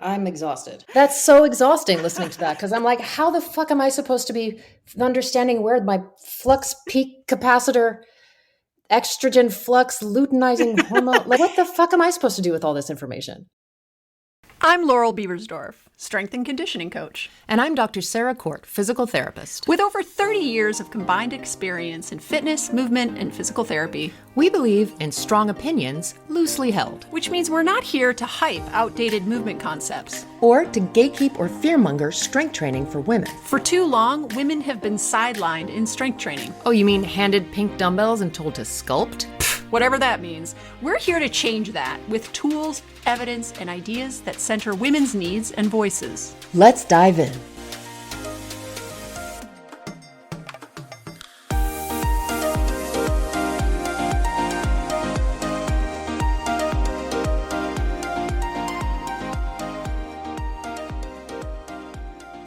I'm exhausted. That's so exhausting listening to that because I'm like, how the fuck am I supposed to be understanding where my flux peak capacitor, estrogen flux, luteinizing hormone, like what the fuck am I supposed to do with all this information? I'm Laurel Beversdorf, strength and conditioning coach. And I'm Dr. Sarah Court, physical therapist. With over 30 years of combined experience in fitness, movement, and physical therapy, we believe in strong opinions, loosely held. Which means we're not here to hype outdated movement concepts. Or to gatekeep or fearmonger strength training for women. For too long, women have been sidelined in strength training. Oh, you mean handed pink dumbbells and told to sculpt? Whatever that means, we're here to change that with tools, evidence, and ideas that center women's needs and voices. Let's dive in.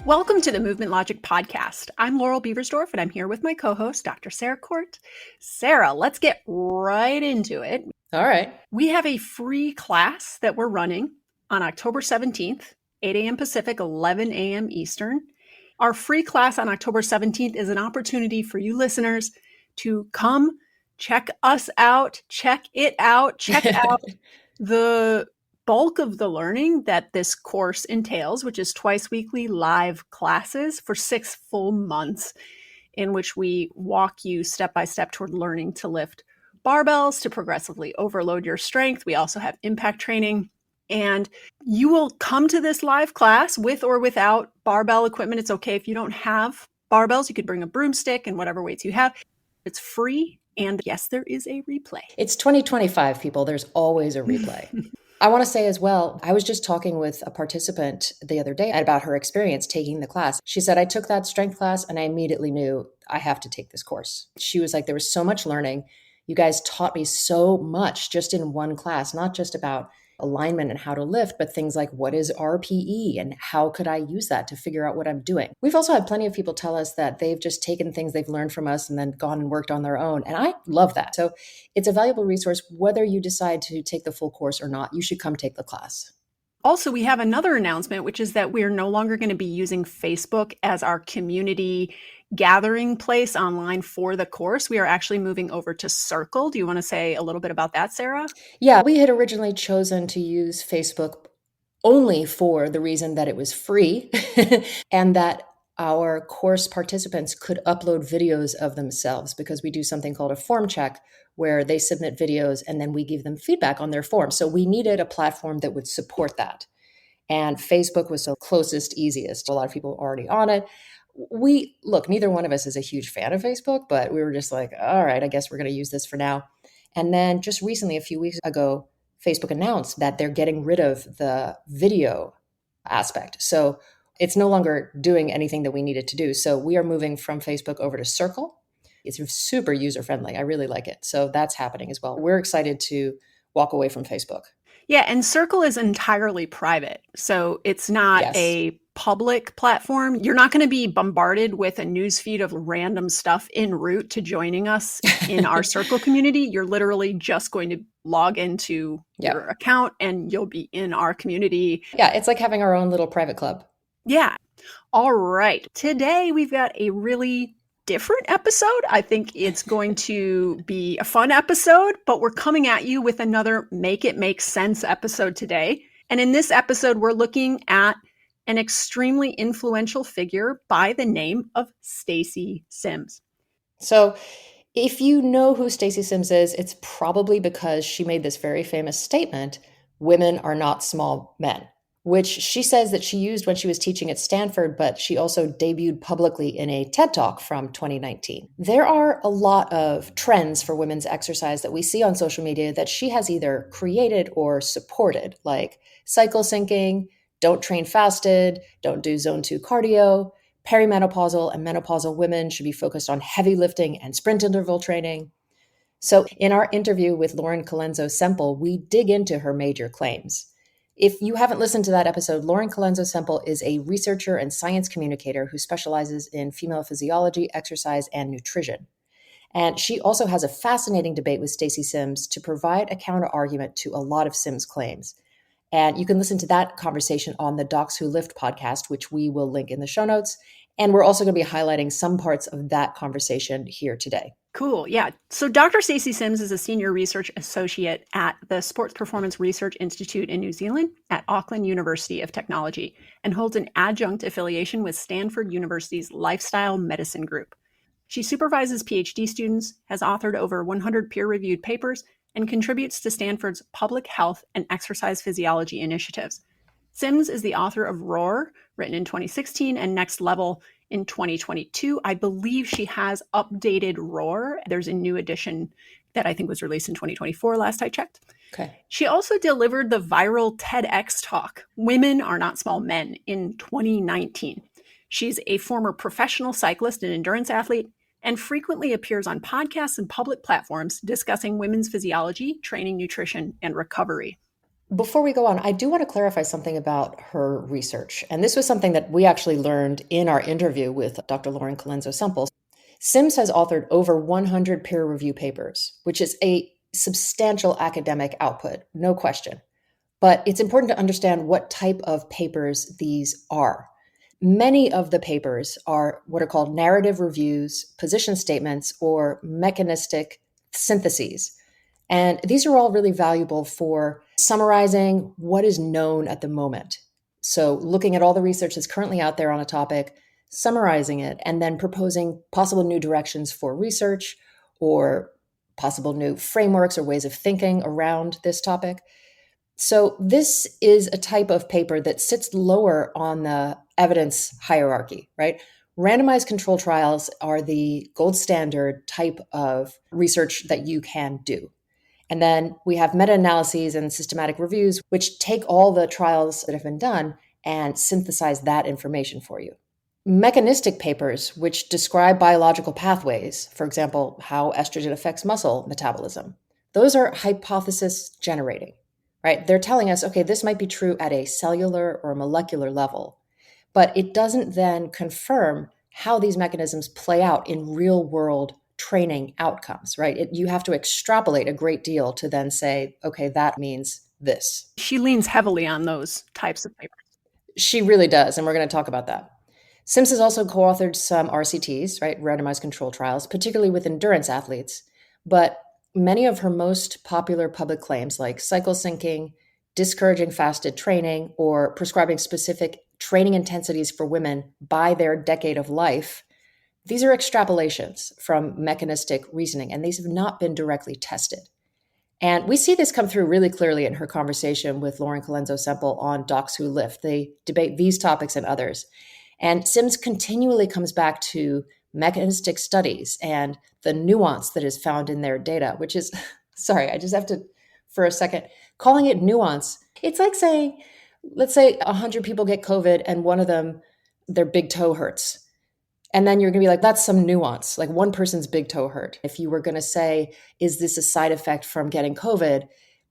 Welcome to the Movement Logic Podcast. I'm Laurel Beversdorf, and I'm here with my co-host, Dr. Sarah Court. Sarah, let's get right into it. All right. We have a free class that we're running on October 17th, 8 a.m. Pacific, 11 a.m. Eastern. Our free class on October 17th is an opportunity for you listeners to come check us out, check out the bulk of the learning that this course entails, which is twice weekly live classes for 6 full months in which we walk you step by step toward learning to lift barbells, to progressively overload your strength. We also have impact training, and you will come to this live class with or without barbell equipment. It's okay if you don't have barbells. You could bring a broomstick and whatever weights you have. It's free. And yes, there is a replay. It's 2025, people. There's always a replay. I want to say as well, I was just talking with a participant the other day about her experience taking the class. She said, I took that strength class and I immediately knew I have to take this course. She was like, there was so much learning. You guys taught me so much just in one class, not just about alignment and how to lift, but things like what is RPE and how could I use that to figure out what I'm doing. We've also had plenty of people tell us that they've just taken things they've learned from us and then gone and worked on their own. And I love that. So it's a valuable resource. Whether you decide to take the full course or not, you should come take the class. Also, we have another announcement, which is that we're no longer going to be using Facebook as our community gathering place online for the course. We are actually moving over to Circle. Do you want to say a little bit about that, Sarah? Yeah, we had originally chosen to use Facebook only for the reason that it was free and that our course participants could upload videos of themselves, because we do something called a form check where they submit videos and then we give them feedback on their form. So we needed a platform that would support that. And Facebook was the closest, easiest. A lot of people are already on it. Neither one of us is a huge fan of Facebook, but we were just like, all right, I guess we're going to use this for now. And then just recently, a few weeks ago, Facebook announced that they're getting rid of the video aspect. So it's no longer doing anything that we needed to do. So we are moving from Facebook over to Circle. It's super user-friendly. I really like it. So that's happening as well. We're excited to walk away from Facebook. Yeah, and Circle is entirely private. So it's not a public platform. You're not going to be bombarded with a newsfeed of random stuff en route to joining us in our Circle community. You're literally just going to log into your account and you'll be in our community. Yeah, it's like having our own little private club. Yeah. All right. Today we've got a really different episode. I think it's going to be a fun episode, but we're coming at you with another Make It Make Sense episode today. And in this episode, we're looking at an extremely influential figure by the name of Stacy Sims. So if you know who Stacy Sims is, it's probably because she made this very famous statement, women are not small men, which she says that she used when she was teaching at Stanford, but she also debuted publicly in a TED Talk from 2019. There are a lot of trends for women's exercise that we see on social media that she has either created or supported, like cycle syncing, don't train fasted, don't do zone 2 cardio, perimenopausal and menopausal women should be focused on heavy lifting and sprint interval training. So in our interview with Lauren Colenso Semple, we dig into her major claims. If you haven't listened to that episode, Lauren Colenso Semple is a researcher and science communicator who specializes in female physiology, exercise, and nutrition. And she also has a fascinating debate with Stacy Sims to provide a counter argument to a lot of Sims' claims. And you can listen to that conversation on the Docs Who Lift podcast, which we will link in the show notes. And we're also going to be highlighting some parts of that conversation here today. Cool. Yeah. So Dr. Stacy Sims is a senior research associate at the Sports Performance Research Institute in New Zealand at Auckland University of Technology and holds an adjunct affiliation with Stanford University's Lifestyle Medicine Group. She supervises PhD students, has authored over 100 peer-reviewed papers, and contributes to Stanford's public health and exercise physiology initiatives. Sims is the author of Roar, written in 2016, and Next Level in 2022. I believe she has updated Roar. There's a new edition that I think was released in 2024, last I checked. Okay. She also delivered the viral TEDx talk, Women Are Not Small Men, in 2019. She's a former professional cyclist and endurance athlete and frequently appears on podcasts and public platforms discussing women's physiology, training, nutrition, and recovery. Before we go on, I do want to clarify something about her research. And this was something that we actually learned in our interview with Dr. Lauren Colenso-Semple. Sims has authored over 100 peer-reviewed papers, which is a substantial academic output, no question. But it's important to understand what type of papers these are. Many of the papers are what are called narrative reviews, position statements, or mechanistic syntheses. And these are all really valuable for summarizing what is known at the moment. So looking at all the research that's currently out there on a topic, summarizing it, and then proposing possible new directions for research or possible new frameworks or ways of thinking around this topic. So this is a type of paper that sits lower on the evidence hierarchy, right? Randomized control trials are the gold standard type of research that you can do. And then we have meta-analyses and systematic reviews, which take all the trials that have been done and synthesize that information for you. Mechanistic papers, which describe biological pathways, for example, how estrogen affects muscle metabolism, those are hypothesis generating, right? They're telling us, okay, this might be true at a cellular or molecular level, but it doesn't then confirm how these mechanisms play out in real world training outcomes, right? You have to extrapolate a great deal to then say, okay, that means this. She leans heavily on those types of papers. She really does, and we're going to talk about that. Sims has also co-authored some RCTs, right, randomized control trials, particularly with endurance athletes, but many of her most popular public claims, like cycle syncing, discouraging fasted training, or prescribing specific training intensities for women by their decade of life, these are extrapolations from mechanistic reasoning, and these have not been directly tested. And we see this come through really clearly in her conversation with Lauren Colenso-Semple on Docs Who Lift. They debate these topics and others. And Sims continually comes back to mechanistic studies and the nuance that is found in their data, which is, sorry, I just have to, for a second, calling it nuance. It's like saying, let's say 100 people get COVID and one of them, their big toe hurts. And then you're going to be like, that's some nuance, like one person's big toe hurt. If you were going to say, is this a side effect from getting COVID?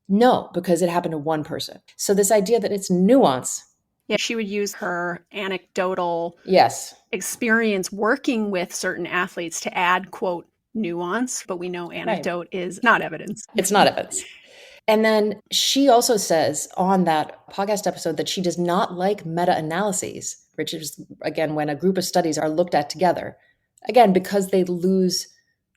No, because it happened to one person. So this idea that it's nuance. Yeah, she would use her anecdotal Yes. experience working with certain athletes to add, quote, nuance. But we know anecdote is not evidence. It's not evidence. And then she also says on that podcast episode that she does not like meta-analyses, which is, again, when a group of studies are looked at together, again, because they lose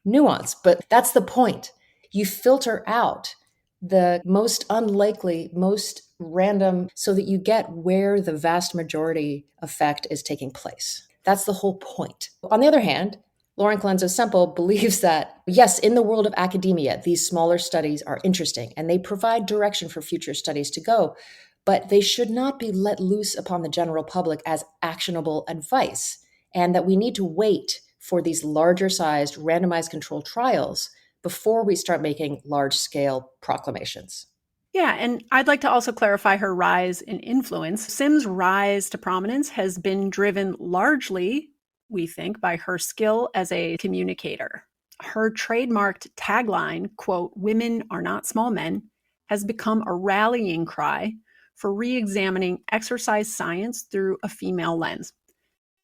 nuance. But that's the point. You filter out the most unlikely, most random, so that you get where the vast majority effect is taking place. That's the whole point. On the other hand, Lauren Colenso-Semple believes that, yes, in the world of academia, these smaller studies are interesting and they provide direction for future studies to go, but they should not be let loose upon the general public as actionable advice, and that we need to wait for these larger sized randomized controlled trials before we start making large scale proclamations. Yeah, and I'd like to also clarify her rise in influence. Sims' rise to prominence has been driven largely, we think, by her skill as a communicator. Her trademarked tagline, quote, "Women are not small men," has become a rallying cry for re-examining exercise science through a female lens.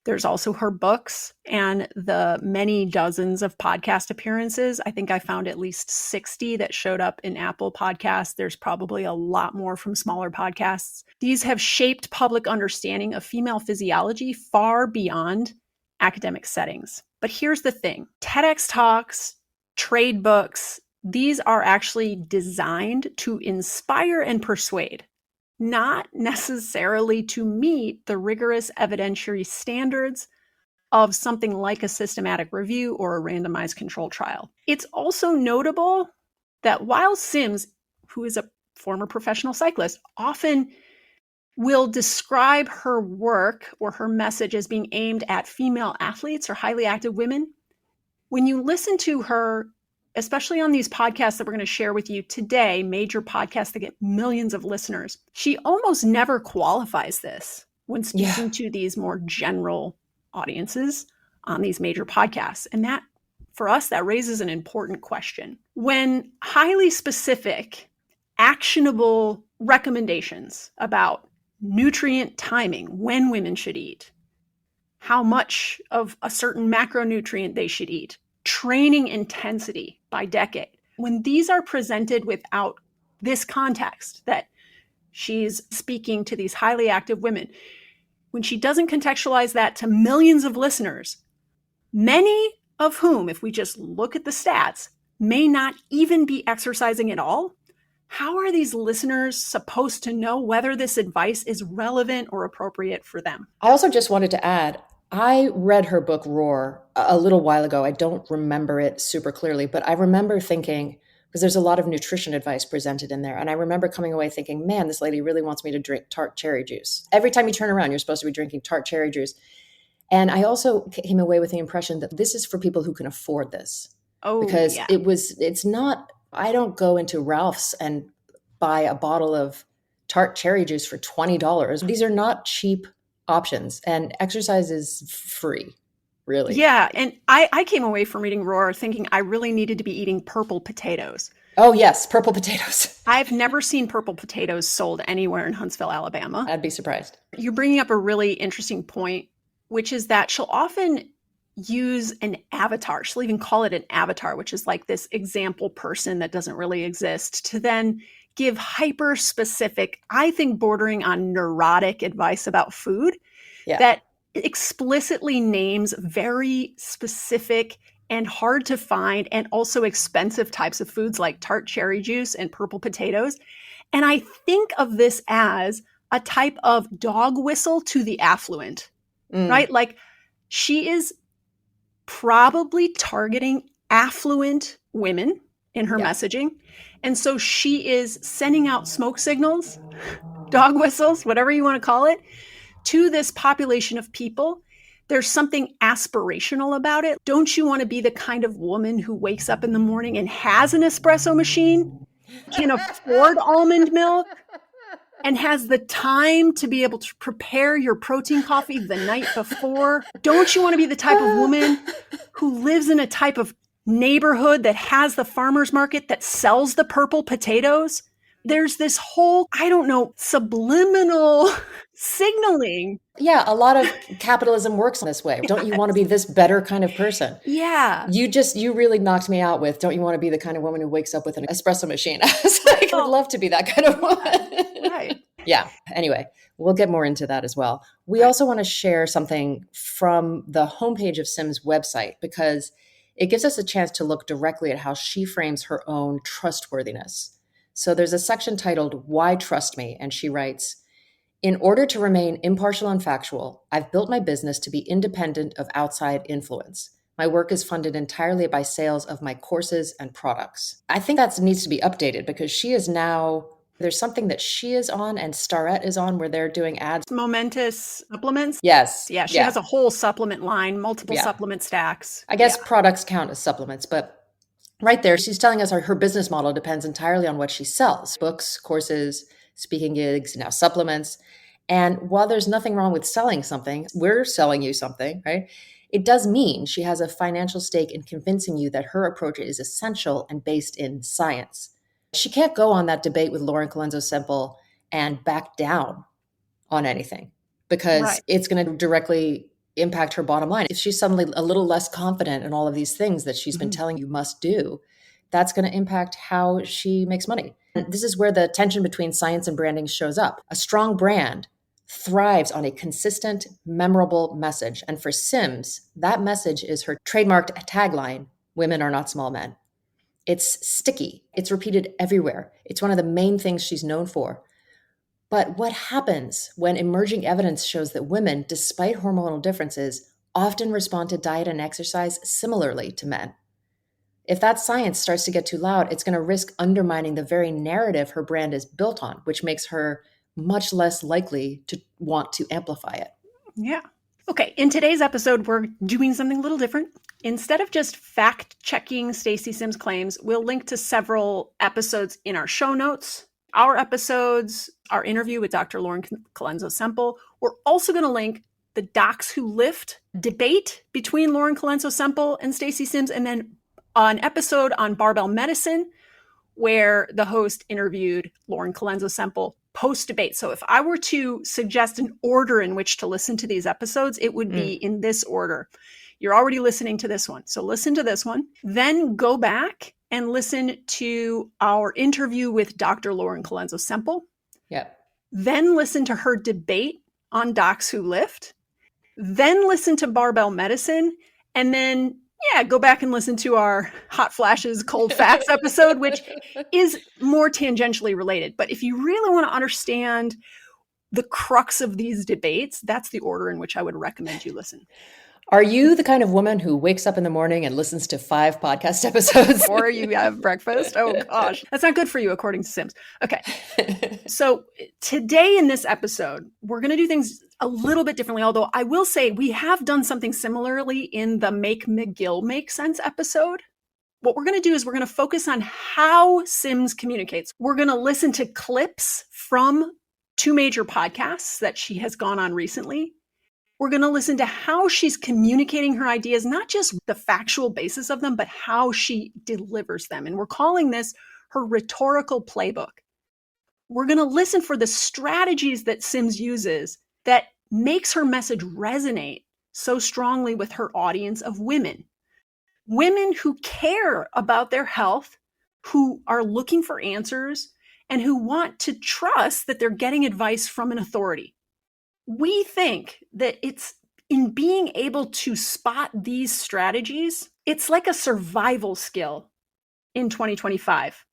There's also her books and the many dozens of podcast appearances. I think I found at least 60 that showed up in Apple Podcasts. There's probably a lot more from smaller podcasts. These have shaped public understanding of female physiology far beyond academic settings. But here's the thing: TEDx talks, trade books, these are actually designed to inspire and persuade, not necessarily to meet the rigorous evidentiary standards of something like a systematic review or a randomized control trial. It's also notable that while Sims, who is a former professional cyclist, often will describe her work or her message as being aimed at female athletes or highly active women, when you listen to her, especially on these podcasts that we're going to share with you today, major podcasts that get millions of listeners, she almost never qualifies this when speaking to these more general audiences on these major podcasts. And that, for us, that raises an important question. When highly specific, actionable recommendations about nutrient timing, when women should eat, how much of a certain macronutrient they should eat, training intensity by decade, when these are presented without this context that she's speaking to these highly active women, when she doesn't contextualize that to millions of listeners, many of whom, if we just look at the stats, may not even be exercising at all, how are these listeners supposed to know whether this advice is relevant or appropriate for them? I also just wanted to add, I read her book Roar a little while ago. I don't remember it super clearly, but I remember thinking, because there's a lot of nutrition advice presented in there. And I remember coming away thinking, man, this lady really wants me to drink tart cherry juice. Every time you turn around, you're supposed to be drinking tart cherry juice. And I also came away with the impression that this is for people who can afford this. Because it's not, I don't go into Ralph's and buy a bottle of tart cherry juice for $20. These are not cheap options, and exercise is free, really. Yeah. And I came away from reading Roar thinking I really needed to be eating purple potatoes. Oh, yes. Purple potatoes. I've never seen purple potatoes sold anywhere in Huntsville, Alabama. I'd be surprised. You're bringing up a really interesting point, which is that she'll often use an avatar. She'll even call it an avatar, which is like this example person that doesn't really exist, to then give hyper specific, I think bordering on neurotic advice about food that explicitly names very specific and hard to find and also expensive types of foods like tart cherry juice and purple potatoes. And I think of this as a type of dog whistle to the affluent, right? Like she is probably targeting affluent women in her messaging. And so she is sending out smoke signals, dog whistles, whatever you want to call it, to this population of people. There's something aspirational about it. Don't you want to be the kind of woman who wakes up in the morning and has an espresso machine, can afford almond milk, and has the time to be able to prepare your protein coffee the night before? Don't you want to be the type of woman who lives in a type of neighborhood that has the farmer's market that sells the purple potatoes? There's this whole, I don't know, subliminal signaling. Yeah, a lot of capitalism works this way. Don't you want to be this better kind of person? Yeah. You really knocked me out with, don't you want to be the kind of woman who wakes up with an espresso machine? I was like, I would love to be that kind of woman. Right. Yeah. Anyway, we'll get more into that as well. We also want to share something from the homepage of Sims' website, because it gives us a chance to look directly at how she frames her own trustworthiness. So there's a section titled, Why Trust Me? And she writes, in order to remain impartial and factual, I've built my business to be independent of outside influence. My work is funded entirely by sales of my courses and products. I think that needs to be updated, because she is now, there's something that she is on and Starrett is on where they're doing ads. Momentous supplements. Yes. Yeah, she has a whole supplement line, multiple supplement stacks. I guess products count as supplements, but right there, she's telling us her business model depends entirely on what she sells: books, courses, speaking gigs, now supplements. And while there's nothing wrong with selling something, we're selling you something, right? It does mean she has a financial stake in convincing you that her approach is essential and based in science. She can't go on that debate with Lauren Colenso Semple and back down on anything, because it's going to directly impact her bottom line. If she's suddenly a little less confident in all of these things that she's been telling you must do, that's going to impact how she makes money. And this is where the tension between science and branding shows up. A strong brand thrives on a consistent, memorable message. And for Sims, that message is her trademarked tagline, "Women are not small men." It's sticky. It's repeated everywhere. It's one of the main things she's known for. But what happens when emerging evidence shows that women, despite hormonal differences, often respond to diet and exercise similarly to men? If that science starts to get too loud, it's going to risk undermining the very narrative her brand is built on, which makes her much less likely to want to amplify it. Yeah. Okay, in today's episode, we're doing something a little different. Instead of just fact-checking Stacy Sims' claims, we'll link to several episodes in our show notes. Our episodes, our interview with Dr. Lauren Colenso-Semple. We're also going to link the Docs Who Lift debate between Lauren Colenso-Semple and Stacy Sims, and then an episode on barbell medicine where the host interviewed Lauren Colenso-Semple post-debate. So if I were to suggest an order in which to listen to these episodes, it would be in this order. You're already listening to this one. So listen to this one, then go back and listen to our interview with Dr. Lauren Colenso-Semple. Yep. Then listen to her debate on Docs Who Lift. Then listen to barbell medicine. And then, go back and listen to our Hot Flashes, Cold Facts episode, which is more tangentially related. But if you really want to understand the crux of these debates, that's the order in which I would recommend you listen. Are you the kind of woman who wakes up in the morning and listens to 5 podcast episodes? Or you have breakfast? Oh, gosh. That's not good for you, according to Sims. Okay. So today in this episode, we're going to do things a little bit differently, although I will say we have done something similarly in the Make McGill Make Sense episode. What we're going to do is we're going to focus on how Sims communicates. We're going to listen to clips from 2 major podcasts that she has gone on recently. We're going to listen to how she's communicating her ideas, not just the factual basis of them, but how she delivers them. And we're calling this her rhetorical playbook. We're going to listen for the strategies that Sims uses that makes her message resonate so strongly with her audience of women. Women who care about their health, who are looking for answers, and who want to trust that they're getting advice from an authority. We think that it's in being able to spot these strategies, it's like a survival skill in 2025.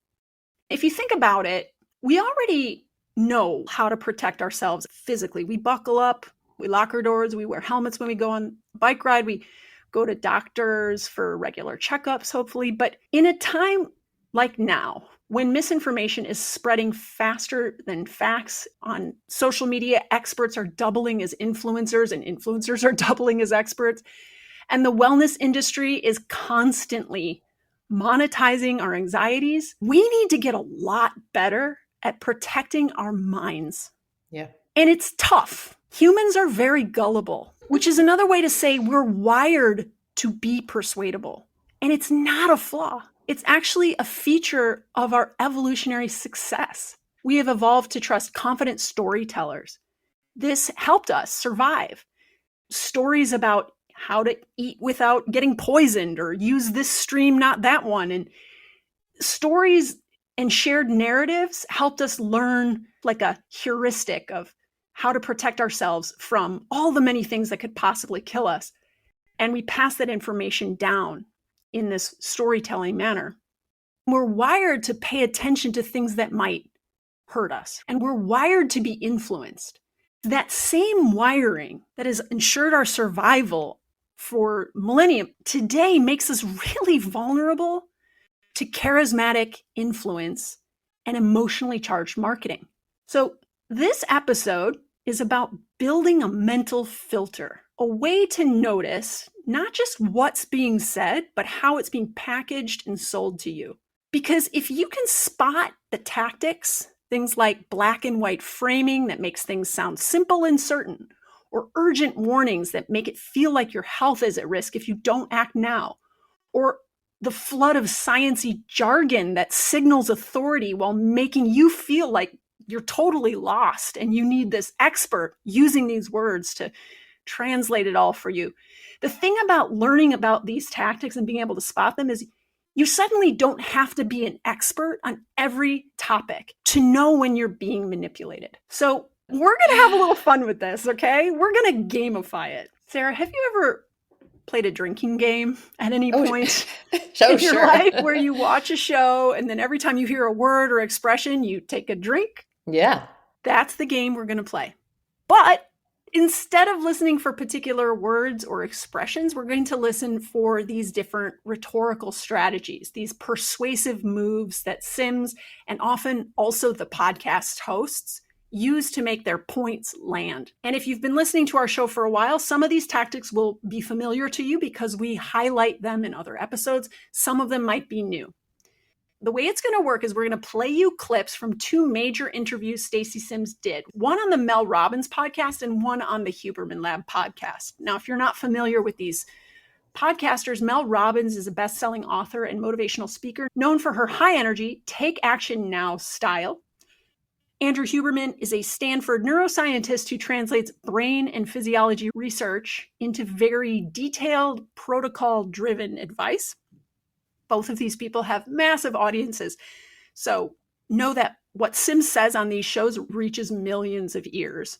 If you think about it, we already know how to protect ourselves physically. We buckle up, we lock our doors, we wear helmets when we go on a bike ride, we go to doctors for regular checkups, hopefully. But in a time like now, when misinformation is spreading faster than facts on social media, experts are doubling as influencers and influencers are doubling as experts. And the wellness industry is constantly monetizing our anxieties. We need to get a lot better at protecting our minds. Yeah. And it's tough. Humans are very gullible, which is another way to say we're wired to be persuadable. And it's not a flaw. It's actually a feature of our evolutionary success. We have evolved to trust confident storytellers. This helped us survive. Stories about how to eat without getting poisoned or use this stream, not that one. And stories and shared narratives helped us learn like a heuristic of how to protect ourselves from all the many things that could possibly kill us. And we pass that information down in this storytelling manner. We're wired to pay attention to things that might hurt us, and we're wired to be influenced. That same wiring that has ensured our survival for millennia today makes us really vulnerable to charismatic influence and emotionally charged marketing. So this episode is about building a mental filter, a way to notice not just what's being said, but how it's being packaged and sold to you. Because if you can spot the tactics, things like black and white framing that makes things sound simple and certain, or urgent warnings that make it feel like your health is at risk if you don't act now, or the flood of sciencey jargon that signals authority while making you feel like you're totally lost and you need this expert using these words to translate it all for you. The thing about learning about these tactics and being able to spot them is you suddenly don't have to be an expert on every topic to know when you're being manipulated. So we're going to have a little fun with this, okay? We're going to gamify it. Sarah, have you ever played a drinking game at any point in your life where you watch a show and then every time you hear a word or expression, you take a drink? Yeah. That's the game we're going to play. But instead of listening for particular words or expressions, we're going to listen for these different rhetorical strategies, these persuasive moves that Sims and often also the podcast hosts use to make their points land. And if you've been listening to our show for a while, some of these tactics will be familiar to you because we highlight them in other episodes. Some of them might be new. The way it's going to work is we're going to play you clips from two major interviews Stacy Sims did, one on the Mel Robbins podcast and one on the Huberman Lab podcast. Now, if you're not familiar with these podcasters, Mel Robbins is a best-selling author and motivational speaker known for her high energy, take action now style. Andrew Huberman is a Stanford neuroscientist who translates brain and physiology research into very detailed, protocol-driven advice. Both of these people have massive audiences. So know that what Sims says on these shows reaches millions of ears.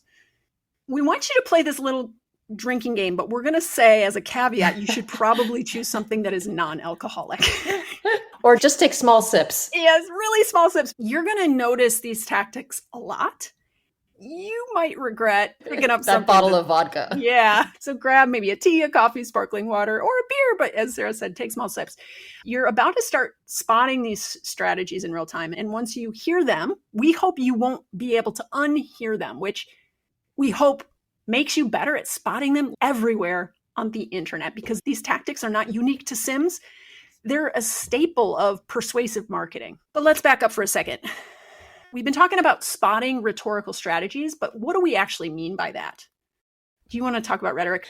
We want you to play this little drinking game, but we're going to say as a caveat, you should probably choose something that is non-alcoholic. Or just take small sips. Yes, really small sips. You're going to notice these tactics a lot. You might regret picking up that bottle of vodka. Yeah. So grab maybe a tea, a coffee, sparkling water, or a beer. But as Sarah said, take small sips. You're about to start spotting these strategies in real time. And once you hear them, we hope you won't be able to unhear them, which we hope makes you better at spotting them everywhere on the internet, because these tactics are not unique to Sims. They're a staple of persuasive marketing. But let's back up for a second. We've been talking about spotting rhetorical strategies, but what do we actually mean by that? Do you want to talk about rhetoric?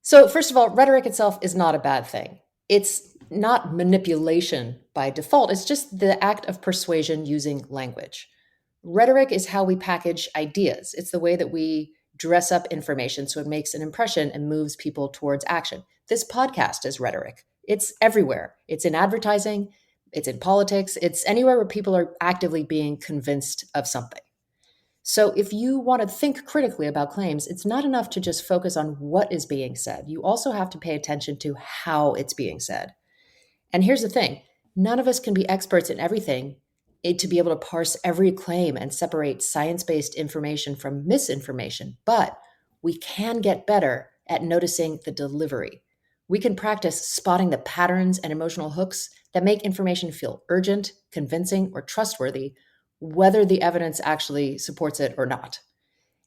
So first of all, rhetoric itself is not a bad thing. It's not manipulation by default. It's just the act of persuasion using language. Rhetoric is how we package ideas. It's the way that we dress up information so it makes an impression and moves people towards action. This podcast is rhetoric. It's everywhere. It's in advertising. It's in politics. It's anywhere where people are actively being convinced of something. So if you want to think critically about claims, it's not enough to just focus on what is being said. You also have to pay attention to how it's being said. And here's the thing. None of us can be experts in everything to be able to parse every claim and separate science-based information from misinformation. But we can get better at noticing the delivery. We can practice spotting the patterns and emotional hooks that make information feel urgent, convincing, or trustworthy, whether the evidence actually supports it or not.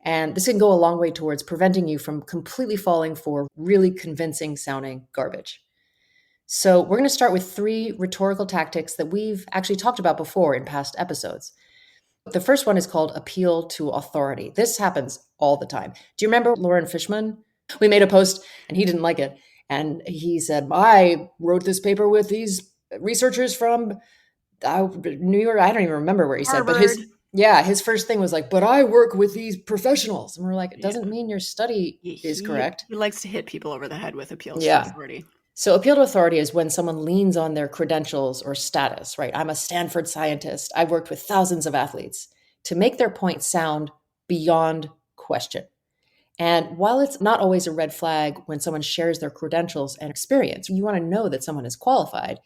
And this can go a long way towards preventing you from completely falling for really convincing sounding garbage. So we're going to start with 3 rhetorical tactics that we've actually talked about before in past episodes. The first one is called appeal to authority. This happens all the time. Do you remember Lauren Fishman? We made a post and he didn't like it. And he said, I wrote this paper with these researchers from New York. I don't even remember where he Harvard. said, but his first thing was like, but I work with these professionals. And we're like, it doesn't mean your study is correct. He likes to hit people over the head with appeals to authority. So appeal to authority is when someone leans on their credentials or status, right? I'm a Stanford scientist. I've worked with thousands of athletes to make their point sound beyond question. And while it's not always a red flag when someone shares their credentials and experience, you want to know that someone is qualified.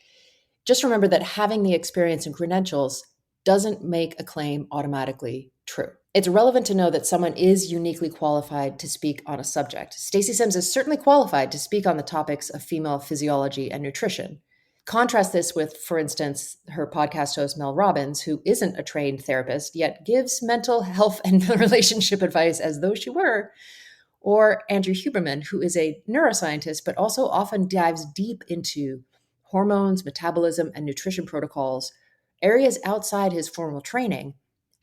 Just remember that having the experience and credentials doesn't make a claim automatically true. It's relevant to know that someone is uniquely qualified to speak on a subject. Stacy Sims is certainly qualified to speak on the topics of female physiology and nutrition. Contrast this with, for instance, her podcast host, Mel Robbins, who isn't a trained therapist, yet gives mental health and relationship advice as though she were. Or Andrew Huberman, who is a neuroscientist, but also often dives deep into hormones, metabolism, and nutrition protocols, areas outside his formal training,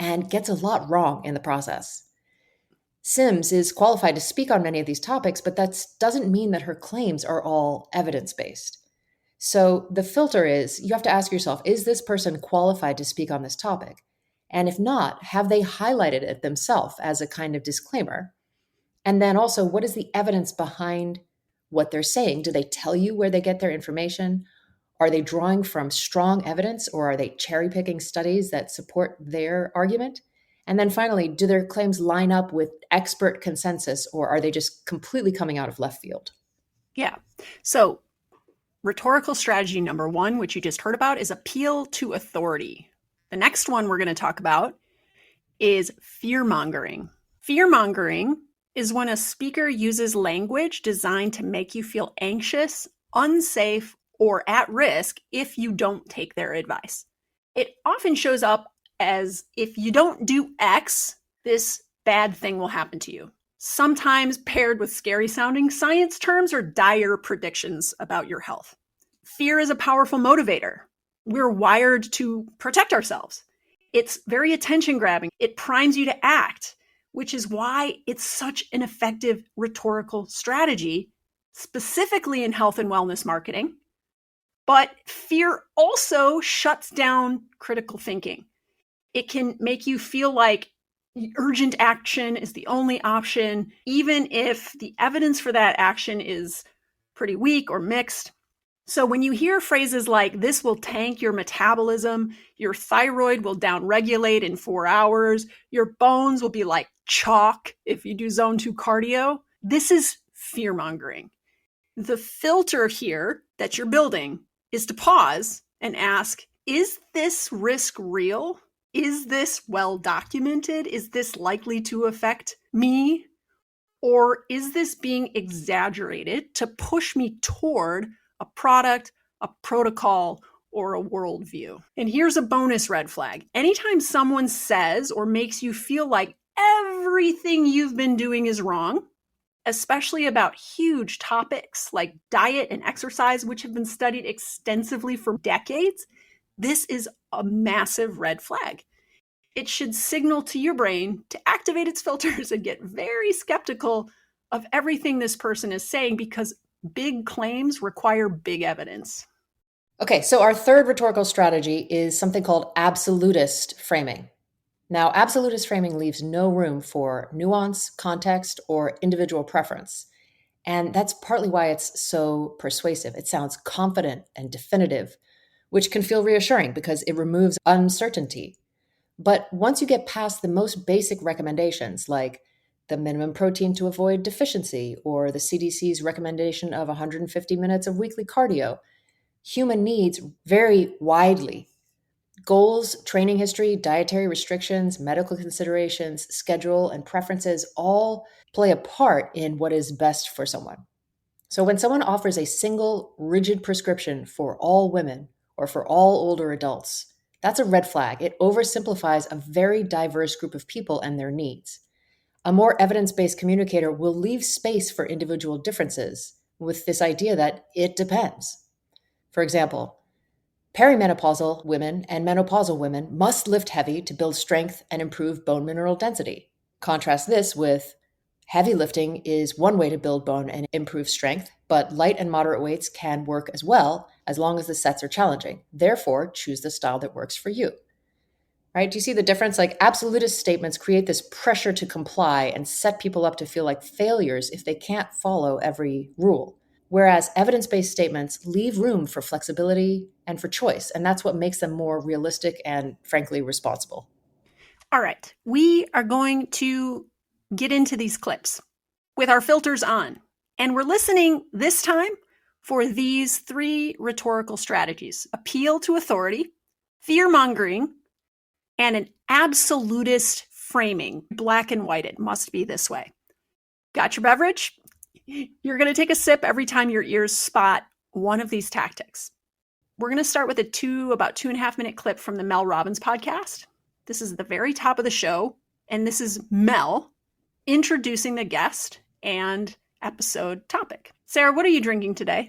and gets a lot wrong in the process. Sims is qualified to speak on many of these topics, but that doesn't mean that her claims are all evidence-based. So the filter is, you have to ask yourself, is this person qualified to speak on this topic? And if not, have they highlighted it themselves as a kind of disclaimer? And then also, what is the evidence behind what they're saying? Do they tell you where they get their information? Are they drawing from strong evidence, or are they cherry picking studies that support their argument? And then finally, do their claims line up with expert consensus, or are they just completely coming out of left field? Yeah. So, rhetorical strategy number one, which you just heard about, is appeal to authority. The next one we're going to talk about is fearmongering. Fearmongering is when a speaker uses language designed to make you feel anxious, unsafe, or at risk if you don't take their advice. It often shows up as if you don't do X, this bad thing will happen to you. Sometimes paired with scary sounding science terms or dire predictions about your health. Fear is a powerful motivator. We're wired to protect ourselves. It's very attention grabbing. It primes you to act, which is why it's such an effective rhetorical strategy, specifically in health and wellness marketing. But fear also shuts down critical thinking. It can make you feel like urgent action is the only option, even if the evidence for that action is pretty weak or mixed. So when you hear phrases like, this will tank your metabolism, your thyroid will downregulate in 4 hours, your bones will be like chalk if you do zone 2 cardio, this is fear-mongering. The filter here that you're building is to pause and ask, is this risk real? Is this well documented? Is this likely to affect me? Or is this being exaggerated to push me toward a product, a protocol, or a worldview? And here's a bonus red flag. Anytime someone says or makes you feel like everything you've been doing is wrong, especially about huge topics like diet and exercise, which have been studied extensively for decades, this is a massive red flag. It should signal to your brain to activate its filters and get very skeptical of everything this person is saying, because big claims require big evidence. Okay, so our third rhetorical strategy is something called absolutist framing. Now, absolutist framing leaves no room for nuance, context, or individual preference. And that's partly why it's so persuasive. It sounds confident and definitive, which can feel reassuring because it removes uncertainty. But once you get past the most basic recommendations, like the minimum protein to avoid deficiency or the CDC's recommendation of 150 minutes of weekly cardio, human needs vary widely. Goals, training history, dietary restrictions, medical considerations, schedule, and preferences all play a part in what is best for someone. So when someone offers a single rigid prescription for all women or for all older adults, that's a red flag. It oversimplifies a very diverse group of people and their needs. A more evidence-based communicator will leave space for individual differences with this idea that it depends. For example, perimenopausal women and menopausal women must lift heavy to build strength and improve bone mineral density. Contrast this with heavy lifting is one way to build bone and improve strength, but light and moderate weights can work as well as long as the sets are challenging. Therefore, choose the style that works for you. Right? Do you see the difference? Like, absolutist statements create this pressure to comply and set people up to feel like failures if they can't follow every rule. Whereas evidence-based statements leave room for flexibility and for choice, and that's what makes them more realistic and, frankly, responsible. All right, we are going to get into these clips with our filters on, and we're listening this time for these 3 rhetorical strategies: appeal to authority, fear-mongering, and an absolutist framing. Black and white, it must be this way. Got your beverage? You're going to take a sip every time your ears spot one of these tactics. We're going to start with about 2.5 minute clip from the Mel Robbins podcast. This is the very top of the show, and this is Mel introducing the guest and episode topic. Sarah, what are you drinking today?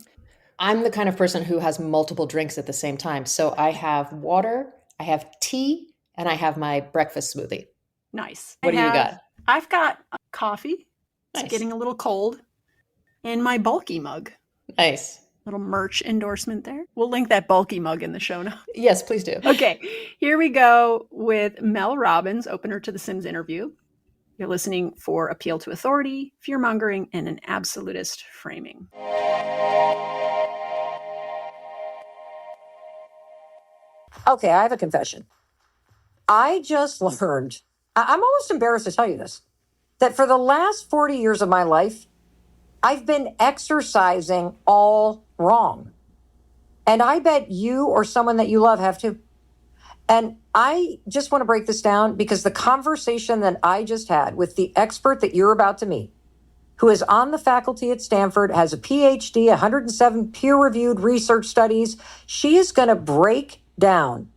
I'm the kind of person who has multiple drinks at the same time. So I have water, I have tea, and I have my breakfast smoothie. Nice. What do you got? I've got coffee. It's Nice. getting a little cold. And my bulky mug. Nice. Little merch endorsement there. We'll link that bulky mug in the show notes. Yes, please do. Okay, here we go with Mel Robbins, opener to the Sims interview. You're listening for appeal to authority, fear-mongering, and an absolutist framing. Okay, I have a confession. I just learned, I'm almost embarrassed to tell you this, that for the last 40 years of my life, I've been exercising all wrong. And I bet you or someone that you love have too. And I just want to break this down because the conversation that I just had with the expert that you're about to meet, who is on the faculty at Stanford, has a PhD, 107 peer-reviewed research studies, she is going to break down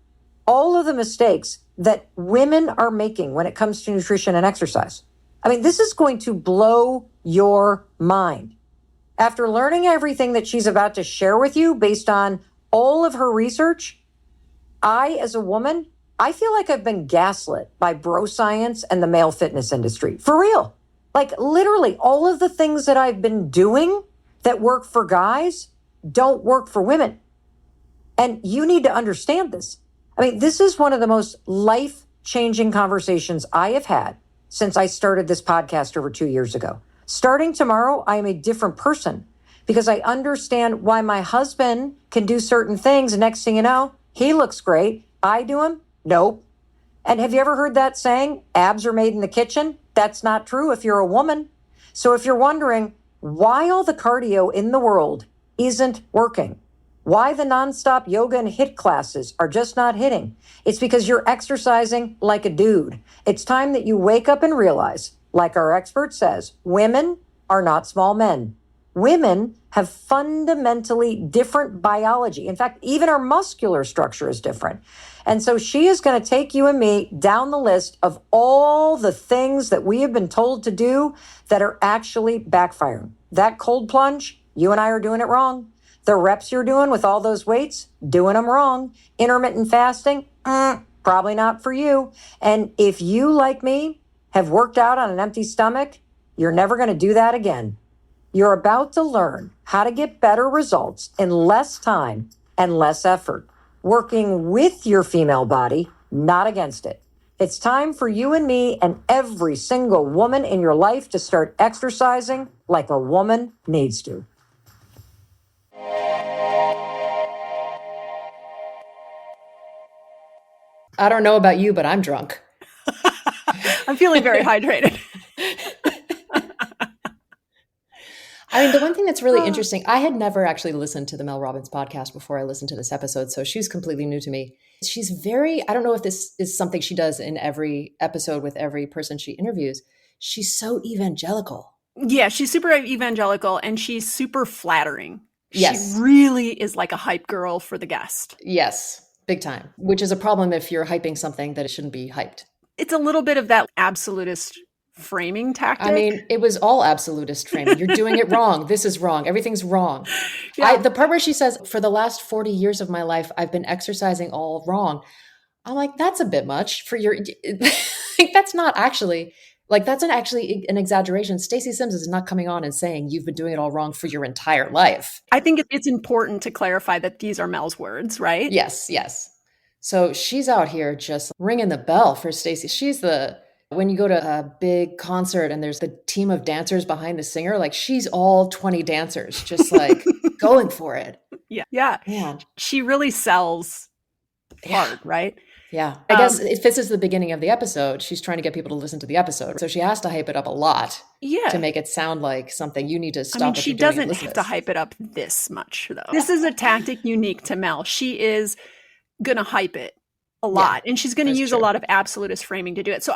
all of the mistakes that women are making when it comes to nutrition and exercise. I mean, this is going to blow your mind. After learning everything that she's about to share with you based on all of her research, I, as a woman, I feel like I've been gaslit by bro science and the male fitness industry. For real. Like literally all of the things that I've been doing that work for guys don't work for women. And you need to understand this. I mean, this is one of the most life-changing conversations I have had since I started this podcast over 2 years ago. Starting tomorrow, I am a different person because I understand why my husband can do certain things. Next thing you know, he looks great. I do him? Nope. And have you ever heard that saying, abs are made in the kitchen? That's not true if you're a woman. So if you're wondering why all the cardio in the world isn't working, why the nonstop yoga and HIIT classes are just not hitting, it's because you're exercising like a dude. It's time that you wake up and realize, like our expert says, women are not small men. Women have fundamentally different biology. In fact, even our muscular structure is different. And so she is going to take you and me down the list of all the things that we have been told to do that are actually backfiring. That cold plunge, you and I are doing it wrong. The reps you're doing with all those weights, doing them wrong. Intermittent fasting, probably not for you. And if you, like me, have worked out on an empty stomach, you're never going to do that again. You're about to learn how to get better results in less time and less effort, working with your female body, not against it. It's time for you and me and every single woman in your life to start exercising like a woman needs to. I don't know about you, but I'm drunk. I'm feeling very hydrated. I mean, the one thing that's really interesting, I had never actually listened to the Mel Robbins podcast before I listened to this episode, so she's completely new to me. She's very, I don't know if this is something she does in every episode with every person she interviews. She's so evangelical. Yeah, she's super evangelical and she's super flattering. Yes. She really is like a hype girl for the guest. Yes, big time, which is a problem if you're hyping something that it shouldn't be hyped. It's a little bit of that absolutist framing tactic. I mean, it was all absolutist framing. You're doing it wrong. This is wrong. Everything's wrong. Yeah. The part where she says, for the last 40 years of my life, I've been exercising all wrong. I'm like, that's a bit much for your, that's not actually, like, that's actually an exaggeration. Stacy Sims is not coming on and saying you've been doing it all wrong for your entire life. I think it's important to clarify that these are Mel's words, right? Yes, yes. So she's out here just ringing the bell for Stacy. She's when you go to a big concert and there's the team of dancers behind the singer, like she's all 20 dancers, just like going for it. Yeah. Yeah. Man. She really sells hard, right? Yeah. I guess if this is the beginning of the episode, she's trying to get people to listen to the episode. So she has to hype it up a lot to make it sound like something you need to stop. I mean, she doesn't have to hype it up this much, though. This is a tactic unique to Mel. She is going to hype it a lot. And she's going to use a lot of absolutist framing to do it. So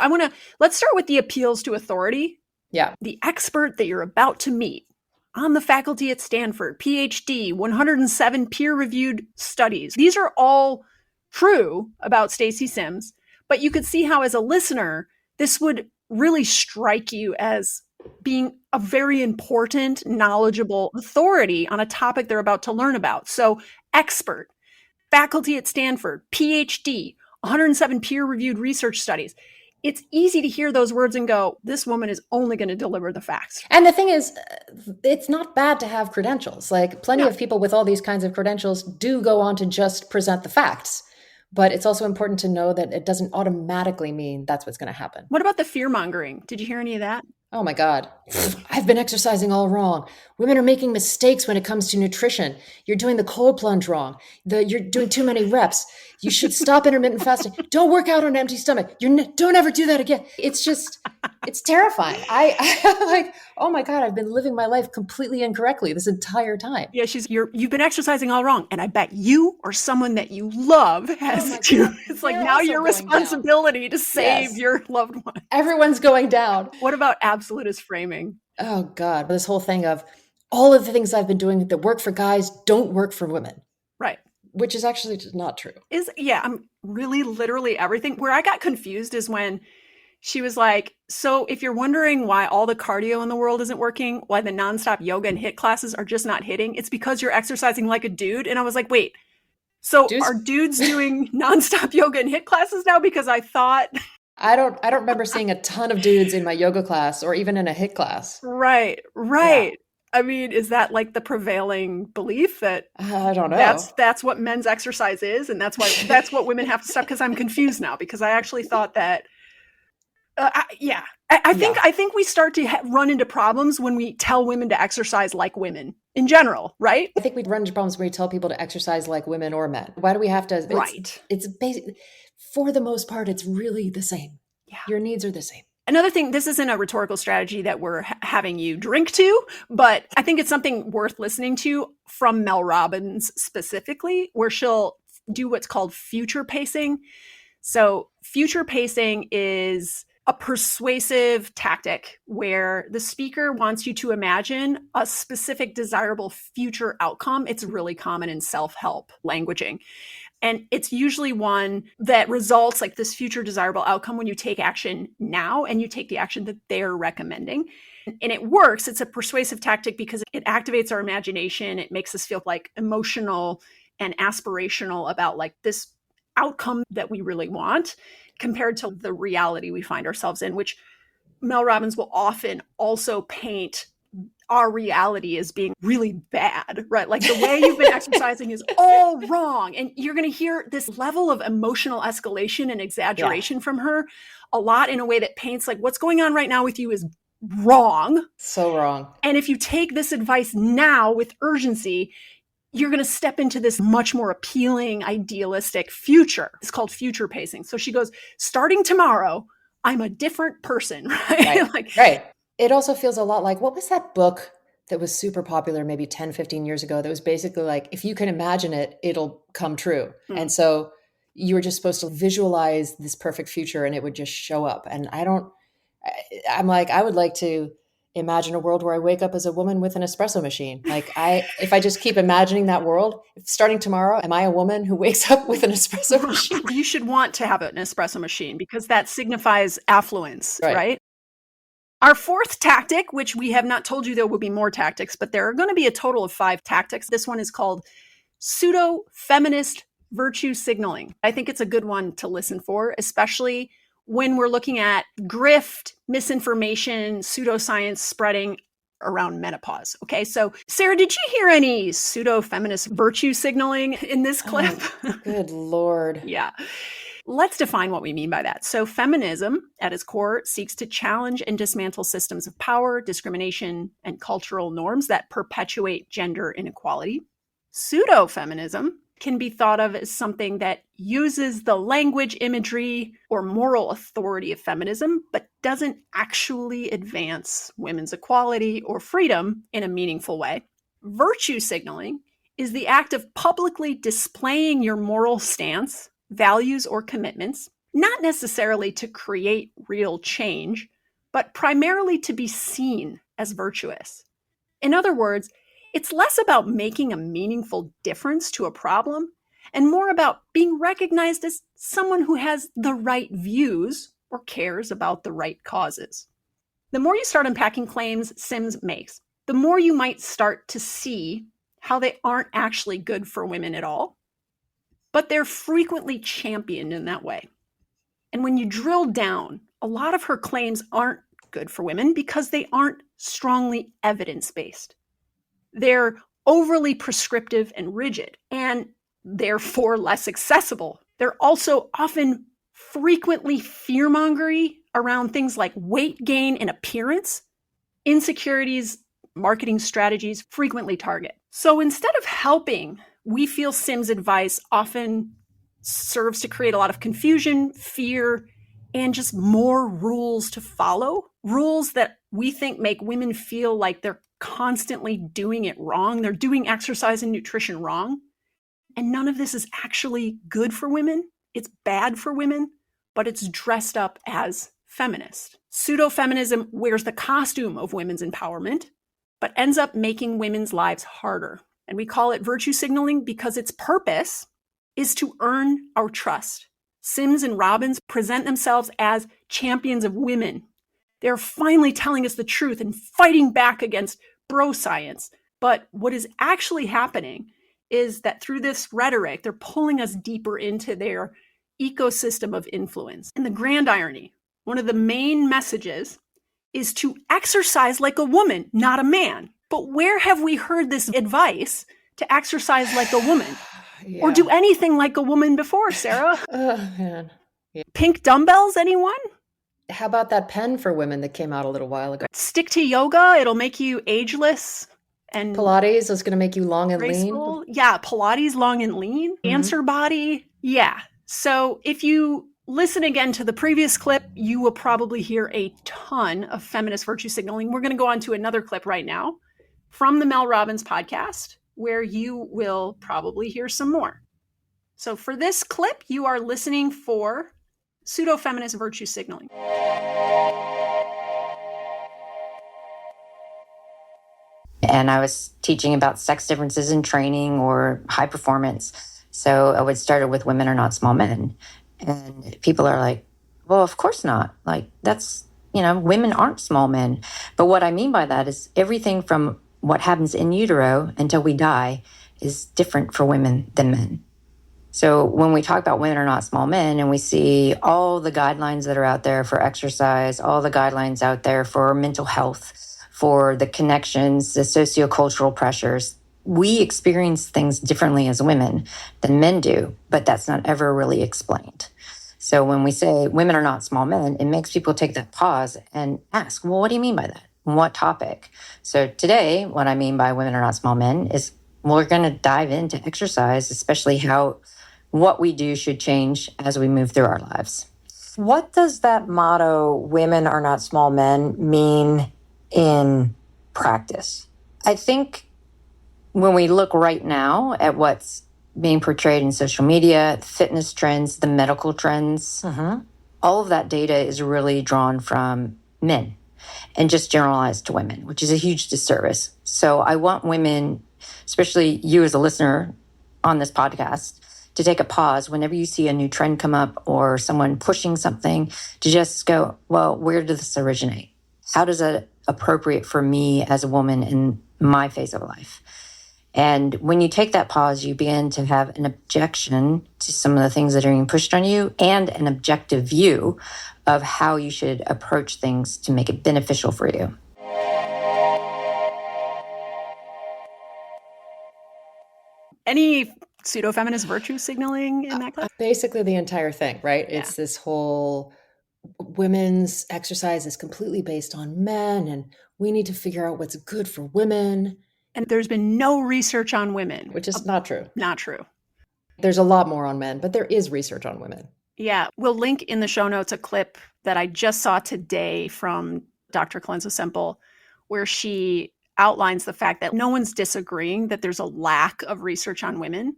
let's start with the appeals to authority. Yeah. The expert that you're about to meet on the faculty at Stanford, PhD, 107 peer-reviewed studies. These are all true about Stacy Sims, but you could see how as a listener, this would really strike you as being a very important, knowledgeable authority on a topic they're about to learn about. So expert, faculty at Stanford, PhD, 107 peer-reviewed research studies. It's easy to hear those words and go, this woman is only going to deliver the facts. And the thing is, it's not bad to have credentials. Like plenty of people with all these kinds of credentials do go on to just present the facts. But it's also important to know that it doesn't automatically mean that's what's going to happen. What about the fear-mongering? Did you hear any of that? Oh my God. I've been exercising all wrong. Women are making mistakes when it comes to nutrition. You're doing the cold plunge wrong. You're doing too many reps. You should stop intermittent fasting. Don't work out on an empty stomach. Don't ever do that again. It's terrifying. I'm like, oh my God, I've been living my life completely incorrectly this entire time. Yeah, you've been exercising all wrong. And I bet you or someone that you love has to. It's like now your responsibility to save your loved one. Everyone's going down. What about absolutist framing? Oh God, this whole thing of all of the things I've been doing that work for guys don't work for women. Right. Which is actually just not true. I'm really literally everything. Where I got confused is when she was like, so if you're wondering why all the cardio in the world isn't working, why the nonstop yoga and HIIT classes are just not hitting, it's because you're exercising like a dude. And I was like, wait, so are dudes doing nonstop yoga and HIIT classes now? Because I thought... I don't remember seeing a ton of dudes in my yoga class or even in a HIIT class. Right. Yeah. I mean, is that like the prevailing belief that I don't know? That's what men's exercise is, and that's what women have to stop? Because I'm confused now. Because I actually thought that. I think we start to run into problems when we tell women to exercise like women in general, right? I think we run into problems when we tell people to exercise like women or men. Why do we have to? Right. It's basically, for the most part, it's really the same. Yeah. Your needs are the same. Another thing, this isn't a rhetorical strategy that we're having you drink to, but I think it's something worth listening to from Mel Robbins specifically, where she'll do what's called future pacing. So future pacing is a persuasive tactic where the speaker wants you to imagine a specific desirable future outcome. It's really common in self-help languaging. And it's usually one that results like this future desirable outcome when you take action now and you take the action that they're recommending. And it works. It's a persuasive tactic because it activates our imagination. It makes us feel like emotional and aspirational about like this outcome that we really want compared to the reality we find ourselves in, which Mel Robbins will often also paint our reality as being really bad, right? Like the way you've been exercising is all wrong. And you're going to hear this level of emotional escalation and exaggeration from her a lot in a way that paints like what's going on right now with you is wrong. So wrong. And if you take this advice now with urgency, you're going to step into this much more appealing, idealistic future. It's called future pacing. So she goes, starting tomorrow, I'm a different person, right? Right. It also feels a lot like, what was that book that was super popular maybe 10, 15 years ago that was basically like, if you can imagine it, it'll come true. Mm. And so you were just supposed to visualize this perfect future and it would just show up. And I'm like, I would like to imagine a world where I wake up as a woman with an espresso machine. Like if I just keep imagining that world, starting tomorrow, am I a woman who wakes up with an espresso machine? You should want to have an espresso machine because that signifies affluence, right? Our fourth tactic, which we have not told you there will be more tactics, but there are going to be a total of 5 tactics. This one is called pseudo-feminist virtue signaling. I think it's a good one to listen for, especially when we're looking at grift, misinformation, pseudoscience spreading around menopause. Okay, so Sarah, did you hear any pseudo-feminist virtue signaling in this clip? Oh, good Lord. Yeah. Let's define what we mean by that. So feminism, at its core, seeks to challenge and dismantle systems of power, discrimination, and cultural norms that perpetuate gender inequality. Pseudo-feminism can be thought of as something that uses the language, imagery, or moral authority of feminism, but doesn't actually advance women's equality or freedom in a meaningful way. Virtue signaling is the act of publicly displaying your moral stance, values, or commitments, not necessarily to create real change, but primarily to be seen as virtuous. In other words, it's less about making a meaningful difference to a problem and more about being recognized as someone who has the right views or cares about the right causes. The more you start unpacking claims Sims makes, the more you might start to see how they aren't actually good for women at all, but they're frequently championed in that way. And when you drill down, a lot of her claims aren't good for women because they aren't strongly evidence-based. They're overly prescriptive and rigid, and therefore less accessible They're also often frequently fearmongery around things like weight gain and appearance. Insecurities, marketing strategies frequently target. So instead of helping, we feel Sims' advice often serves to create a lot of confusion, fear, and just more rules to follow. Rules that we think make women feel like they're constantly doing it wrong. They're doing exercise and nutrition wrong. And none of this is actually good for women. It's bad for women, but it's dressed up as feminist. Pseudo-feminism wears the costume of women's empowerment, but ends up making women's lives harder. And we call it virtue signaling because its purpose is to earn our trust. Sims and Robbins present themselves as champions of women. They're finally telling us the truth and fighting back against bro science. But what is actually happening is that through this rhetoric, they're pulling us deeper into their ecosystem of influence. And the grand irony, one of the main messages is to exercise like a woman, not a man. But where have we heard this advice to exercise like a woman? Yeah. Or do anything like a woman before, Sarah? Oh, man. Yeah. Pink dumbbells, anyone? How about that pen for women that came out a little while ago? Stick to yoga. It'll make you ageless. And Pilates is going to make you long and graceful. lean. Yeah, Pilates, long and lean. Mm-hmm. Answer body. Yeah. So if you listen again to the previous clip, you will probably hear a ton of feminist virtue signaling. We're going to go on to another clip right now from the Mel Robbins podcast, where you will probably hear some more. So for this clip, you are listening for pseudo-feminist virtue signaling. And I was teaching about sex differences in training or high performance. So I would start it with women are not small men. And people are like, well, of course not. Like, that's, women aren't small men. But what I mean by that is everything from what happens in utero until we die is different for women than men. So when we talk about women are not small men and we see all the guidelines that are out there for exercise, all the guidelines out there for mental health, for the connections, the sociocultural pressures, we experience things differently as women than men do, but that's not ever really explained. So when we say women are not small men, it makes people take that pause and ask, well, what do you mean by that? What topic? So today, what I mean by women are not small men is we're going to dive into exercise, especially how what we do should change as we move through our lives. What does that motto, women are not small men, mean in practice? I think when we look right now at what's being portrayed in social media, fitness trends, the medical trends, all of that data is really drawn from men and just generalized to women, which is a huge disservice. So I want women, especially you as a listener on this podcast, to take a pause whenever you see a new trend come up or someone pushing something, to just go, well, where did this originate? How does that appropriate for me as a woman in my phase of life? And when you take that pause, you begin to have an objection to some of the things that are being pushed on you and an objective view of how you should approach things to make it beneficial for you. Any pseudo-feminist virtue signaling in that clip? Basically the entire thing, right? Yeah. It's this whole women's exercise is completely based on men and we need to figure out what's good for women. And there's been no research on women. Which is not true. Not true. There's a lot more on men, but there is research on women. Yeah. We'll link in the show notes a clip that I just saw today from Dr. Colenso Semple, where she outlines the fact that no one's disagreeing that there's a lack of research on women,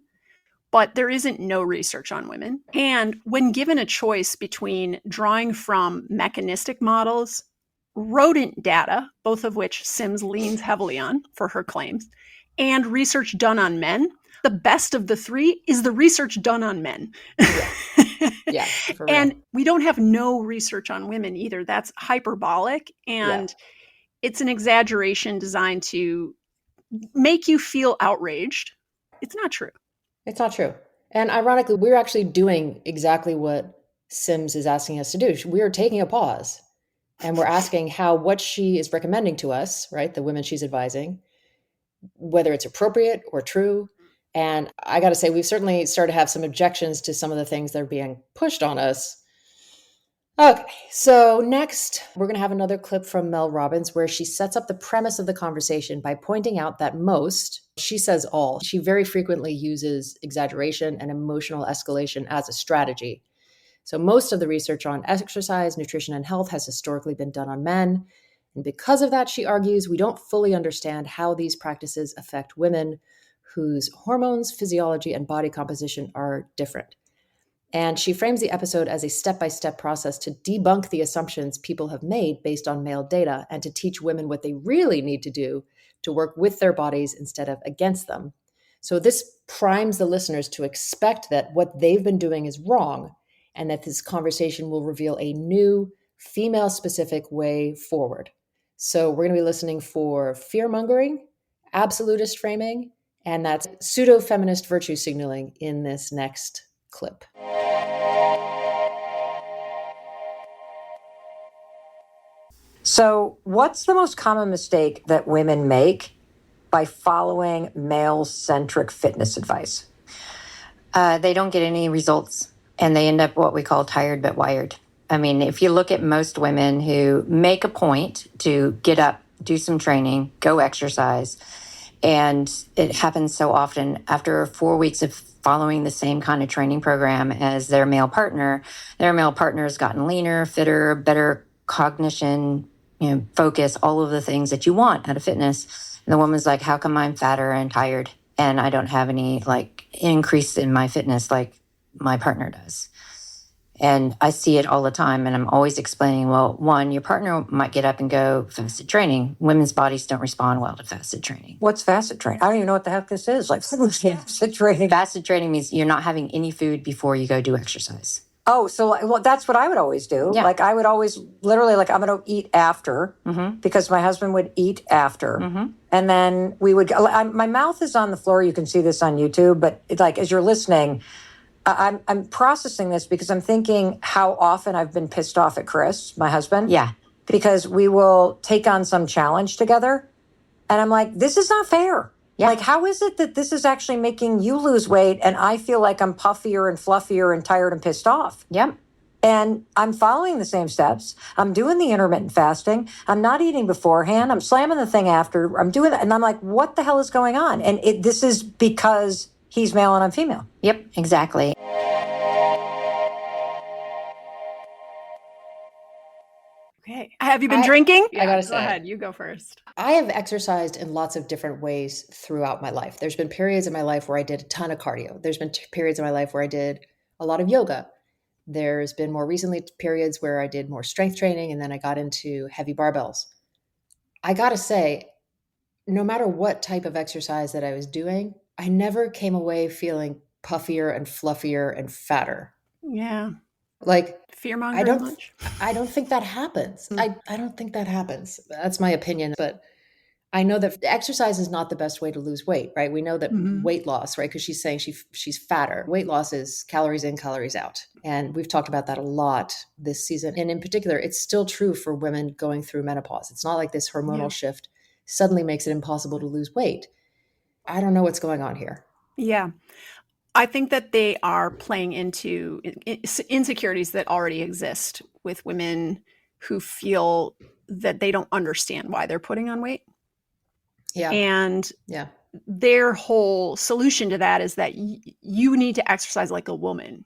but there isn't no research on women. And when given a choice between drawing from mechanistic models, rodent data, both of which Sims leans heavily on for her claims, and research done on men, the best of the three is the research done on men. Yeah, for real. And we don't have no research on women either. That's hyperbolic. And it's an exaggeration designed to make you feel outraged. It's not true. It's not true. And ironically, we're actually doing exactly what Sims is asking us to do. We are taking a pause and we're asking how what she is recommending to us, right, the women she's advising, whether it's appropriate or true, And I got to say, we've certainly started to have some objections to some of the things that are being pushed on us. Okay, so next, we're going to have another clip from Mel Robbins where she sets up the premise of the conversation by pointing out that she says all, she very frequently uses exaggeration and emotional escalation as a strategy. So most of the research on exercise, nutrition, and health has historically been done on men. And because of that, she argues, we don't fully understand how these practices affect women whose hormones, physiology, and body composition are different. And she frames the episode as a step-by-step process to debunk the assumptions people have made based on male data and to teach women what they really need to do to work with their bodies instead of against them. So this primes the listeners to expect that what they've been doing is wrong and that this conversation will reveal a new female-specific way forward. So we're going to be listening for fearmongering, absolutist framing, and that's pseudo-feminist virtue signaling in this next clip. So, what's the most common mistake that women make by following male-centric fitness advice? They don't get any results, and they end up what we call tired but wired. I mean, if you look at most women who make a point to get up, do some training, go exercise, and it happens so often after 4 weeks of following the same kind of training program as their male partner has gotten leaner, fitter, better cognition, focus, all of the things that you want out of fitness. And the woman's like, how come I'm fatter and tired and I don't have any increase in my fitness like my partner does? And I see it all the time. And I'm always explaining, well, one, your partner might get up and go fasted training. Women's bodies don't respond well to fasted training. What's fasted training? I don't even know what the heck this is. Fasted training. Fasted training means you're not having any food before you go do exercise. Oh, so that's what I would always do. Yeah. I would always literally I'm going to eat after because my husband would eat after. And then we would, my mouth is on the floor. You can see this on YouTube, but as you're listening, I'm processing this because I'm thinking how often I've been pissed off at Chris, my husband. Yeah. Because we will take on some challenge together. And I'm like, this is not fair. Yeah. How is it that this is actually making you lose weight and I feel like I'm puffier and fluffier and tired and pissed off? Yep. And I'm following the same steps. I'm doing the intermittent fasting. I'm not eating beforehand. I'm slamming the thing after. I'm doing that. And I'm like, what the hell is going on? And this is because he's male and I'm female. Yep, exactly. Okay. Have you been drinking? I gotta say. Go ahead. You go first. I have exercised in lots of different ways throughout my life. There's been periods in my life where I did a ton of cardio. There's been periods in my life where I did a lot of yoga. There's been more recently periods where I did more strength training, and then I got into heavy barbells. I gotta say, no matter what type of exercise that I was doing, I never came away feeling puffier and fluffier and fatter. Yeah. Fear-mongering much? I don't think that happens. I don't think that happens. That's my opinion. But I know that exercise is not the best way to lose weight, right? We know that weight loss, right? Because she's saying she's fatter. Weight loss is calories in, calories out. And we've talked about that a lot this season. And in particular, it's still true for women going through menopause. It's not like this hormonal shift suddenly makes it impossible to lose weight. I don't know what's going on here. Yeah. I think that they are playing into insecurities that already exist with women who feel that they don't understand why they're putting on weight. Yeah. And their whole solution to that is that you need to exercise like a woman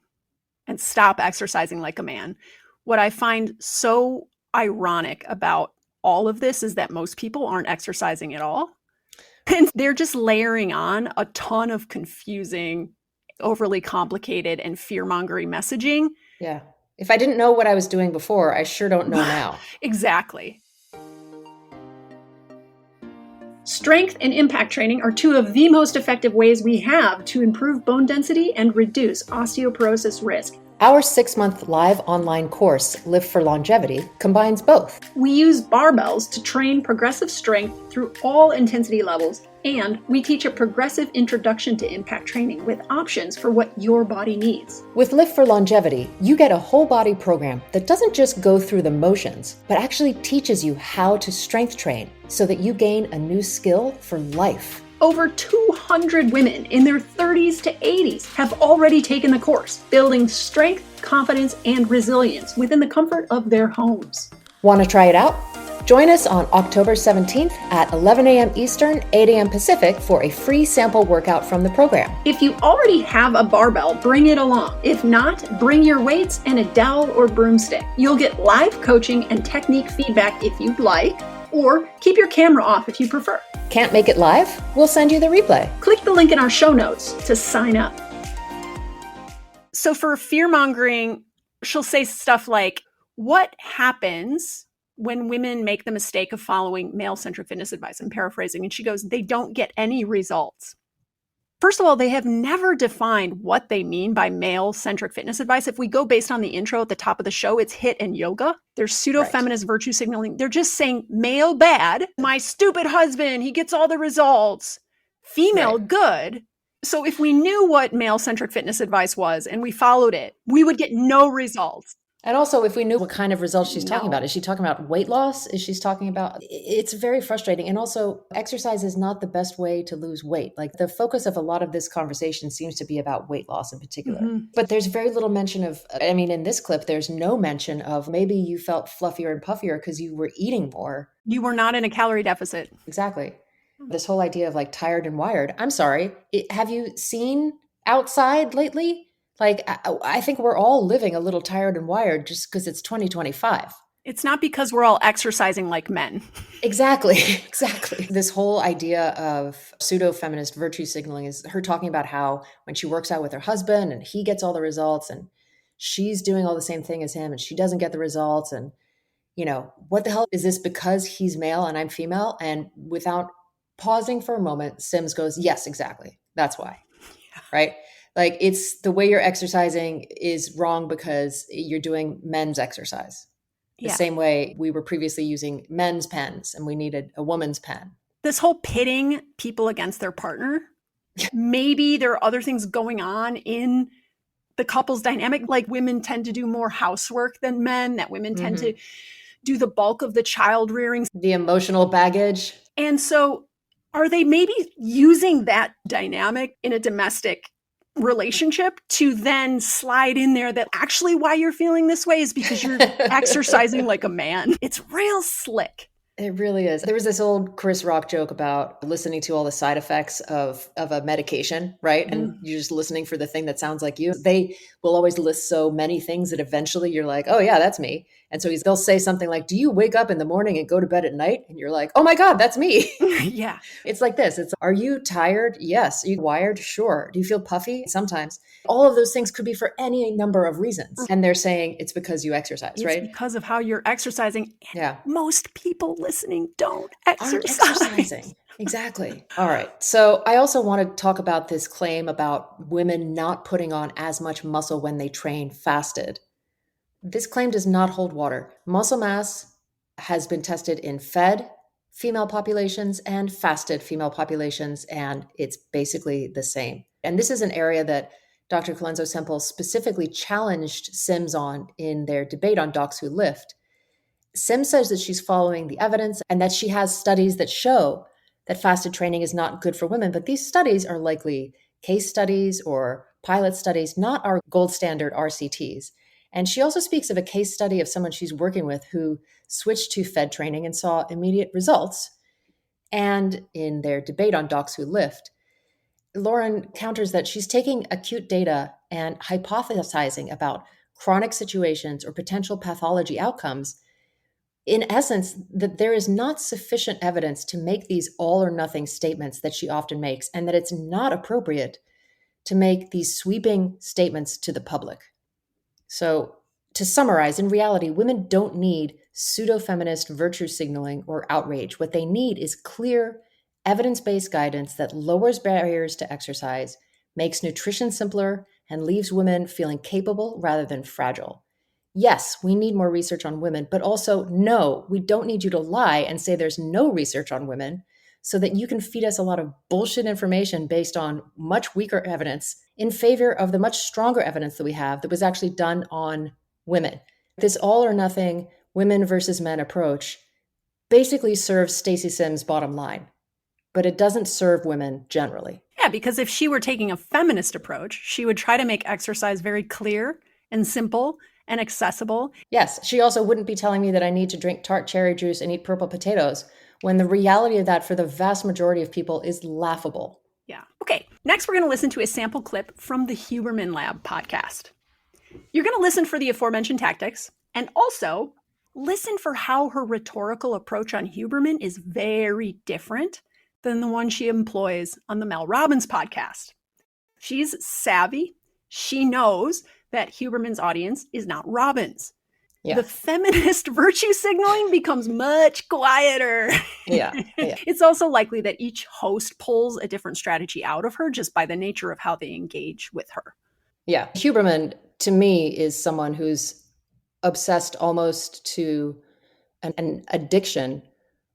and stop exercising like a man. What I find so ironic about all of this is that most people aren't exercising at all. And they're just layering on a ton of confusing, overly complicated and fear-mongering messaging. Yeah. If I didn't know what I was doing before, I sure don't know now. Exactly. Strength and impact training are two of the most effective ways we have to improve bone density and reduce osteoporosis risk. Our 6-month live online course, Live for Longevity, combines both. We use barbells to train progressive strength through all intensity levels, and we teach a progressive introduction to impact training with options for what your body needs. With Live for Longevity, you get a whole body program that doesn't just go through the motions, but actually teaches you how to strength train so that you gain a new skill for life. Over 200 women in their 30s to 80s have already taken the course, building strength, confidence, and resilience within the comfort of their homes. Want to try it out? Join us on October 17th at 11 a.m. Eastern, 8 a.m. Pacific for a free sample workout from the program. If you already have a barbell, bring it along. If not, bring your weights and a dowel or broomstick. You'll get live coaching and technique feedback if you'd like, or keep your camera off if you prefer. Can't make it live? We'll send you the replay. Click the link in our show notes to sign up. So for fear-mongering, she'll say stuff like, what happens when women make the mistake of following male-centric fitness advice? I'm paraphrasing. And she goes, they don't get any results. First of all, they have never defined what they mean by male-centric fitness advice. If we go based on the intro at the top of the show, it's HIIT and yoga. There's pseudo-feminist virtue signaling. They're just saying male bad, my stupid husband, he gets all the results. Female good. So if we knew what male-centric fitness advice was and we followed it, we would get no results. And also, if we knew what kind of results she's talking about, is she talking about weight loss? Is she talking about, it's very frustrating. And also, exercise is not the best way to lose weight. Like the focus of a lot of this conversation seems to be about weight loss in particular. Mm-hmm. But there's very little mention of, I mean, in this clip, there's no mention of maybe you felt fluffier and puffier because you were eating more. You were not in a calorie deficit. Exactly. This whole idea of like tired and wired. I'm sorry. Have you seen outside lately? Like, I think we're all living a little tired and wired just because it's 2025. It's not because we're all exercising like men. Exactly. Exactly. This whole idea of pseudo-feminist virtue signaling is her talking about how when she works out with her husband and he gets all the results and she's doing all the same thing as him and she doesn't get the results. And, you know, what the hell is this because he's male and I'm female? And without pausing for a moment, Sims goes, yes, exactly. That's why. Yeah. Right? Like it's the way you're exercising is wrong because you're doing men's exercise. The same way we were previously using men's pens and we needed a woman's pen. This whole pitting people against their partner, maybe there are other things going on in the couple's dynamic. Like women tend to do more housework than men, that women tend to do the bulk of the child rearing. The emotional baggage. And so are they maybe using that dynamic in a domestic relationship to then slide in there that actually why you're feeling this way is because you're exercising like a man? It's real slick. It really is. There was this old Chris Rock joke about listening to all the side effects of a medication, right? And you're just listening for the thing that sounds like you. They will always list so many things that eventually you're like, oh yeah, that's me. And so they'll say something like, do you wake up in the morning and go to bed at night? And you're like, oh my God, that's me. Yeah. It's like this. It's, are you tired? Yes. Are you wired? Sure. Do you feel puffy? Sometimes. All of those things could be for any number of reasons. And they're saying it's because you exercise, right? It's because of how you're exercising. And yeah. Most people listening don't exercise. Aren't exercising. Exactly. All right. So I also want to talk about this claim about women not putting on as much muscle when they train fasted. This claim does not hold water. Muscle mass has been tested in fed female populations and fasted female populations, and it's basically the same. And this is an area that Dr. Colenso Semple specifically challenged Sims on in their debate on Docs Who Lift. Sims says that she's following the evidence and that she has studies that show that fasted training is not good for women, but these studies are likely case studies or pilot studies, not our gold standard RCTs. And she also speaks of a case study of someone she's working with who switched to fed training and saw immediate results. And in their debate on Docs Who Lift, Lauren counters that she's taking acute data and hypothesizing about chronic situations or potential pathology outcomes. In essence, that there is not sufficient evidence to make these all or nothing statements that she often makes, and that it's not appropriate to make these sweeping statements to the public. So to summarize, in reality, women don't need pseudo-feminist virtue signaling or outrage. What they need is clear, evidence-based guidance that lowers barriers to exercise, makes nutrition simpler, and leaves women feeling capable rather than fragile. Yes, we need more research on women, but also no, we don't need you to lie and say there's no research on women so that you can feed us a lot of bullshit information based on much weaker evidence in favor of the much stronger evidence that we have that was actually done on women. This all or nothing women versus men approach basically serves Stacy Sims' bottom line. but it doesn't serve women generally. Yeah, because if she were taking a feminist approach, she would try to make exercise very clear and simple and accessible. Yes, she also wouldn't be telling me that I need to drink tart cherry juice and eat purple potatoes, when the reality of that for the vast majority of people is laughable. Yeah. Okay, next we're going to listen to a sample clip from the Huberman Lab podcast. You're going to listen for the aforementioned tactics, and also listen for how her rhetorical approach on Huberman is very different than the one she employs on the Mel Robbins podcast. She's savvy. She knows that Huberman's audience is not Robbins. Yeah. The feminist virtue signaling becomes much quieter. Yeah. It's also likely that each host pulls a different strategy out of her just by the nature of how they engage with her. Yeah. Huberman, to me, is someone who's obsessed almost to an addiction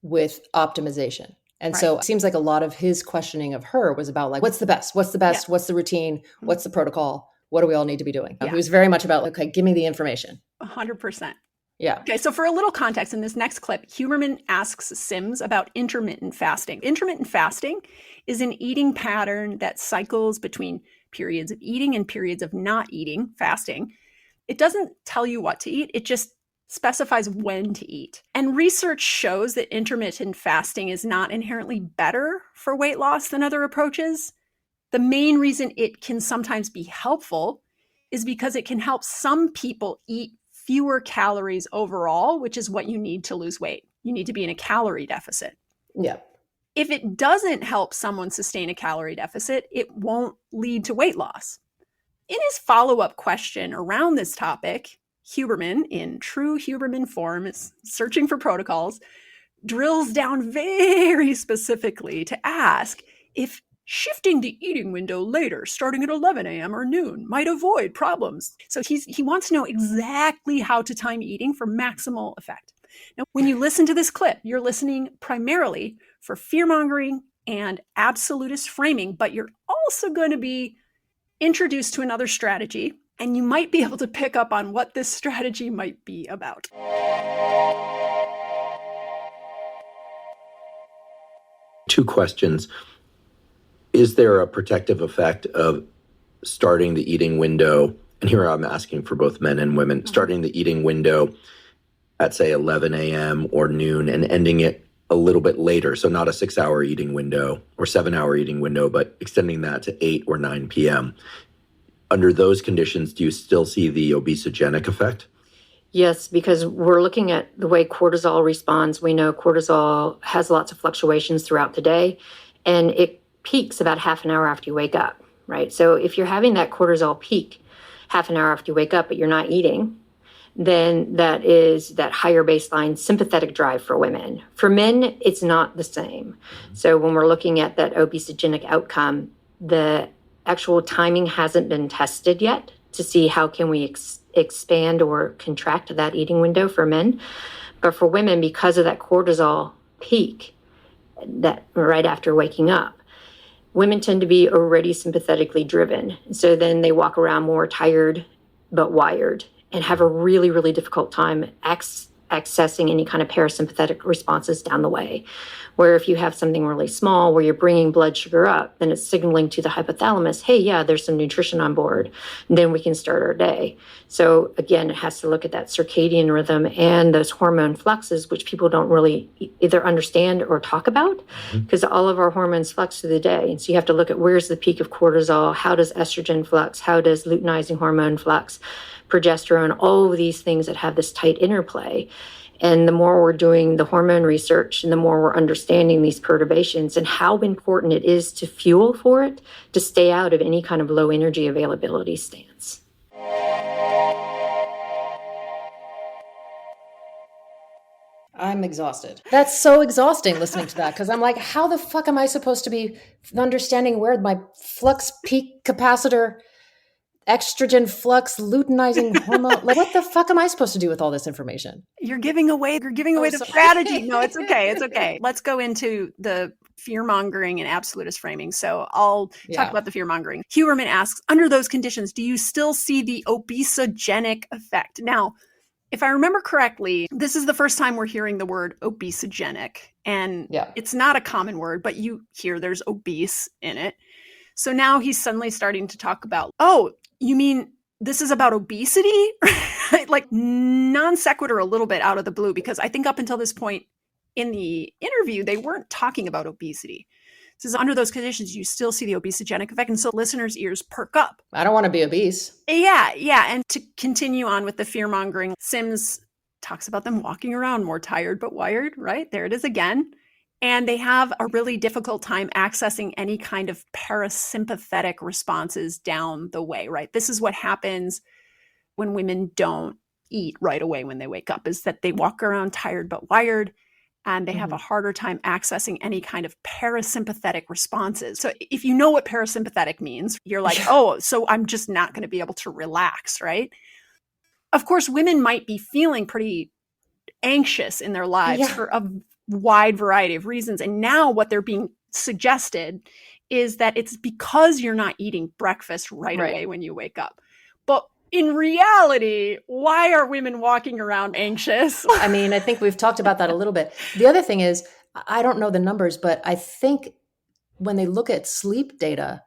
with optimization. And right. So it seems like a lot of his questioning of her was about like, what's the best? What's the best? Yeah. What's the routine? What's the protocol? What do we all need to be doing? Yeah. He was very much about like, okay, give me the information. 100%. Yeah. Okay, so for a little context in this next clip, Huberman asks Sims about intermittent fasting. Intermittent fasting is an eating pattern that cycles between periods of eating and periods of not eating, fasting. It doesn't tell you what to eat. It just specifies when to eat. And research shows that intermittent fasting is not inherently better for weight loss than other approaches. The main reason it can sometimes be helpful is because it can help some people eat fewer calories overall, which is what you need to lose weight. You need to be in a calorie deficit. Yeah. If it doesn't help someone sustain a calorie deficit, it won't lead to weight loss. In his follow-up question around this topic, Huberman, in true Huberman form, is searching for protocols, drills down very specifically to ask if shifting the eating window later, starting at 11 a.m. or noon, might avoid problems. So he wants to know exactly how to time eating for maximal effect. Now, when you listen to this clip, you're listening primarily for fearmongering and absolutist framing, but you're also going to be introduced to another strategy, and you might be able to pick up on what this strategy might be about. Two questions. Is there a protective effect of starting the eating window? And here I'm asking for both men and women, starting the eating window at, say, 11 a.m. or noon and ending it a little bit later. So not a 6-hour eating window or 7-hour eating window, but extending that to 8 or 9 p.m. Under those conditions, do you still see the obesogenic effect? Yes, because we're looking at the way cortisol responds. We know cortisol has lots of fluctuations throughout the day, and it peaks about half an hour after you wake up, right? So if you're having that cortisol peak half an hour after you wake up, but you're not eating, then that is that higher baseline sympathetic drive for women. For men, it's not the same. So when we're looking at that obesogenic outcome, the actual timing hasn't been tested yet to see how can we expand or contract that eating window for men. But for women, because of that cortisol peak that right after waking up, women tend to be already sympathetically driven. So then they walk around more tired but wired and have a really, really difficult time accessing any kind of parasympathetic responses down the way. Where if you have something really small where you're bringing blood sugar up, then it's signaling to the hypothalamus, hey, yeah, there's some nutrition on board. And then we can start our day. So again, it has to look at that circadian rhythm and those hormone fluxes, which people don't really either understand or talk about, because all of our hormones flux through the day. And so you have to look at where's the peak of cortisol, how does estrogen flux, how does luteinizing hormone flux, progesterone, all of these things that have this tight interplay. And the more we're doing the hormone research and the more we're understanding these perturbations and how important it is to fuel for it, to stay out of any kind of low energy availability stance. I'm exhausted. That's so exhausting listening to that, because I'm like, how the fuck am I supposed to be understanding where my flux peak capacitor, estrogen flux, luteinizing hormone, like what the fuck am I supposed to do with all this information? You're giving away the strategy. No, it's okay. It's okay. Let's go into the fear-mongering and absolutist framing. So I'll talk about the fear-mongering. Huberman asks, under those conditions, do you still see the obesogenic effect? Now, if I remember correctly, this is the first time we're hearing the word obesogenic. And Yeah. it's not a common word, but you hear there's obese in it. So now he's suddenly starting to talk about, oh, you mean this is about obesity? Like non sequitur a little bit out of the blue, because I think up until this point in the interview, they weren't talking about obesity. So under those conditions, you still see the obesogenic effect. And so listeners' ears perk up. I don't want to be obese. Yeah. And to continue on with the fear mongering, Sims talks about them walking around more tired but wired, right? There it is again. And they have a really difficult time accessing any kind of parasympathetic responses down the way, right? This is what happens when women don't eat right away when they wake up, is that they walk around tired but wired, and they have a harder time accessing any kind of parasympathetic responses. So if you know what parasympathetic means, you're like, oh, so I'm just not going to be able to relax, right? Of course, women might be feeling pretty anxious in their lives for a wide variety of reasons. And now what they're being suggested is that it's because you're not eating breakfast right away when you wake up. But in reality, why are women walking around anxious? I mean, I think we've talked about that a little bit. The other thing is, I don't know the numbers, but I think when they look at sleep data,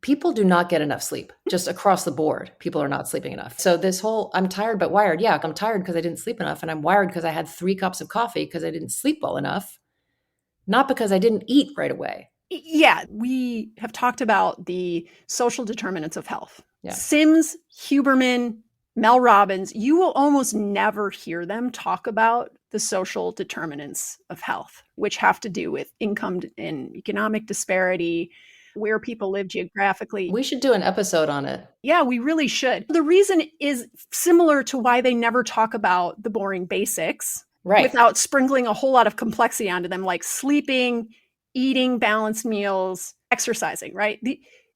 people do not get enough sleep just across the board. People are not sleeping enough. So this whole, I'm tired but wired. Yeah, I'm tired because I didn't sleep enough. And I'm wired because I had 3 cups of coffee because I didn't sleep well enough, not because I didn't eat right away. Yeah, we have talked about the social determinants of health. Yeah. Sims, Huberman, Mel Robbins, you will almost never hear them talk about the social determinants of health, which have to do with income and economic disparity, where people live geographically. We should do an episode on it. Yeah, we really should. The reason is similar to why they never talk about the boring basics, without sprinkling a whole lot of complexity onto them, like sleeping, eating balanced meals, exercising, right?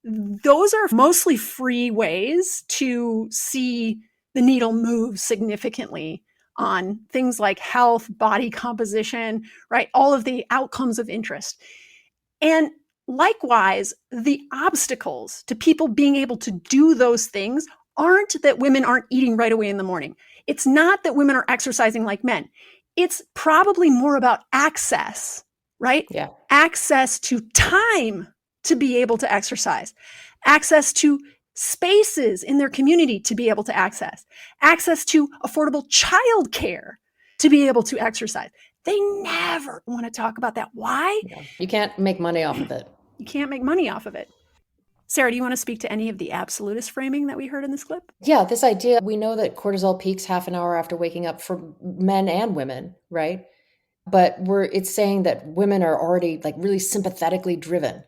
Those are mostly free ways to see the needle move significantly on things like health, body composition, right? All of the outcomes of interest. And likewise, the obstacles to people being able to do those things aren't that women aren't eating right away in the morning. It's not that women are exercising like men. It's probably more about access, right? Yeah. Access to time to be able to exercise, access to spaces in their community to be able to access to affordable childcare to be able to exercise. They never want to talk about that. Why? Yeah. You can't make money off of it. You can't make money off of it. Sarah, do you want to speak to any of the absolutist framing that we heard in this clip? Yeah, this idea, we know that cortisol peaks half an hour after waking up for men and women, right? But it's saying that women are already like really sympathetically driven.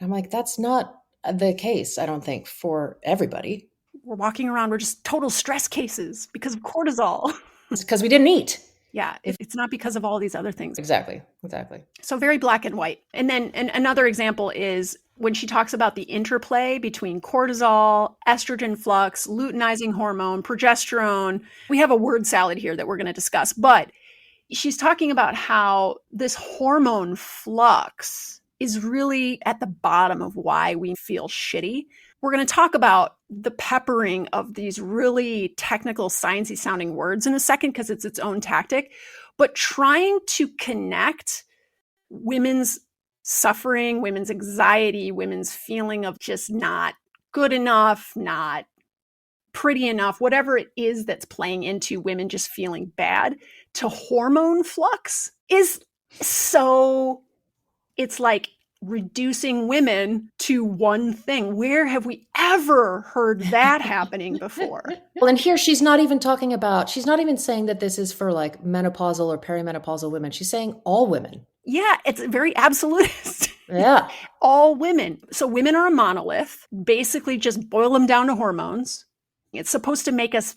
I'm like, that's not the case, I don't think, for everybody. We're walking around, we're just total stress cases because of cortisol. It's because we didn't eat. Yeah, it's not because of all these other things. Exactly. So very black and white. And then another example is when she talks about the interplay between cortisol, estrogen flux, luteinizing hormone, progesterone. We have a word salad here that we're going to discuss, but she's talking about how this hormone flux is really at the bottom of why we feel shitty. We're going to talk about the peppering of these really technical, sciencey sounding words in a second because it's its own tactic. But trying to connect women's suffering, women's anxiety, women's feeling of just not good enough, not pretty enough, whatever it is that's playing into women just feeling bad, to hormone flux is so, it's like reducing women to one thing. Where have we ever heard that happening before? Well, and here she's not even saying that this is for like menopausal or perimenopausal women. She's saying all women. Yeah, it's very absolutist. Yeah. All women. So women are a monolith. Basically just boil them down to hormones. It's supposed to make us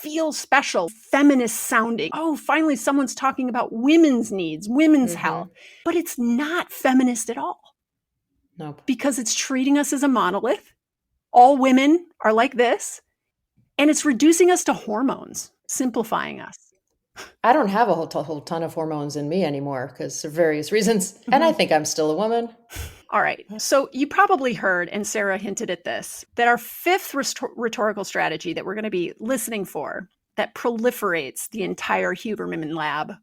feel special, feminist sounding. Oh, finally someone's talking about women's needs, women's health. But it's not feminist at all. Nope. Because it's treating us as a monolith. All women are like this. And it's reducing us to hormones, simplifying us. I don't have a whole ton of hormones in me anymore because of various reasons. And I think I'm still a woman. All right. So you probably heard, and Sarah hinted at this, that our fifth rhetorical strategy that we're going to be listening for that proliferates the entire Huberman Lab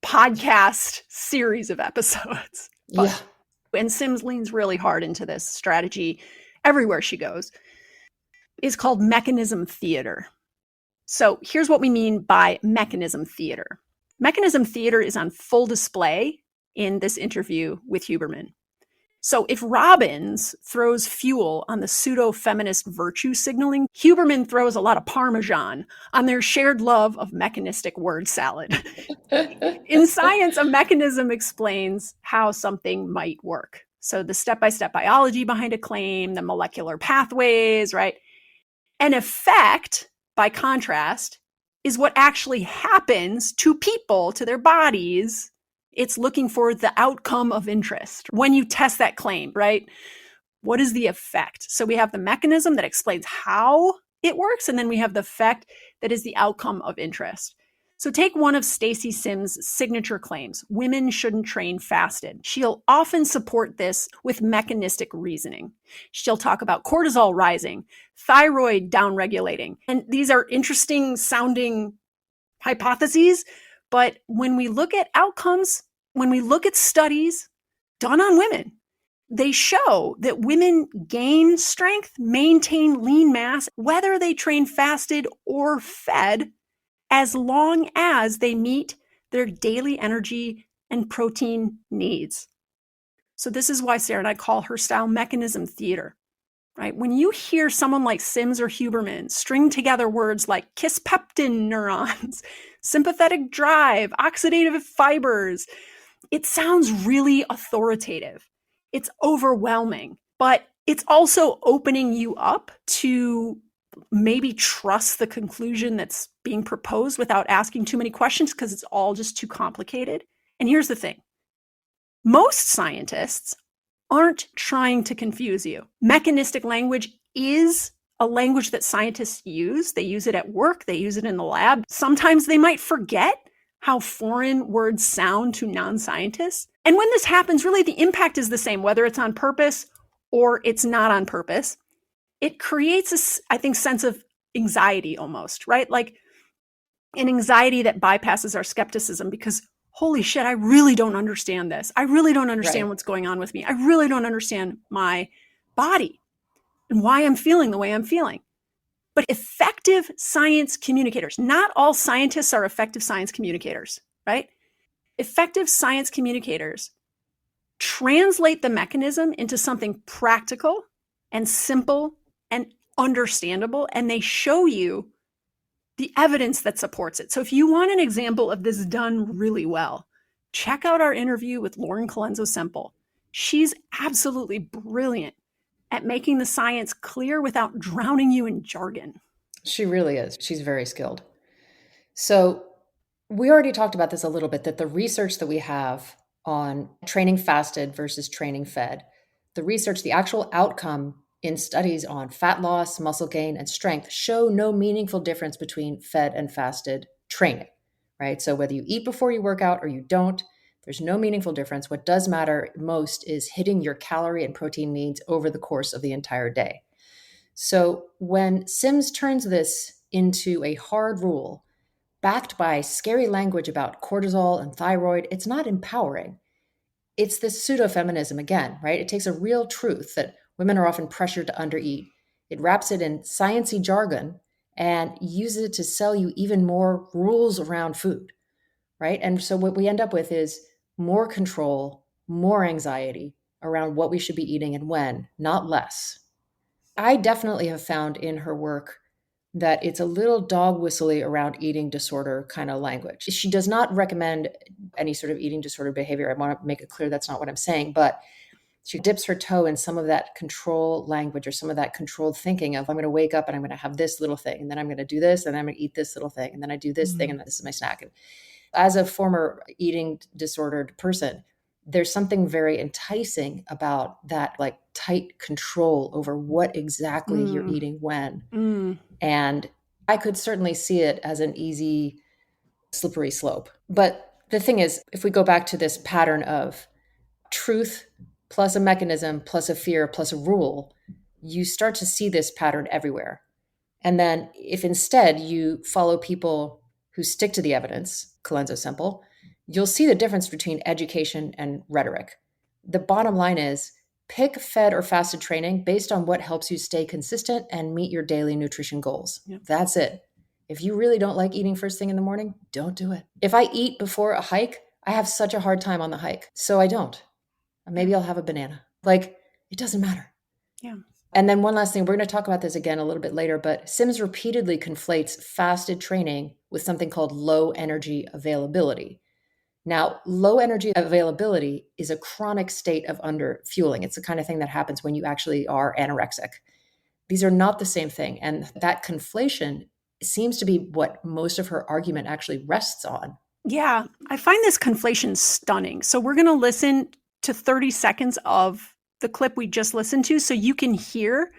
podcast series of episodes. Yeah. And Sims leans really hard into this strategy everywhere she goes, is called mechanism theater. So here's what we mean by mechanism theater. Mechanism theater is on full display in this interview with Huberman. So if Robbins throws fuel on the pseudo-feminist virtue signaling, Huberman throws a lot of Parmesan on their shared love of mechanistic word salad. In science, a mechanism explains how something might work. So the step-by-step biology behind a claim, the molecular pathways, right? An effect, by contrast, is what actually happens to people, to their bodies. It's looking for the outcome of interest. When you test that claim, right? What is the effect? So we have the mechanism that explains how it works, and then we have the effect that is the outcome of interest. So take one of Stacy Sims' signature claims, women shouldn't train fasted. She'll often support this with mechanistic reasoning. She'll talk about cortisol rising, thyroid downregulating. And these are interesting sounding hypotheses, but when we look at outcomes, when we look at studies done on women, they show that women gain strength, maintain lean mass, whether they train fasted or fed, as long as they meet their daily energy and protein needs. So this is why Sarah and I call her style mechanism theater, right? When you hear someone like Sims or Huberman string together words like kisspeptin neurons, sympathetic drive, oxidative fibers, it sounds really authoritative. It's overwhelming, but it's also opening you up to maybe trust the conclusion that's being proposed without asking too many questions because it's all just too complicated. And here's the thing. Most scientists aren't trying to confuse you. Mechanistic language is a language that scientists use. They use it at work. They use it in the lab. Sometimes they might forget how foreign words sound to non-scientists. And when this happens, really the impact is the same, whether it's on purpose or it's not on purpose. It creates a, I think, sense of anxiety almost, right? Like an anxiety that bypasses our skepticism because, holy shit, I really don't understand this. I really don't understand what's going on with me. I really don't understand my body and why I'm feeling the way I'm feeling. But effective science communicators, not all scientists are effective science communicators, right? Effective science communicators translate the mechanism into something practical and simple and understandable, and they show you the evidence that supports it. So if you want an example of this done really well, check out our interview with Lauren Colenso-Semple. She's absolutely brilliant at making the science clear without drowning you in jargon. She really is. She's very skilled. So we already talked about this a little bit, that the research that we have on training fasted versus training fed, the research, the actual outcome in studies on fat loss, muscle gain, and strength show no meaningful difference between fed and fasted training, right? So whether you eat before you work out or you don't, there's no meaningful difference. What does matter most is hitting your calorie and protein needs over the course of the entire day. So when Sims turns this into a hard rule, backed by scary language about cortisol and thyroid, it's not empowering. It's this pseudo-feminism again, right? It takes a real truth that women are often pressured to undereat. It wraps it in sciencey jargon and uses it to sell you even more rules around food, right? And so what we end up with is more control, more anxiety around what we should be eating and when, not less. I definitely have found in her work that it's a little dog whistly around eating disorder kind of language. She does not recommend any sort of eating disorder behavior. I want to make it clear that's not what I'm saying, but she dips her toe in some of that control language or some of that controlled thinking of, I'm going to wake up and I'm going to have this little thing, and then I'm going to do this, and then I'm going to eat this little thing, and then I do this thing, and this is my snack. And as a former eating disordered person, there's something very enticing about that, like tight control over what exactly you're eating when. And I could certainly see it as an easy, slippery slope. But the thing is, if we go back to this pattern of truth plus a mechanism plus a fear plus a rule, you start to see this pattern everywhere. And then if instead you follow people who stick to the evidence, Colenso-Semple, you'll see the difference between education and rhetoric. The bottom line is pick fed or fasted training based on what helps you stay consistent and meet your daily nutrition goals. Yep. That's it. If you really don't like eating first thing in the morning, don't do it. If I eat before a hike, I have such a hard time on the hike. So I don't. Maybe I'll have a banana. Like, it doesn't matter. Yeah. And then one last thing, we're going to talk about this again a little bit later, but Sims repeatedly conflates fasted training with something called low energy availability. Now, low energy availability is a chronic state of underfueling. It's the kind of thing that happens when you actually are anorexic. These are not the same thing. And that conflation seems to be what most of her argument actually rests on. Yeah, I find this conflation stunning. So we're going to listen to 30 seconds of the clip we just listened to so you can hear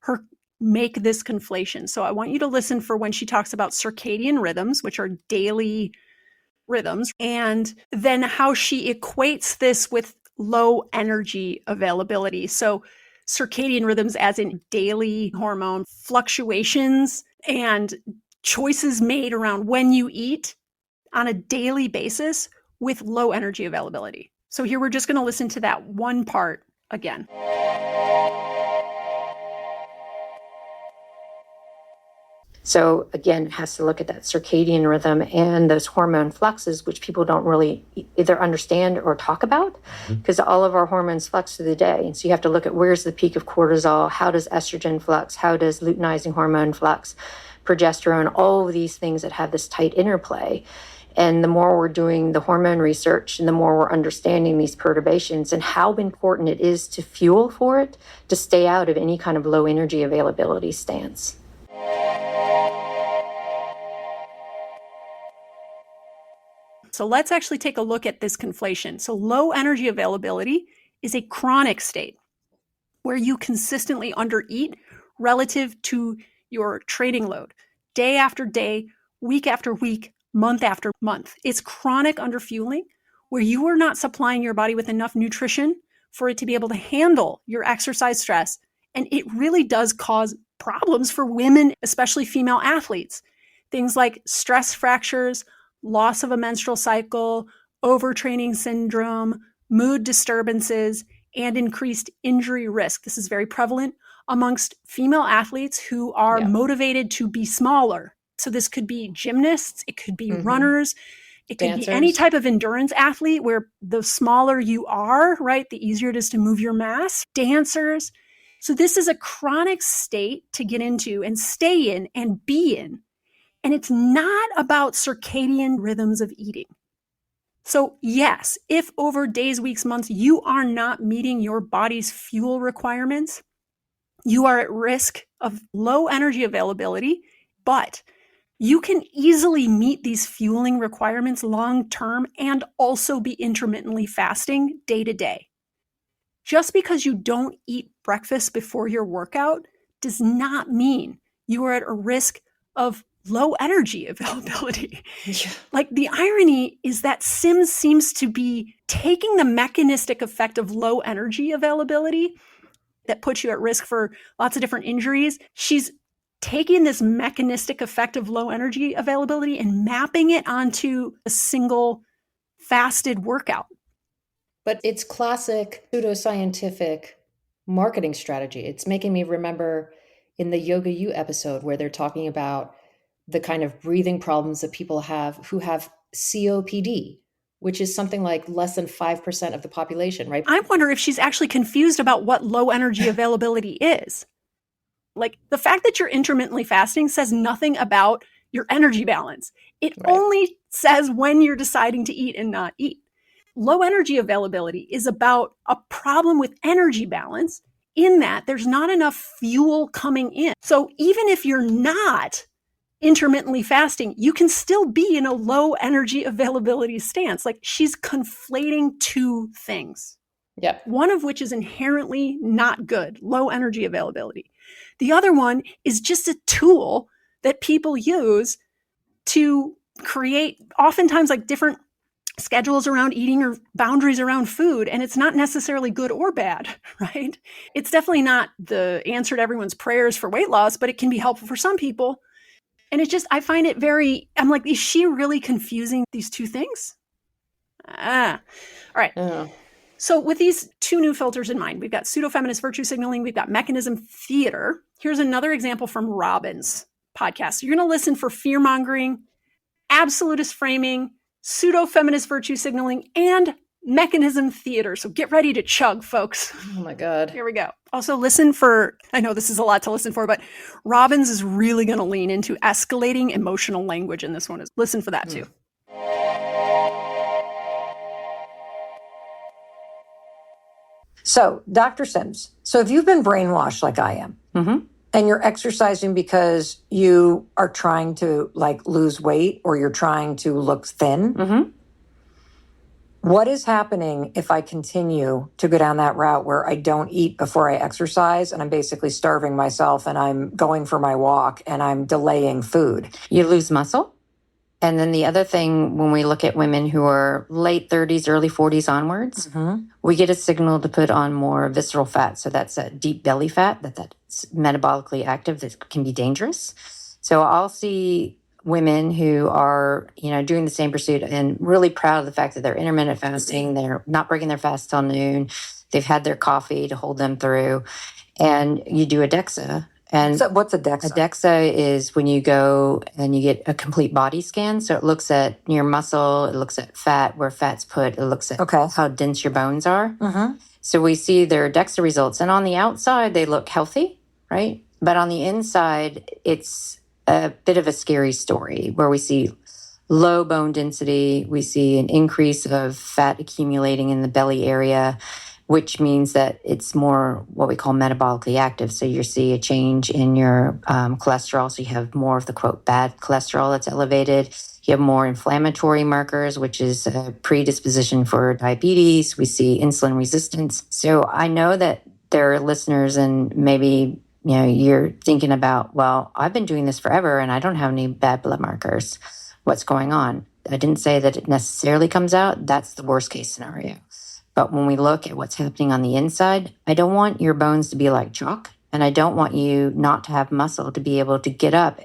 her make this conflation. So I want you to listen for when she talks about circadian rhythms, which are daily rhythms, and then how she equates this with low energy availability. So circadian rhythms as in daily hormone fluctuations and choices made around when you eat on a daily basis with low energy availability. So here we're just going to listen to that one part again. So again, it has to look at that circadian rhythm and those hormone fluxes, which people don't really either understand or talk about, because all of our hormones flux through the day. And so you have to look at where's the peak of cortisol, how does estrogen flux, how does luteinizing hormone flux, progesterone, all of these things that have this tight interplay. And the more we're doing the hormone research and the more we're understanding these perturbations and how important it is to fuel for it, to stay out of any kind of low energy availability stance. So let's actually take a look at this conflation. So low energy availability is a chronic state where you consistently undereat relative to your training load, day after day, week after week, month after month. It's chronic underfueling where you are not supplying your body with enough nutrition for it to be able to handle your exercise stress. And it really does cause problems for women, especially female athletes. Things like stress fractures, loss of a menstrual cycle, overtraining syndrome, mood disturbances, and increased injury risk. This is very prevalent amongst female athletes who are motivated to be smaller. So this could be gymnasts, it could be runners, it could be any type of endurance athlete where the smaller you are, right, the easier it is to move your mass. Dancers. So this is a chronic state to get into and stay in and be in. And it's not about circadian rhythms of eating. So yes, if over days, weeks, months, you are not meeting your body's fuel requirements, you are at risk of low energy availability, but you can easily meet these fueling requirements long term and also be intermittently fasting day to day. Just because you don't eat breakfast before your workout does not mean you are at a risk of low energy availability. Yeah. Like the irony is that Sims seems to be taking the mechanistic effect of low energy availability that puts you at risk for lots of different injuries. She's taking this mechanistic effect of low energy availability and mapping it onto a single fasted workout. But it's classic pseudoscientific marketing strategy. It's making me remember in the Yoga U episode where they're talking about the kind of breathing problems that people have who have COPD, which is something like less than 5% of the population, right? I wonder if she's actually confused about what low energy availability is. Like the fact that you're intermittently fasting says nothing about your energy balance. It only says when you're deciding to eat and not eat. Low energy availability is about a problem with energy balance in that there's not enough fuel coming in. So even if you're not intermittently fasting, you can still be in a low energy availability stance. Like she's conflating two things. Yeah. One of which is inherently not good, low energy availability. The other one is just a tool that people use to create oftentimes like different schedules around eating or boundaries around food. And it's not necessarily good or bad, right? It's definitely not the answer to everyone's prayers for weight loss, but it can be helpful for some people. And it's just, I find it I'm like, is she really confusing these two things? All right. Oh. So with these two new filters in mind, we've got pseudo-feminist virtue signaling, we've got mechanism theater. Here's another example from Robbins Podcast. So you're going to listen for fearmongering, absolutist framing, pseudo-feminist virtue signaling, and mechanism theater. So get ready to chug, folks. Oh my God. Here we go. Also listen for, I know this is a lot to listen for, but Robbins is really going to lean into escalating emotional language in this one. Listen for that too. So, Dr. Sims, so if you've been brainwashed like I am, and you're exercising because you are trying to like lose weight or you're trying to look thin, what is happening if I continue to go down that route where I don't eat before I exercise and I'm basically starving myself and I'm going for my walk and I'm delaying food? You lose muscle. And then the other thing, when we look at women who are late 30s, early 40s onwards, we get a signal to put on more visceral fat. So that's a deep belly fat that's metabolically active that can be dangerous. So I'll see women who are, doing the same pursuit and really proud of the fact that they're intermittent fasting. They're not breaking their fast till noon. They've had their coffee to hold them through. And you do a DEXA. And so what's a DEXA? A DEXA is when you go and you get a complete body scan. So it looks at your muscle, it looks at fat, where fat's put, it looks at how dense your bones are. So we see their DEXA results. And on the outside, they look healthy, right? But on the inside, it's a bit of a scary story where we see low bone density, we see an increase of fat accumulating in the belly area, which means that it's more what we call metabolically active. So you see a change in your cholesterol. So you have more of the, quote, bad cholesterol that's elevated. You have more inflammatory markers, which is a predisposition for diabetes. We see insulin resistance. So I know that there are listeners and maybe, you're thinking about, well, I've been doing this forever and I don't have any bad blood markers. What's going on? I didn't say that it necessarily comes out. That's the worst case scenario. But when we look at what's happening on the inside, I don't want your bones to be like chalk, and I don't want you not to have muscle to be able to get up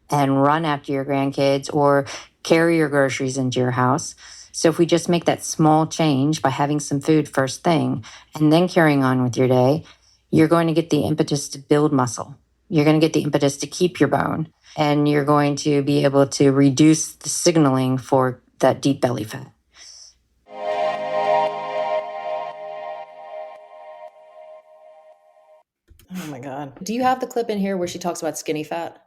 and run after your grandkids or carry your groceries into your house. So if we just make that small change by having some food first thing and then carrying on with your day, you're going to get the impetus to build muscle. You're going to get the impetus to keep your bone, and you're going to be able to reduce the signaling for that deep belly fat. Oh my God. Do you have the clip in here where she talks about skinny fat?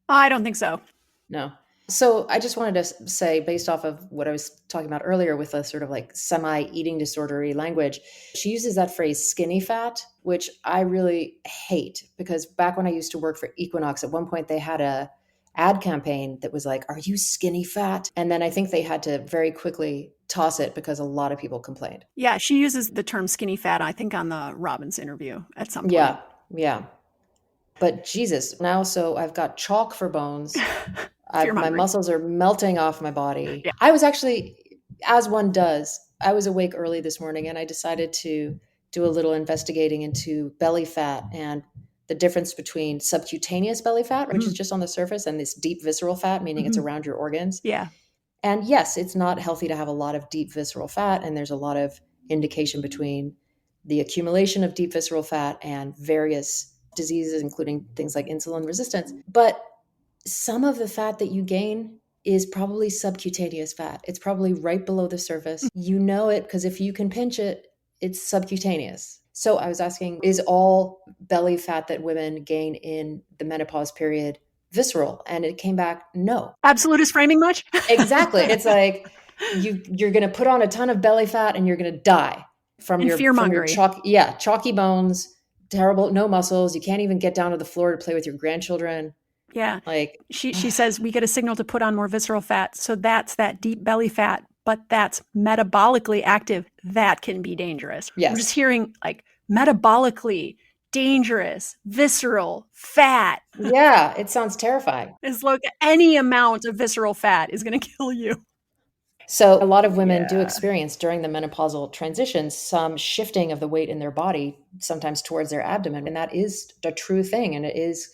I don't think so. No. So I just wanted to say, based off of what I was talking about earlier with a sort of like semi-eating disorder-y language, she uses that phrase skinny fat, which I really hate, because back when I used to work for Equinox, at one point they had a ad campaign that was like, "Are you skinny fat?" And then I think they had to very quickly toss it because a lot of people complained. Yeah, she uses the term skinny fat, I think, on the Robbins interview at some point. Yeah. But Jesus, now so I've got chalk for bones. My muscles are melting off my body. Yeah. I was actually, as one does, I was awake early this morning and I decided to do a little investigating into belly fat and the difference between subcutaneous belly fat, which is just on the surface, and this deep visceral fat, meaning it's around your organs. Yeah. And yes, it's not healthy to have a lot of deep visceral fat. And there's a lot of indication between the accumulation of deep visceral fat and various diseases, including things like insulin resistance. But some of the fat that you gain is probably subcutaneous fat. It's probably right below the surface. You know it because if you can pinch it, it's subcutaneous. So I was asking, is all belly fat that women gain in the menopause period visceral? And it came back, no. Absolutist framing much? Exactly. It's like you're going to put on a ton of belly fat and you're going to die from your chalky bones, terrible, no muscles. You can't even get down to the floor to play with your grandchildren. Yeah. Like she says, we get a signal to put on more visceral fat. So that's that deep belly fat, but that's metabolically active. That can be dangerous. Yes. I'm just hearing like metabolically dangerous, visceral fat. Yeah. It sounds terrifying. It's like any amount of visceral fat is going to kill you. So a lot of women do experience during the menopausal transition some shifting of the weight in their body, sometimes towards their abdomen. And that is a true thing. And it is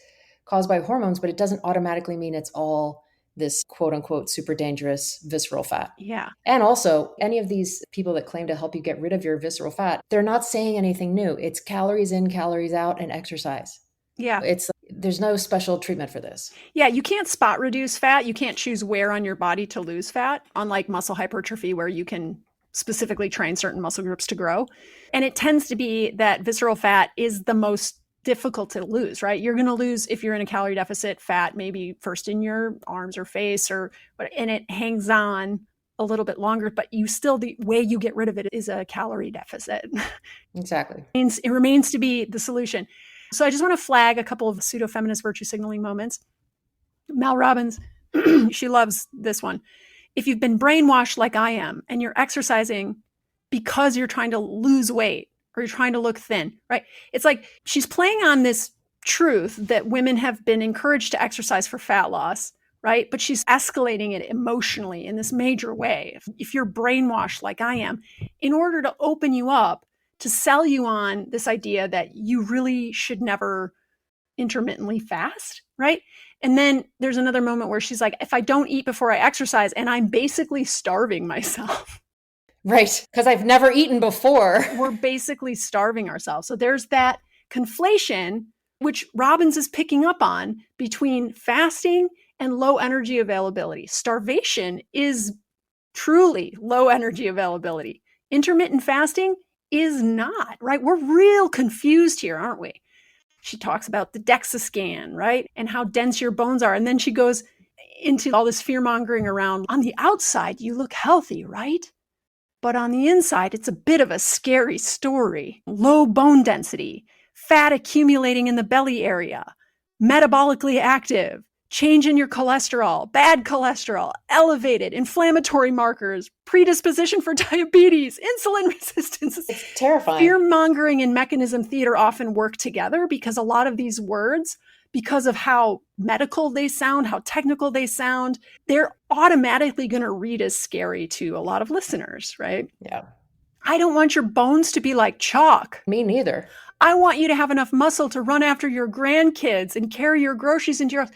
caused by hormones, but it doesn't automatically mean it's all this quote unquote super dangerous visceral fat. Yeah. And also, any of these people that claim to help you get rid of your visceral fat, they're not saying anything new. It's calories in, calories out, and exercise. Yeah. There's no special treatment for this. Yeah, you can't spot reduce fat. You can't choose where on your body to lose fat, unlike muscle hypertrophy, where you can specifically train certain muscle groups to grow. And it tends to be that visceral fat is the most difficult to lose, right? You're going to lose, if you're in a calorie deficit, fat maybe first in your arms or face, and it hangs on a little bit longer, but the way you get rid of it is a calorie deficit. Exactly. It remains to be the solution. So I just want to flag a couple of pseudo-feminist virtue signaling moments. Mel Robbins, she loves this one. If you've been brainwashed like I am, and you're exercising because you're trying to lose weight or you're trying to look thin, right? It's like she's playing on this truth that women have been encouraged to exercise for fat loss, right? But she's escalating it emotionally in this major way. If you're brainwashed like I am, in order to open you up, to sell you on this idea that you really should never intermittently fast, right? And then there's another moment where she's like, if I don't eat before I exercise, and I'm basically starving myself. Right, because I've never eaten before. We're basically starving ourselves. So there's that conflation, which Robbins is picking up on, between fasting and low energy availability. Starvation is truly low energy availability. Intermittent fasting is not, right? We're real confused here, aren't we? She talks about the DEXA scan, right? And how dense your bones are. And then she goes into all this fear mongering around, on the outside, you look healthy, right? But on the inside, it's a bit of a scary story. Low bone density, fat accumulating in the belly area, metabolically active, change in your cholesterol, bad cholesterol, elevated inflammatory markers, predisposition for diabetes, insulin resistance. It's terrifying. Fear-mongering and mechanism theater often work together because a lot of these words, because of how medical they sound, how technical they sound, they're automatically going to read as scary to a lot of listeners, right? Yeah. I don't want your bones to be like chalk. Me neither. I want you to have enough muscle to run after your grandkids and carry your groceries into your house.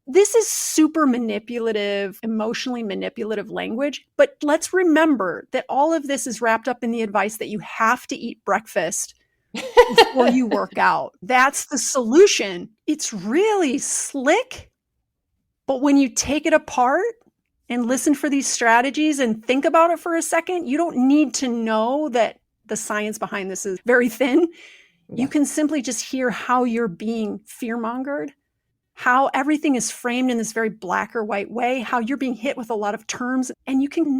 This is super manipulative, emotionally manipulative language. But let's remember that all of this is wrapped up in the advice that you have to eat breakfast before you work out. That's the solution. It's really slick. But when you take it apart and listen for these strategies and think about it for a second, you don't need to know that the science behind this is very thin. Yeah. You can simply just hear how you're being fear-mongered, how everything is framed in this very black or white way, how you're being hit with a lot of terms, and you can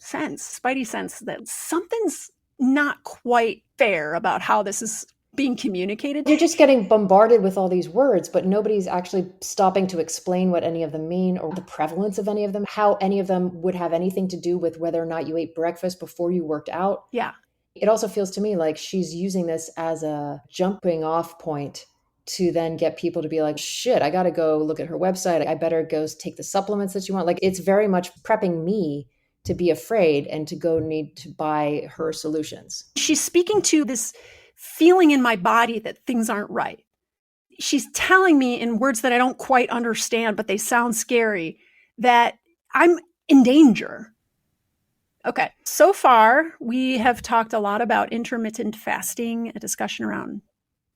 spidey sense that something's not quite fair about how this is being communicated. You're just getting bombarded with all these words, but nobody's actually stopping to explain what any of them mean or the prevalence of any of them, how any of them would have anything to do with whether or not you ate breakfast before you worked out. Yeah. It also feels to me like she's using this as a jumping off point to then get people to be like, shit, I got to go look at her website. I better go take the supplements that you want. Like, it's very much prepping me to be afraid and to go need to buy her solutions. She's speaking to this feeling in my body that things aren't right. She's telling me in words that I don't quite understand, but they sound scary, that I'm in danger. Okay. So far, we have talked a lot about intermittent fasting, a discussion around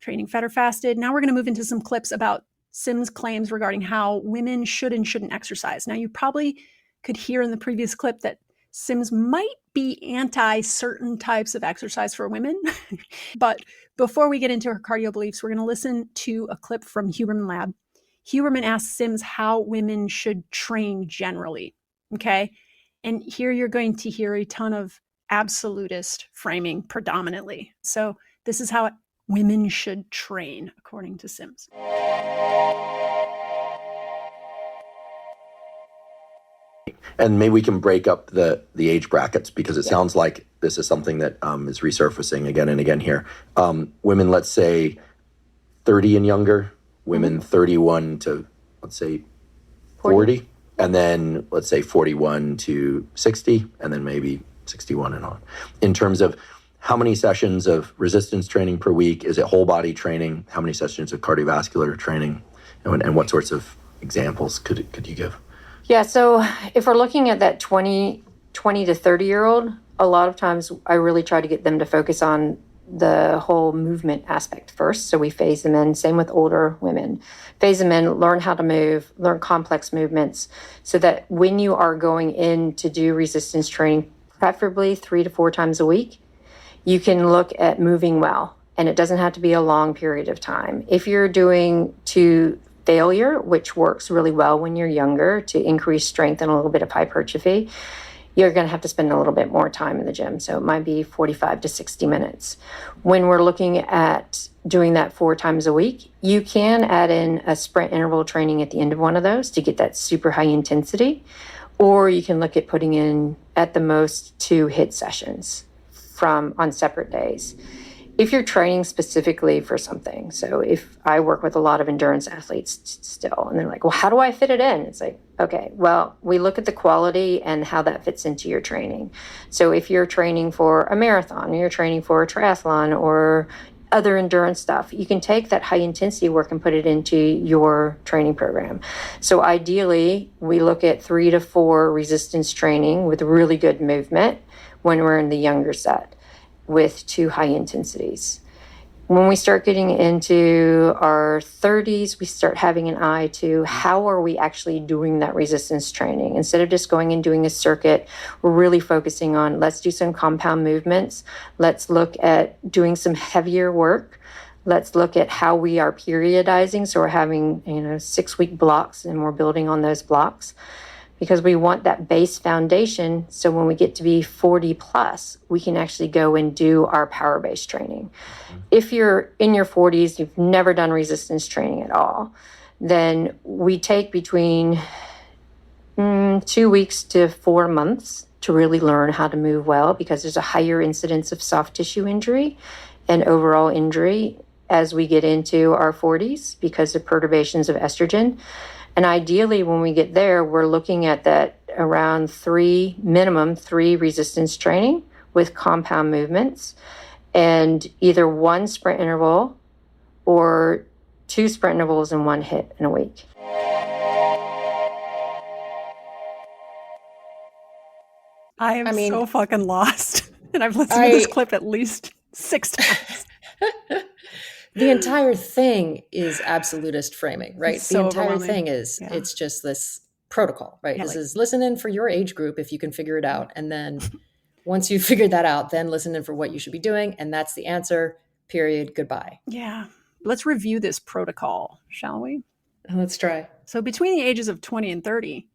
training fed or fasted. Now we're going to move into some clips about Sims' claims regarding how women should and shouldn't exercise. Now, you probably could hear in the previous clip that Sims might be anti certain types of exercise for women. But before we get into her cardio beliefs, we're going to listen to a clip from Huberman Lab. Huberman asks Sims how women should train generally. Okay. And here you're going to hear a ton of absolutist framing predominantly. So this is how women should train, according to Sims. And maybe we can break up the age brackets, because it sounds like this is something that is resurfacing again and again here. Women, let's say 30 and younger, women 31 to, let's say, 40, and then let's say 41 to 60, and then maybe 61 and on. In terms of how many sessions of resistance training per week? Is it whole body training? How many sessions of cardiovascular training? And what sorts of examples could you give? Yeah. So if we're looking at that 20 to 30-year-old, a lot of times I really try to get them to focus on the whole movement aspect first. So we phase them in. Same with older women. Phase them in, learn how to move, learn complex movements, so that when you are going in to do resistance training, preferably 3 to 4 times a week, you can look at moving well. And it doesn't have to be a long period of time. If you're doing to failure, which works really well when you're younger to increase strength and a little bit of hypertrophy, you're going to have to spend a little bit more time in the gym. So it might be 45 to 60 minutes. When we're looking at doing that 4 times a week, you can add in a sprint interval training at the end of one of those to get that super high intensity. Or you can look at putting in at the most 2 HIIT sessions on separate days. If you're training specifically for something, so if I work with a lot of endurance athletes still, and they're like, well, how do I fit it in? It's like, okay, well, we look at the quality and how that fits into your training. So if you're training for a marathon, or you're training for a triathlon or other endurance stuff, you can take that high intensity work and put it into your training program. So ideally, we look at 3 to 4 resistance training with really good movement when we're in the younger set, with 2 high intensities. When we start getting into our 30s, we start having an eye to how are we actually doing that resistance training. Instead of just going and doing a circuit, we're really focusing on, let's do some compound movements. Let's look at doing some heavier work. Let's look at how we are periodizing. So we're having 6-week blocks and we're building on those blocks, because we want that base foundation. So when we get to be 40 plus, we can actually go and do our power-based training. If you're in your 40s, you've never done resistance training at all, then we take between 2 weeks to 4 months to really learn how to move well, because there's a higher incidence of soft tissue injury and overall injury as we get into our 40s because of perturbations of estrogen. And ideally, when we get there, we're looking at that around minimum 3 resistance training with compound movements, and either 1 sprint interval or 2 sprint intervals and 1 HIIT in a week. I am so fucking lost. And I've listened to this clip at least 6 times. The entire thing is absolutist framing, right? So the entire thing is, yeah. It's just this protocol, right? This is listen in for your age group if you can figure it out. And then once you've figured that out, then listen in for what you should be doing. And that's the answer, period, goodbye. Yeah. Let's review this protocol, shall we? Let's try. So between the ages of 20 and 30,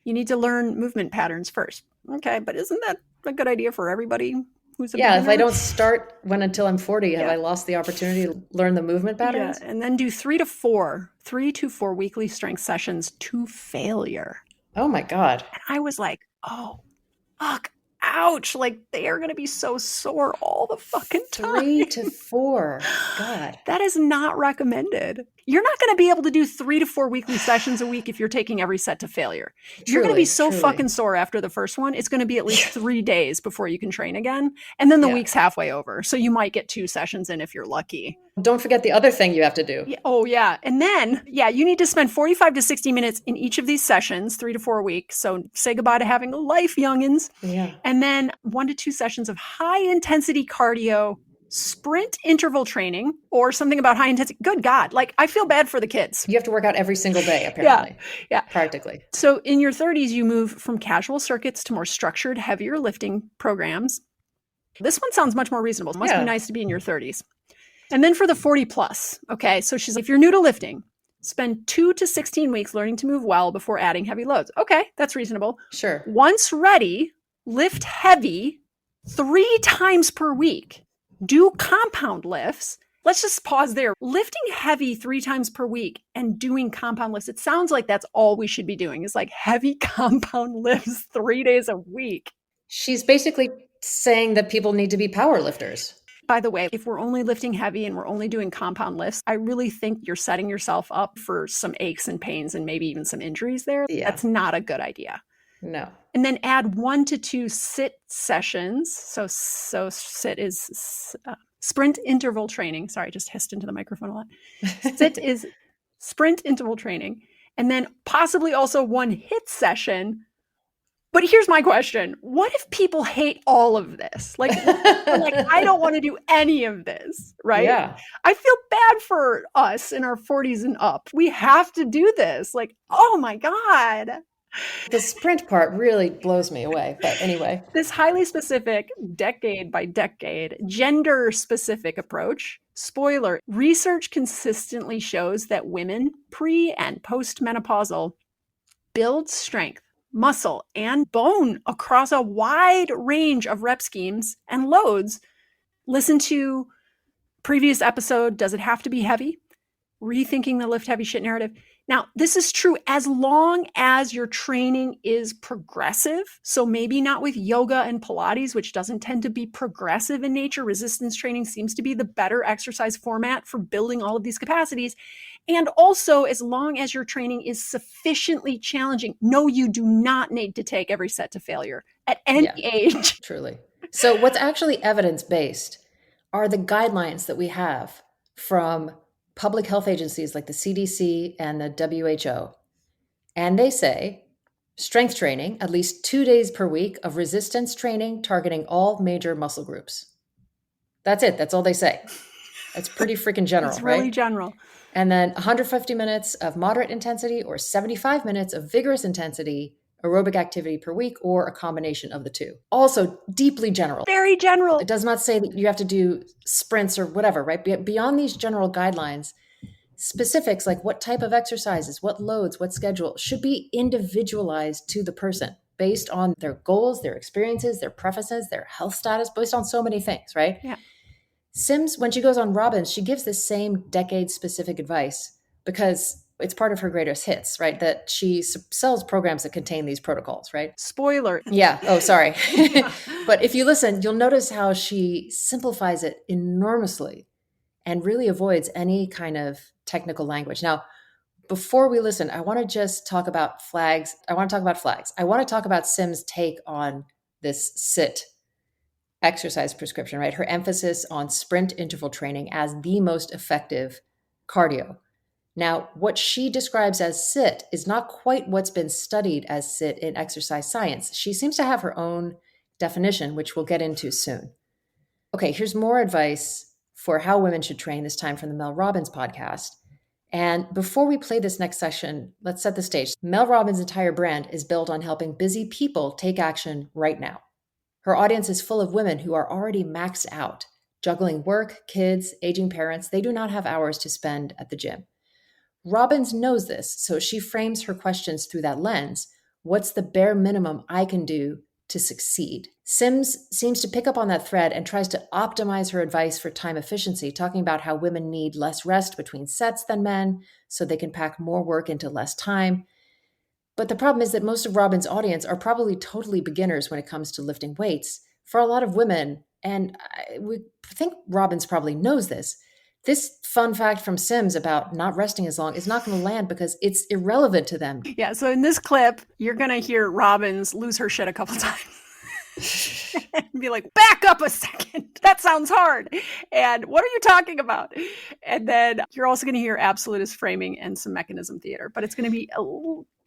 you need to learn movement patterns first. Okay, but isn't that a good idea for everybody? If I don't start until I'm 40, have I lost the opportunity to learn the movement patterns? Yeah, and then do 3 to 4 weekly strength sessions to failure. Oh my God. And I was like, oh, fuck, ouch. Like, they are going to be so sore all the fucking time. 3 to 4. God. That is not recommended. You're not going to be able to do 3 to 4 weekly sessions a week if you're taking every set to failure. You're going to be so fucking sore after the first one. It's going to be at least 3 days before you can train again. And then the week's halfway over. So you might get 2 sessions in if you're lucky. Don't forget the other thing you have to do. Yeah. Oh, yeah. And then, you need to spend 45 to 60 minutes in each of these sessions, 3 to 4 weeks. So say goodbye to having a life, youngins. Yeah. And then 1 to 2 sessions of high intensity cardio, sprint interval training, or something about high intensity. Good God. Like, I feel bad for the kids. You have to work out every single day, apparently. Yeah. Practically. So in your 30s, you move from casual circuits to more structured, heavier lifting programs. This one sounds much more reasonable. It must be nice to be in your 30s. And then for the 40 plus, okay, so she's like, if you're new to lifting, spend 2 to 16 weeks learning to move well before adding heavy loads. Okay, that's reasonable. Sure. Once ready, lift heavy 3 times per week. Do compound lifts. Let's just pause there. Lifting heavy 3 times per week and doing compound lifts. It sounds like that's all we should be doing, is like heavy compound lifts 3 days a week. She's basically saying that people need to be power lifters. By the way, if we're only lifting heavy and we're only doing compound lifts, I really think you're setting yourself up for some aches and pains and maybe even some injuries there. Yeah. That's not a good idea. No. And then add 1 to 2 sit sessions. So sit is sprint interval training. Sorry, I just hissed into the microphone a lot. Sit is sprint interval training. and then possibly also one HIIT session. But here's my question. What if people hate all of this? Like, I don't want to do any of this, right? Yeah. I feel bad for us in our 40s and up. We have to do this. Like, oh my God. The sprint part really blows me away. But anyway. This highly specific, decade by decade, gender specific approach, spoiler, research consistently shows that women pre and postmenopausal build strength, muscle, and bone across a wide range of rep schemes and loads. Listen to previous episode, Does It Have to Be Heavy? Rethinking the lift heavy shit narrative. Now, this is true as long as your training is progressive. So maybe not with yoga and Pilates, which doesn't tend to be progressive in nature. Resistance training seems to be the better exercise format for building all of these capacities. And also, as long as your training is sufficiently challenging. No, you do not need to take every set to failure at any age. Truly. So what's actually evidence-based are the guidelines that we have from public health agencies like the CDC and the WHO. And they say strength training, at least 2 days per week of resistance training targeting all major muscle groups. That's it. That's all they say. That's pretty freaking general, It's really right? general. And then 150 minutes of moderate intensity or 75 minutes of vigorous intensity aerobic activity per week, or a combination of the two. Also deeply general. Very general. It does not say that you have to do sprints or whatever, right? Beyond these general guidelines, specifics like what type of exercises, what loads, what schedule should be individualized to the person based on their goals, their experiences, their preferences, their health status, based on so many things, right? Yeah. Sims, when she goes on Robbins, she gives this same decade-specific advice because it's part of her greatest hits, right? That she sells programs that contain these protocols, right? Spoiler. Yeah. Oh, sorry. But if you listen, you'll notice how she simplifies it enormously and really avoids any kind of technical language. Now, before we listen, I want to just talk about flags. I want to talk about Sims' take on this SIT exercise prescription, right? Her emphasis on sprint interval training as the most effective cardio. Now, what she describes as SIT is not quite what's been studied as SIT in exercise science. She seems to have her own definition, which we'll get into soon. Okay, here's more advice for how women should train, this time from the Mel Robbins podcast. And before we play this next session, let's set the stage. Mel Robbins' entire brand is built on helping busy people take action right now. Her audience is full of women who are already maxed out, juggling work, kids, aging parents. They do not have hours to spend at the gym. Robbins knows this, so she frames her questions through that lens. What's the bare minimum I can do to succeed? Sims seems to pick up on that thread and tries to optimize her advice for time efficiency, talking about how women need less rest between sets than men, so they can pack more work into less time. But the problem is that most of Robbins' audience are probably totally beginners when it comes to lifting weights. For a lot of women, and we think Robbins probably knows this fun fact from Sims about not resting as long is not going to land because it's irrelevant to them. Yeah, so in this clip, you're going to hear Robbins lose her shit a couple times. And be like, back up a second. That sounds hard. And what are you talking about? And then you're also going to hear absolutist framing and some mechanism theater. But it's going to be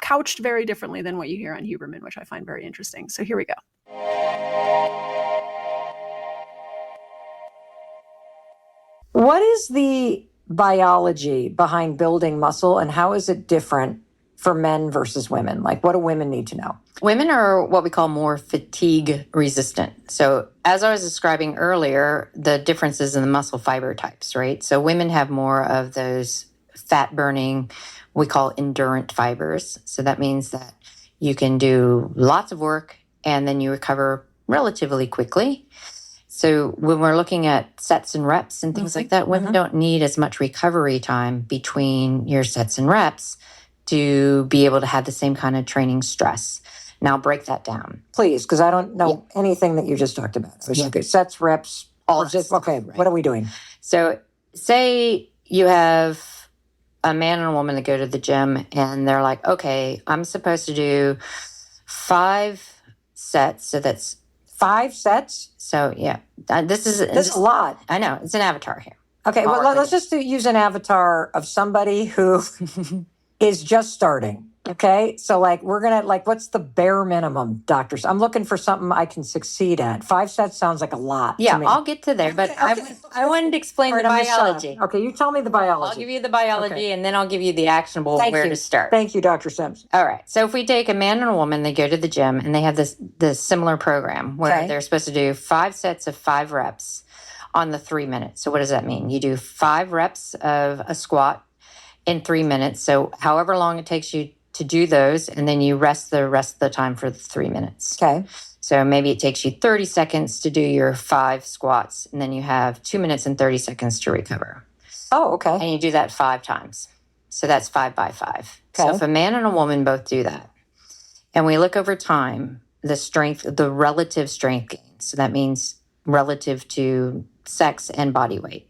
couched very differently than what you hear on Huberman, which I find very interesting. So here we go. What is the biology behind building muscle, and how is it different for men versus women? Like, what do women need to know? Women are what we call more fatigue resistant. So as I was describing earlier, the differences in the muscle fiber types, right? So women have more of those fat burning, we call endurant fibers. So that means that you can do lots of work and then you recover relatively quickly. So when we're looking at sets and reps and things like that, women don't need as much recovery time between your sets and reps to be able to have the same kind of training stress. Now break that down. Please, because I don't know anything that you just talked about. It was okay, sets, reps, all just okay, right. What are we doing? So say you have a man and a woman that go to the gym and they're like, okay, I'm supposed to do 5 sets. So that's 5 sets? So yeah, this is a lot. I know, it's an avatar here. Okay, well, let's just use an avatar of somebody who is just starting. Okay. So like, we're going to like, what's the bare minimum, doctors? I'm looking for something I can succeed at. 5 sets sounds like a lot Yeah, to me. I'll get to there, but I wanted to explain All the right, I'm gonna biology. stop. Okay. You tell me the biology. I'll give you the biology Okay. and then I'll give you the actionable Thank where you. to start. Thank you, Dr. Sims. All right. So if we take a man and a woman, they go to the gym and they have this similar program where Okay. they're supposed to do 5 sets of 5 reps on the 3 minutes. So what does that mean? You do 5 reps of a squat in 3 minutes. So however long it takes you to do those, and then you rest the rest of the time for the 3 minutes. Okay. So maybe it takes you 30 seconds to do your 5 squats, and then you have 2 minutes and 30 seconds to recover. Oh, okay. And you do that 5 times. So that's 5 by 5. Okay. So if a man and a woman both do that, and we look over time, the relative strength gain. So that means relative to sex and body weight.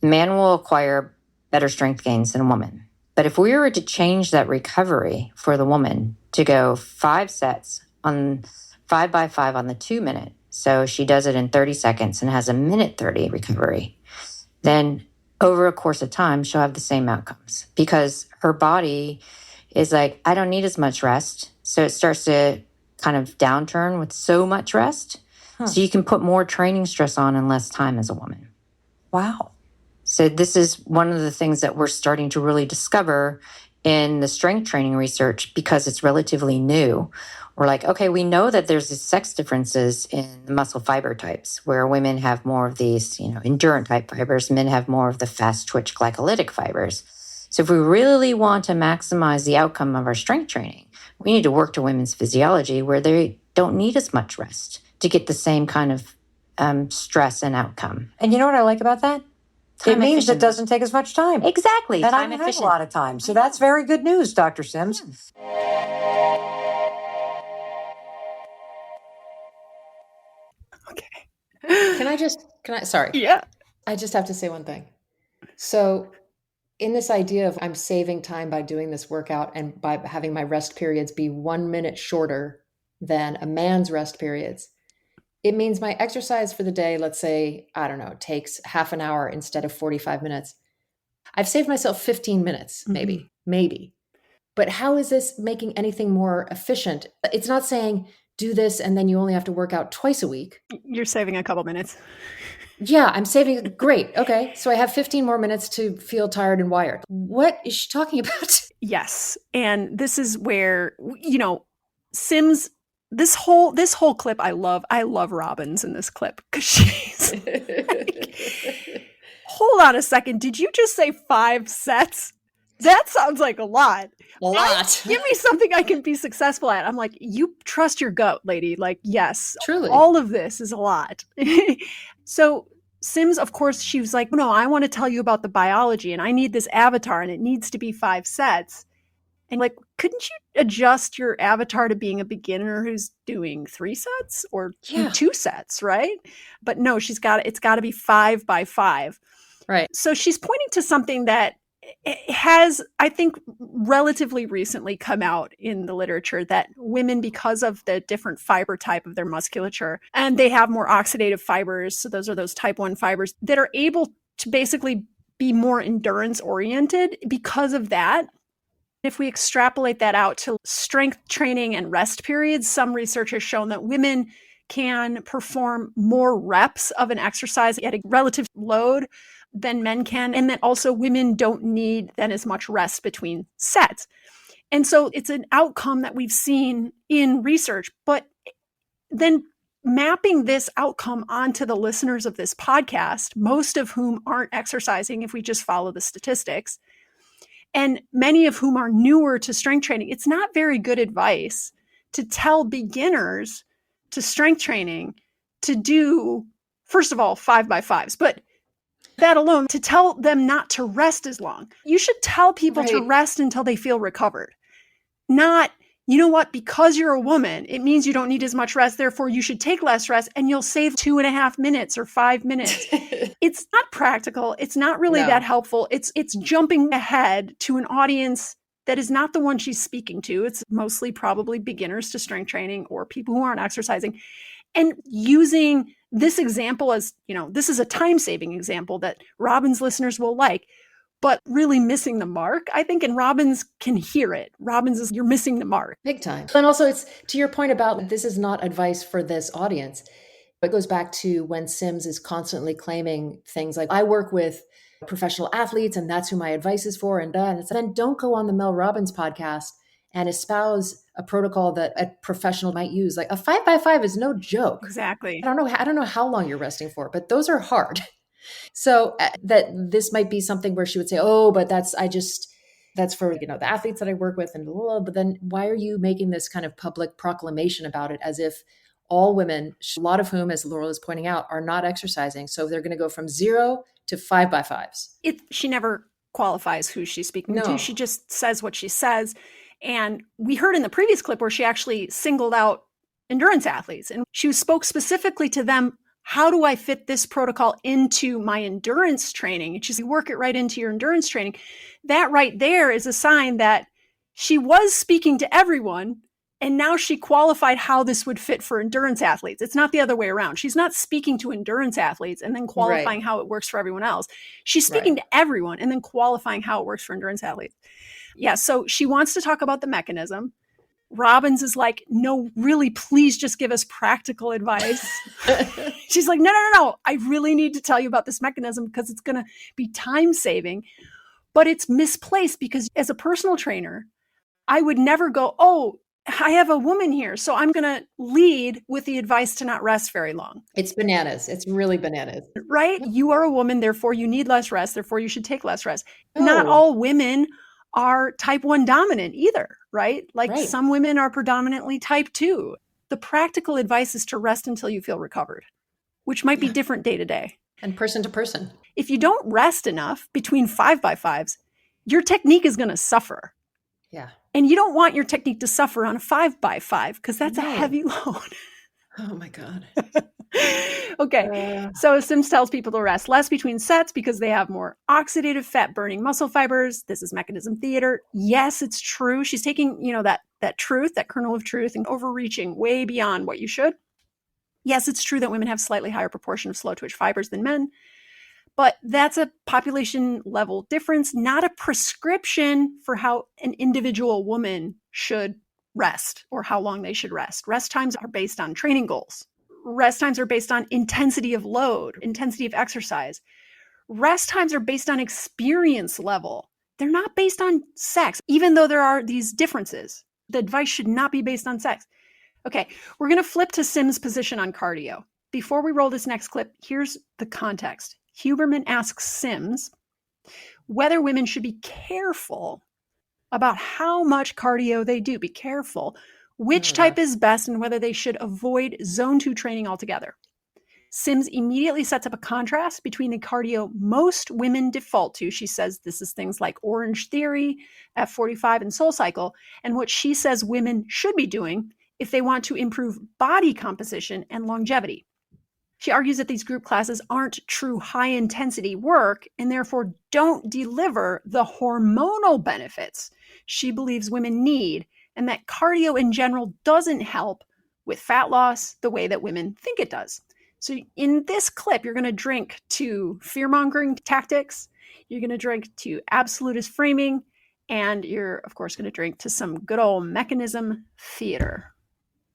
The man will acquire better strength gains than a woman. But if we were to change that recovery for the woman to go 5 sets on 5 by 5 on the 2 minute, so she does it in 30 seconds and has a minute 30 recovery, then over a course of time, she'll have the same outcomes because her body is like, I don't need as much rest. So it starts to kind of downturn with so much rest. So you can put more training stress on in less time as a woman. Wow. So this is one of the things that we're starting to really discover in the strength training research because it's relatively new. We're like, okay, we know that there's these sex differences in the muscle fiber types where women have more of these, endurant type fibers, men have more of the fast twitch glycolytic fibers. So if we really want to maximize the outcome of our strength training, we need to work to women's physiology where they don't need as much rest to get the same kind of stress and outcome. And you know what I like about that? It means it doesn't take as much time. Exactly. And I don't have a lot of time. So that's very good news, Dr. Sims. Okay. Sorry. Yeah. I just have to say one thing. So in this idea of I'm saving time by doing this workout and by having my rest periods be 1 minute shorter than a man's rest periods, it means my exercise for the day, let's say, I don't know, takes half an hour instead of 45 minutes. I've saved myself 15 minutes, maybe. But how is this making anything more efficient? It's not saying do this and then you only have to work out twice a week. You're saving a couple minutes. Yeah, I'm saving. Great. Okay. So I have 15 more minutes to feel tired and wired. What is she talking about? Yes. And this is where, Sims, this whole clip, I love Robbins in this clip because she's like, hold on a second. Did you just say 5 sets? That sounds like a lot. A lot. Give me something I can be successful at. I'm like, you trust your gut, lady. Like, yes, Truly. all of this is a lot. So Sims, of course, she was like, no, I want to tell you about the biology and I need this avatar and it needs to be 5 sets. And like, couldn't you adjust your avatar to being a beginner who's doing 3 sets or 2 sets, right? But no, it's got to be 5 by 5. Right. So she's pointing to something that has, I think, relatively recently come out in the literature that women, because of the different fiber type of their musculature, and they have more oxidative fibers, so those are those type 1 fibers, that are able to basically be more endurance oriented because of that. If we extrapolate that out to strength training and rest periods, some research has shown that women can perform more reps of an exercise at a relative load than men can, and that also women don't need then as much rest between sets. And so it's an outcome that we've seen in research, but then mapping this outcome onto the listeners of this podcast, most of whom aren't exercising if we just follow the statistics, and many of whom are newer to strength training, it's not very good advice to tell beginners to strength training to do, first of all, 5 by 5s, but that alone, to tell them not to rest as long. You should tell people to rest until they feel recovered. Not, you know what, because you're a woman, it means you don't need as much rest, therefore you should take less rest and you'll save 2.5 minutes or 5 minutes. It's not practical. It's not really that helpful. It's jumping ahead to an audience that is not the one she's speaking to. It's mostly probably beginners to strength training or people who aren't exercising. And using this example as, this is a time-saving example that Robbins listeners will like. but really missing the mark, I think, and Robbins can hear it. Robbins is, you're missing the mark. Big time. And also, it's to your point about this is not advice for this audience. It goes back to when Sims is constantly claiming things like, I work with professional athletes and that's who my advice is for. And then don't go on the Mel Robbins podcast and espouse a protocol that a professional might use. Like a 5x5 is no joke. Exactly. I don't know how long you're resting for, but those are hard. So that this might be something where she would say, oh, but that's for, the athletes that I work with. And blah, blah, but then why are you making this kind of public proclamation about it as if all women, a lot of whom, as Laurel is pointing out, are not exercising. So they're going to go from 0 to 5x5s. She never qualifies who she's speaking No. to. She just says what she says. And we heard in the previous clip where she actually singled out endurance athletes. And she spoke specifically to them. How do I fit this protocol into my endurance training? And she said, work it right into your endurance training. That right there is a sign that she was speaking to everyone. And now she qualified how this would fit for endurance athletes. It's not the other way around. She's not speaking to endurance athletes and then qualifying how it works for everyone else. She's speaking to everyone and then qualifying how it works for endurance athletes. Yeah, so she wants to talk about the mechanism. Robbins is like, no, really, please just give us practical advice. She's like, no. I really need to tell you about this mechanism because it's going to be time saving. But it's misplaced because as a personal trainer, I would never go, oh, I have a woman here, so I'm going to lead with the advice to not rest very long. It's bananas. It's really bananas. Right? You are a woman, therefore you need less rest, therefore you should take less rest. Oh. Not all women are type 1 dominant either, right? Some women are predominantly type 2. The practical advice is to rest until you feel recovered, which might be different day to day. And person to person. If you don't rest enough between 5x5s, your technique is going to suffer. Yeah. And you don't want your technique to suffer on a 5x5 because that's a heavy load. Oh my God. Okay. So Sims tells people to rest less between sets because they have more oxidative fat burning muscle fibers. This is mechanism theater. Yes, it's true. She's taking, that truth, that kernel of truth, and overreaching way beyond what you should. Yes, it's true that women have slightly higher proportion of slow twitch fibers than men. But that's a population level difference, not a prescription for how an individual woman should rest or how long they should rest. Rest times are based on training goals. Rest times are based on intensity of load, intensity of exercise. Rest times are based on experience level. They're not based on sex, even though there are these differences. The advice should not be based on sex. Okay, we're going to flip to Sims' position on cardio. Before we roll this next clip, here's the context. Huberman asks Sims whether women should be careful about how much cardio they do. Be careful which type is best and whether they should avoid zone 2 training altogether. Sims immediately sets up a contrast between the cardio most women default to. She says this is things like Orange Theory, F45, and Soul Cycle, and what she says women should be doing if they want to improve body composition and longevity. She argues that these group classes aren't true high-intensity work and therefore don't deliver the hormonal benefits she believes women need, and that cardio in general doesn't help with fat loss the way that women think it does. So in this clip, you're going to drink to fearmongering tactics, you're going to drink to absolutist framing, and you're, of course, going to drink to some good old mechanism theater.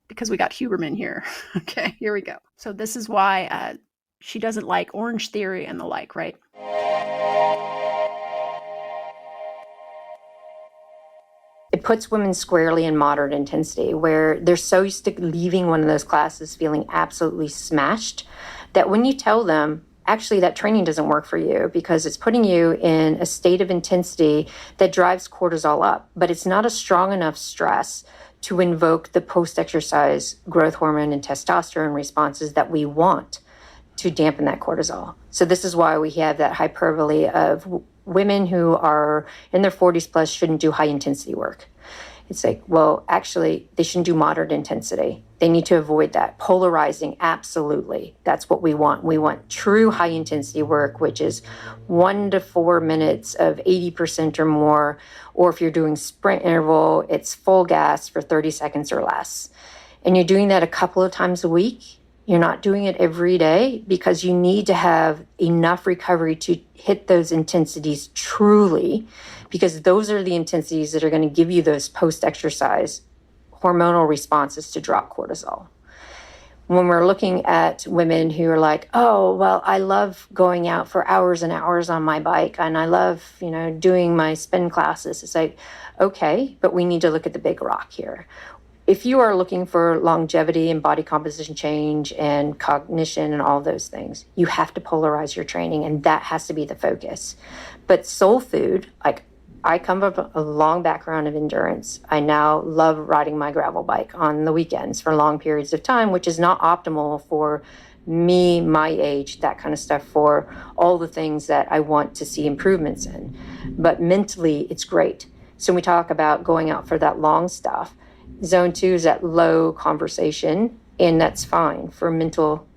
Because we got Huberman here. Okay, here we go. So this is why she doesn't like Orange Theory and the like, right? It puts women squarely in moderate intensity, where they're so used to leaving one of those classes feeling absolutely smashed that when you tell them, actually, that training doesn't work for you because it's putting you in a state of intensity that drives cortisol up, but it's not a strong enough stress to invoke the post-exercise growth hormone and testosterone responses that we want to dampen that cortisol. So this is why we have that hyperbole of women who are in their 40s plus shouldn't do high intensity work. It's like, well, actually, they shouldn't do moderate intensity. They need to avoid that. Polarizing, absolutely. That's what we want. We want true high intensity work, which is 1 to 4 minutes of 80% or more. Or if you're doing sprint interval, it's full gas for 30 seconds or less. And you're doing that a couple of times a week. You're not doing it every day because you need to have enough recovery to hit those intensities truly, because those are the intensities that are going to give you those post-exercise hormonal responses to drop cortisol. When we're looking at women who are like, oh, well, I love going out for hours and hours on my bike and I love, doing my spin classes. It's like, okay, but we need to look at the big rock here. If you are looking for longevity and body composition change and cognition and all those things, you have to polarize your training, and that has to be the focus. But soul food, like, I come from a long background of endurance. I now love riding my gravel bike on the weekends for long periods of time, which is not optimal for me, my age, that kind of stuff, for all the things that I want to see improvements in. But mentally, it's great. So when we talk about going out for that long stuff, zone 2 is that low conversation, and that's fine for mental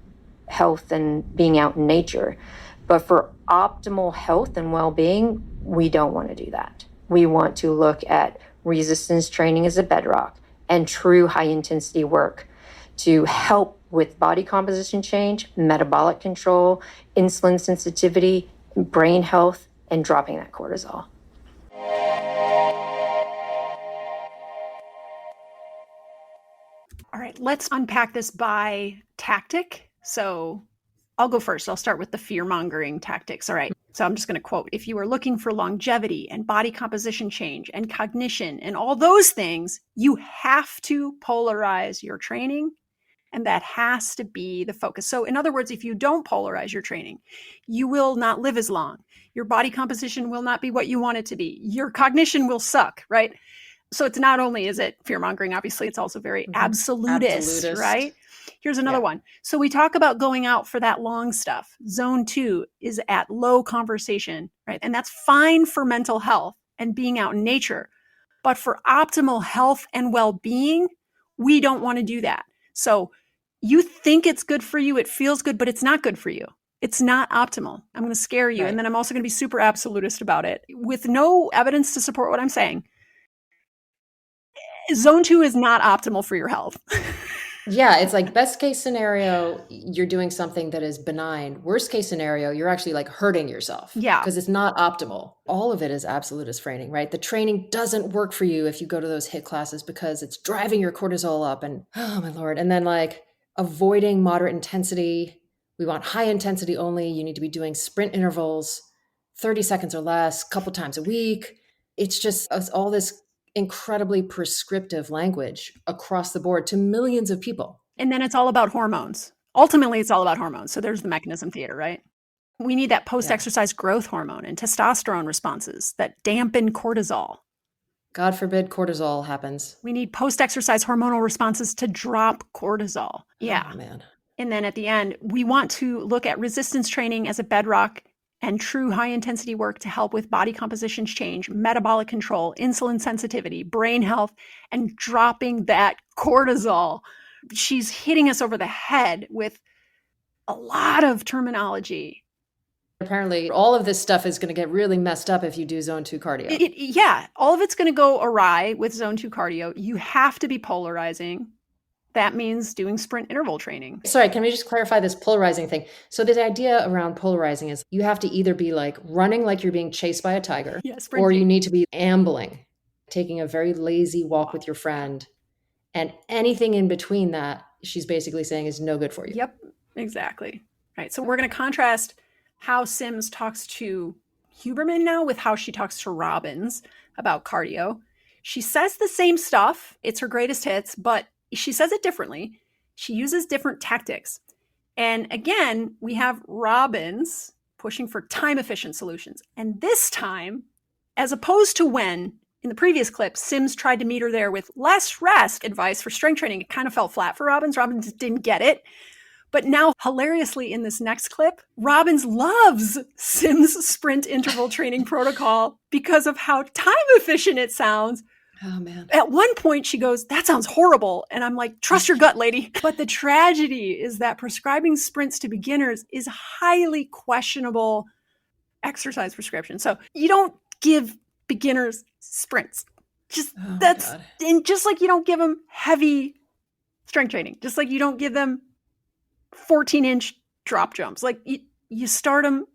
health and being out in nature. But for optimal health and well-being, we don't want to do that. We want to look at resistance training as a bedrock and true high-intensity work to help with body composition change, metabolic control, insulin sensitivity, brain health, and dropping that cortisol. All right, let's unpack this by tactic. So I'll go first. I'll start with the fear-mongering tactics. All right. So I'm just going to quote, if you are looking for longevity and body composition change and cognition and all those things, you have to polarize your training, and that has to be the focus. So in other words, if you don't polarize your training, you will not live as long. Your body composition will not be what you want it to be. Your cognition will suck, right? So it's not only is it fear-mongering, obviously, it's also very absolutist, right? Here's another one. So we talk about going out for that long stuff. Zone 2 is at low conversation, right? And that's fine for mental health and being out in nature. But for optimal health and well-being, we don't want to do that. So you think it's good for you, it feels good, but it's not good for you. It's not optimal. I'm going to scare you. Right. And then I'm also going to be super absolutist about it with no evidence to support what I'm saying. Zone 2 is not optimal for your health. Yeah, it's like best case scenario, you're doing something that is benign. Worst case scenario, you're actually like hurting yourself. Yeah. Because it's not optimal. All of it is absolutist training, right? The training doesn't work for you if you go to those HIIT classes because it's driving your cortisol up and, oh my Lord. And then like avoiding moderate intensity. We want high intensity only. You need to be doing sprint intervals, 30 seconds or less, a couple times a week. It's just all this incredibly prescriptive language across the board to millions of people. And then it's all about hormones. Ultimately, it's all about hormones. So there's the mechanism theater, right? We need that post-exercise growth hormone and testosterone responses that dampen cortisol. God forbid cortisol happens. We need post-exercise hormonal responses to drop cortisol. Yeah. Oh, man. And then at the end, we want to look at resistance training as a bedrock and true high-intensity work to help with body composition change, metabolic control, insulin sensitivity, brain health, and dropping that cortisol. She's hitting us over the head with a lot of terminology. Apparently, all of this stuff is going to get really messed up if you do zone 2 cardio. Yeah, all of it's going to go awry with zone 2 cardio. You have to be polarizing. That means doing sprint interval training. Sorry, can we just clarify this polarizing thing? So the idea around polarizing is you have to either be like running like you're being chased by a tiger, or you need to be ambling, taking a very lazy walk with your friend. And anything in between that, she's basically saying is no good for you. Yep, exactly. Right. So we're going to contrast how Sims talks to Huberman now with how she talks to Robbins about cardio. She says the same stuff. It's her greatest hits, but she says it differently. She uses different tactics. And again, we have Robbins pushing for time-efficient solutions. And this time, as opposed to when, in the previous clip, Sims tried to meet her there with less rest advice for strength training, it kind of fell flat for Robbins. Robbins didn't get it. But now, hilariously, in this next clip, Robbins loves Sims' sprint interval training protocol because of how time-efficient it sounds. Oh, man. At one point, she goes, that sounds horrible. And I'm like, trust your gut, lady. But the tragedy is that prescribing sprints to beginners is highly questionable exercise prescription. So you don't give beginners sprints. And just like you don't give them heavy strength training, just like you don't give them 14-inch drop jumps. Like you start them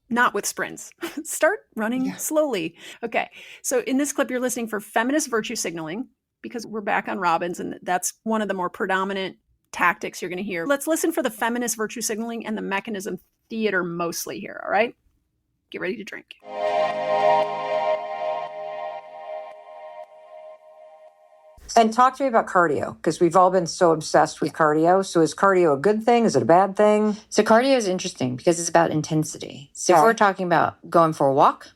not with sprints. Start running slowly. Okay. So in this clip, you're listening for feminist virtue signaling because we're back on Robbins, and that's one of the more predominant tactics you're going to hear. Let's listen for the feminist virtue signaling and the mechanism theater mostly here. All right. Get ready to drink. And talk to me about cardio, because we've all been so obsessed with cardio. So is cardio a good thing? Is it a bad thing? So cardio is interesting because it's about intensity. So if we're talking about going for a walk,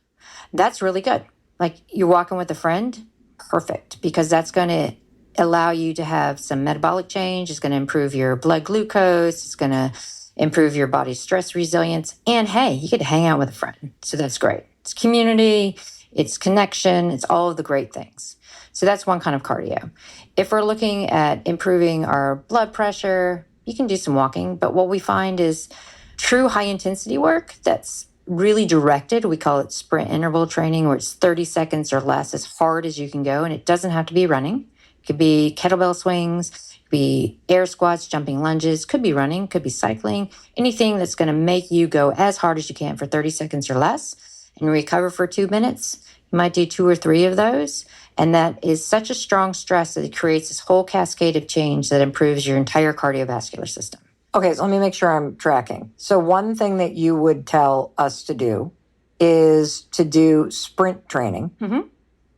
that's really good. Like you're walking with a friend, perfect, because that's going to allow you to have some metabolic change. It's going to improve your blood glucose. It's going to improve your body's stress resilience. And hey, you get to hang out with a friend. So that's great. It's community, it's connection, it's all of the great things. So that's one kind of cardio. If we're looking at improving our blood pressure, you can do some walking. But what we find is true high intensity work that's really directed. We call it sprint interval training, where it's 30 seconds or less, as hard as you can go. And it doesn't have to be running. It could be kettlebell swings, it could be air squats, jumping lunges, could be running, could be cycling, anything that's going to make you go as hard as you can for 30 seconds or less and recover for 2 minutes. You might do 2 or 3 of those. And that is such a strong stress that it creates this whole cascade of change that improves your entire cardiovascular system. Okay, so let me make sure I'm tracking. So one thing that you would tell us to do is to do sprint training,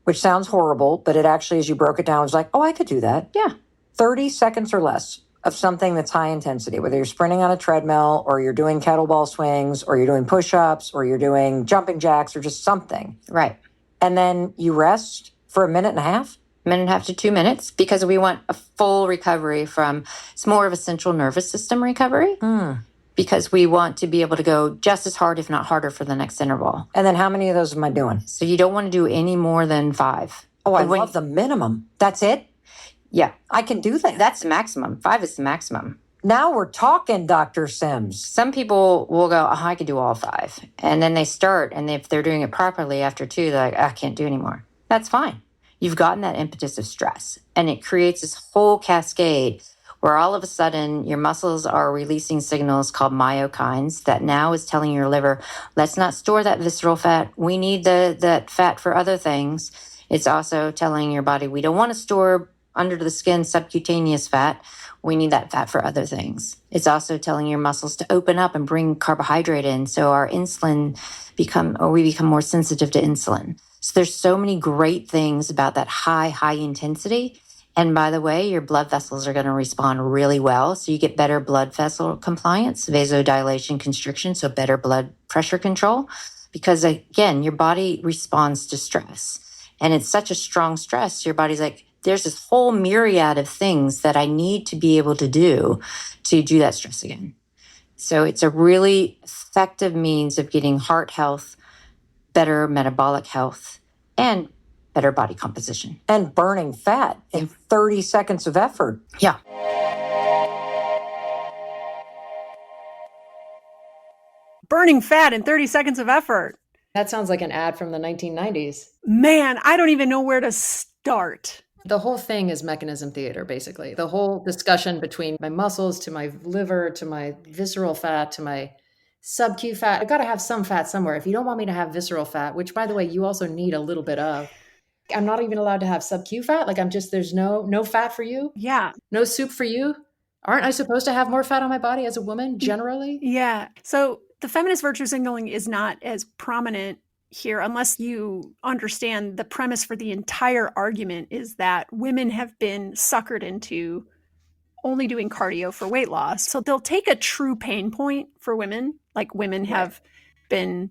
which sounds horrible, but it actually, as you broke it down, was like, oh, I could do that. Yeah. 30 seconds or less of something that's high intensity, whether you're sprinting on a treadmill or you're doing kettlebell swings or you're doing push-ups or you're doing jumping jacks or just something. Right. And then you rest for a minute and a half? Minute and a half to 2 minutes, because we want a full recovery from, it's more of a central nervous system recovery, because we want to be able to go just as hard, if not harder, for the next interval. And then how many of those am I doing? So you don't want to do any more than 5. Oh, I love the minimum. That's it? Yeah. I can do that. That's the maximum. 5 is the maximum. Now we're talking, Dr. Sims. Some people will go, oh, I could do all 5. And then they start, and if they're doing it properly after 2, they're like, I can't do anymore. That's fine. You've gotten that impetus of stress, and it creates this whole cascade where all of a sudden your muscles are releasing signals called myokines that now is telling your liver, let's not store that visceral fat. We need that fat for other things. It's also telling your body, we don't want to store under the skin subcutaneous fat. We need that fat for other things. It's also telling your muscles to open up and bring carbohydrate in, so our we become more sensitive to insulin. So there's so many great things about that high intensity. And by the way, your blood vessels are going to respond really well. So you get better blood vessel compliance, vasodilation, constriction, so better blood pressure control. Because again, your body responds to stress. And it's such a strong stress, your body's like, there's this whole myriad of things that I need to be able to do that stress again. So it's a really effective means of getting heart health, better metabolic health, and better body composition. And burning fat in 30 seconds of effort. Yeah. Burning fat in 30 seconds of effort. That sounds like an ad from the 1990s. Man, I don't even know where to start. The whole thing is mechanism theater, basically. The whole discussion between my muscles to my liver to my visceral fat to my sub-Q fat. I've got to have some fat somewhere. If you don't want me to have visceral fat, which by the way, you also need a little bit of, I'm not even allowed to have sub-Q fat. Like there's no fat for you. Yeah. No soup for you. Aren't I supposed to have more fat on my body as a woman generally? Yeah. So the feminist virtue signaling is not as prominent here unless you understand the premise for the entire argument is that women have been suckered into only doing cardio for weight loss. So they'll take a true pain point for women. Like women have been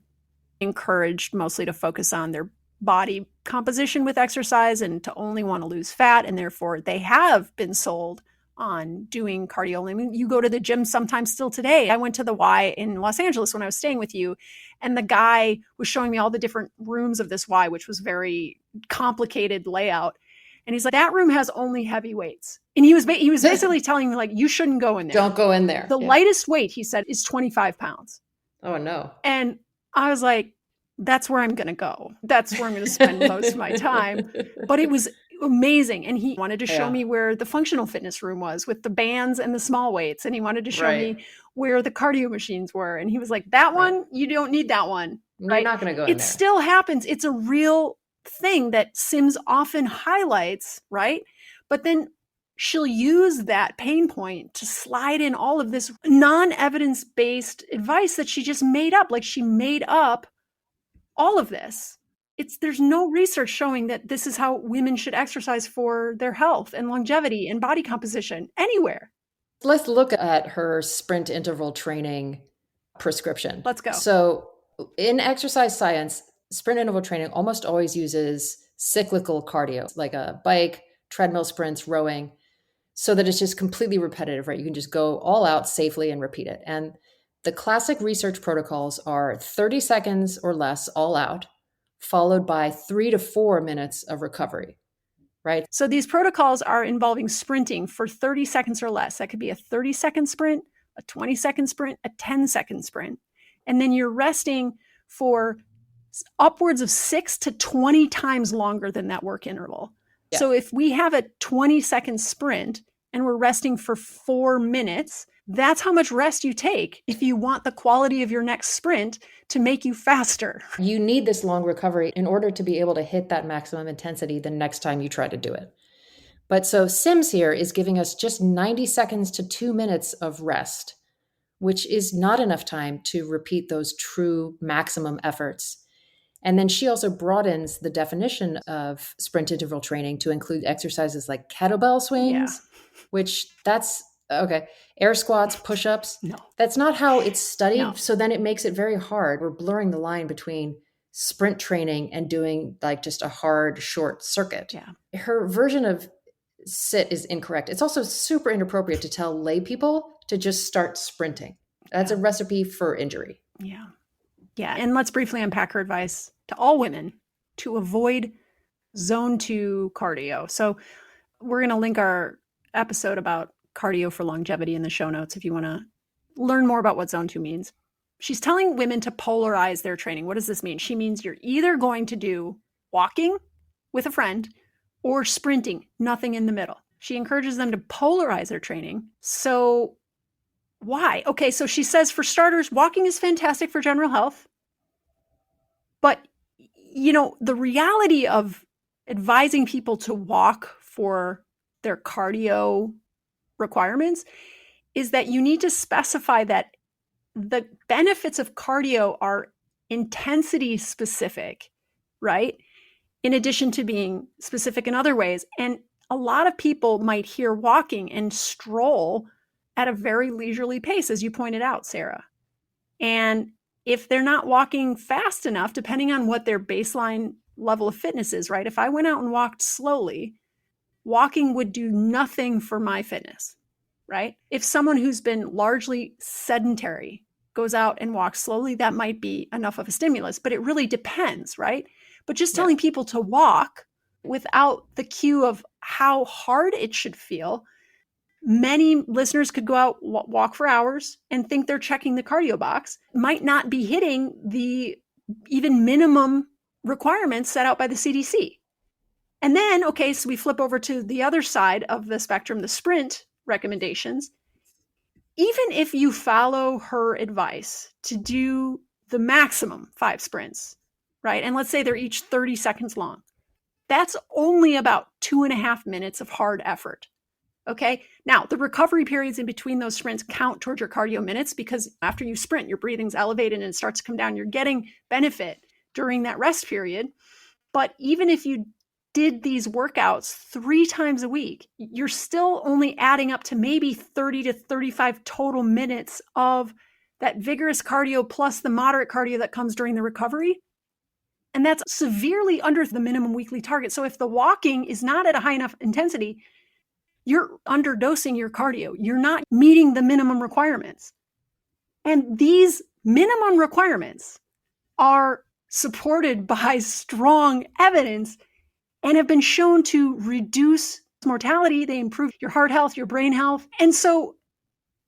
encouraged mostly to focus on their body composition with exercise and to only want to lose fat. And therefore they have been sold on doing cardio. I mean, you go to the gym sometimes still today. I went to the Y in Los Angeles when I was staying with you, and the guy was showing me all the different rooms of this Y, which was very complicated layout. And he's like, that room has only heavy weights. And he was basically telling me, like, you shouldn't go in there. Don't go in there. The lightest weight, he said, is 25 pounds. Oh, no. And I was like, that's where I'm going to go. That's where I'm going to spend most of my time. But it was amazing. And he wanted to show Yeah. me where the functional fitness room was with the bands and the small weights. And he wanted to show Right. me where the cardio machines were. And he was like, that one, you don't need that one. You're Right? not going to go in It there. still happens. It's a real thing that Sims often highlights, right? But then she'll use that pain point to slide in all of this non-evidence-based advice that she just made up. Like she made up all of this. There's no research showing that this is how women should exercise for their health and longevity and body composition anywhere. Let's look at her sprint interval training prescription. Let's go. So in exercise science, sprint interval training almost always uses cyclical cardio, like a bike, treadmill sprints, rowing, so that it's just completely repetitive, right? You can just go all out safely and repeat it. And the classic research protocols are 30 seconds or less all out, followed by 3 to 4 minutes of recovery, right? So these protocols are involving sprinting for 30 seconds or less. That could be a 30-second sprint, a 20-second sprint, a 10-second sprint. And then you're resting for upwards of 6 to 20 times longer than that work interval. Yeah. So if we have a 20-second sprint and we're resting for 4 minutes, that's how much rest you take if you want the quality of your next sprint to make you faster. You need this long recovery in order to be able to hit that maximum intensity the next time you try to do it. But so Sims here is giving us just 90 seconds to 2 minutes of rest, which is not enough time to repeat those true maximum efforts. And then she also broadens the definition of sprint interval training to include exercises like kettlebell swings, which that's okay. Air squats, push-ups. No. That's not how it's studied. No. So then it makes it very hard. We're blurring the line between sprint training and doing like just a hard, short circuit. Yeah. Her version of sit is incorrect. It's also super inappropriate to tell lay people to just start sprinting. That's a recipe for injury. Yeah. Yeah. And let's briefly unpack her advice to all women to avoid zone 2 cardio. So we're going to link our episode about cardio for longevity in the show notes if you want to learn more about what zone 2 means. She's telling women to polarize their training. What does this mean? She means you're either going to do walking with a friend or sprinting, nothing in the middle. She encourages them to polarize their training. So why? Okay, so she says, for starters, walking is fantastic for general health. But, you know, the reality of advising people to walk for their cardio requirements is that you need to specify that the benefits of cardio are intensity specific, right? In addition to being specific in other ways. And a lot of people might hear walking and stroll at a very leisurely pace, as you pointed out, Sarah. And if they're not walking fast enough, depending on what their baseline level of fitness is, right? If I went out and walked slowly, walking would do nothing for my fitness, right? If someone who's been largely sedentary goes out and walks slowly, that might be enough of a stimulus, but it really depends, right? But just telling people to walk without the cue of how hard it should feel, many listeners could go out, walk for hours and think they're checking the cardio box, might not be hitting the even minimum requirements set out by the CDC. And then, okay, so we flip over to the other side of the spectrum, the sprint recommendations. Even if you follow her advice to do the maximum 5 sprints, right? And let's say they're each 30 seconds long. That's only about 2.5 minutes of hard effort. Okay. Now, the recovery periods in between those sprints count towards your cardio minutes because after you sprint, your breathing's elevated and it starts to come down. You're getting benefit during that rest period. But even if you did these workouts 3 times a week, you're still only adding up to maybe 30 to 35 total minutes of that vigorous cardio plus the moderate cardio that comes during the recovery. And that's severely under the minimum weekly target. So if the walking is not at a high enough intensity, you're underdosing your cardio. You're not meeting the minimum requirements. And these minimum requirements are supported by strong evidence and have been shown to reduce mortality. They improve your heart health, your brain health. And so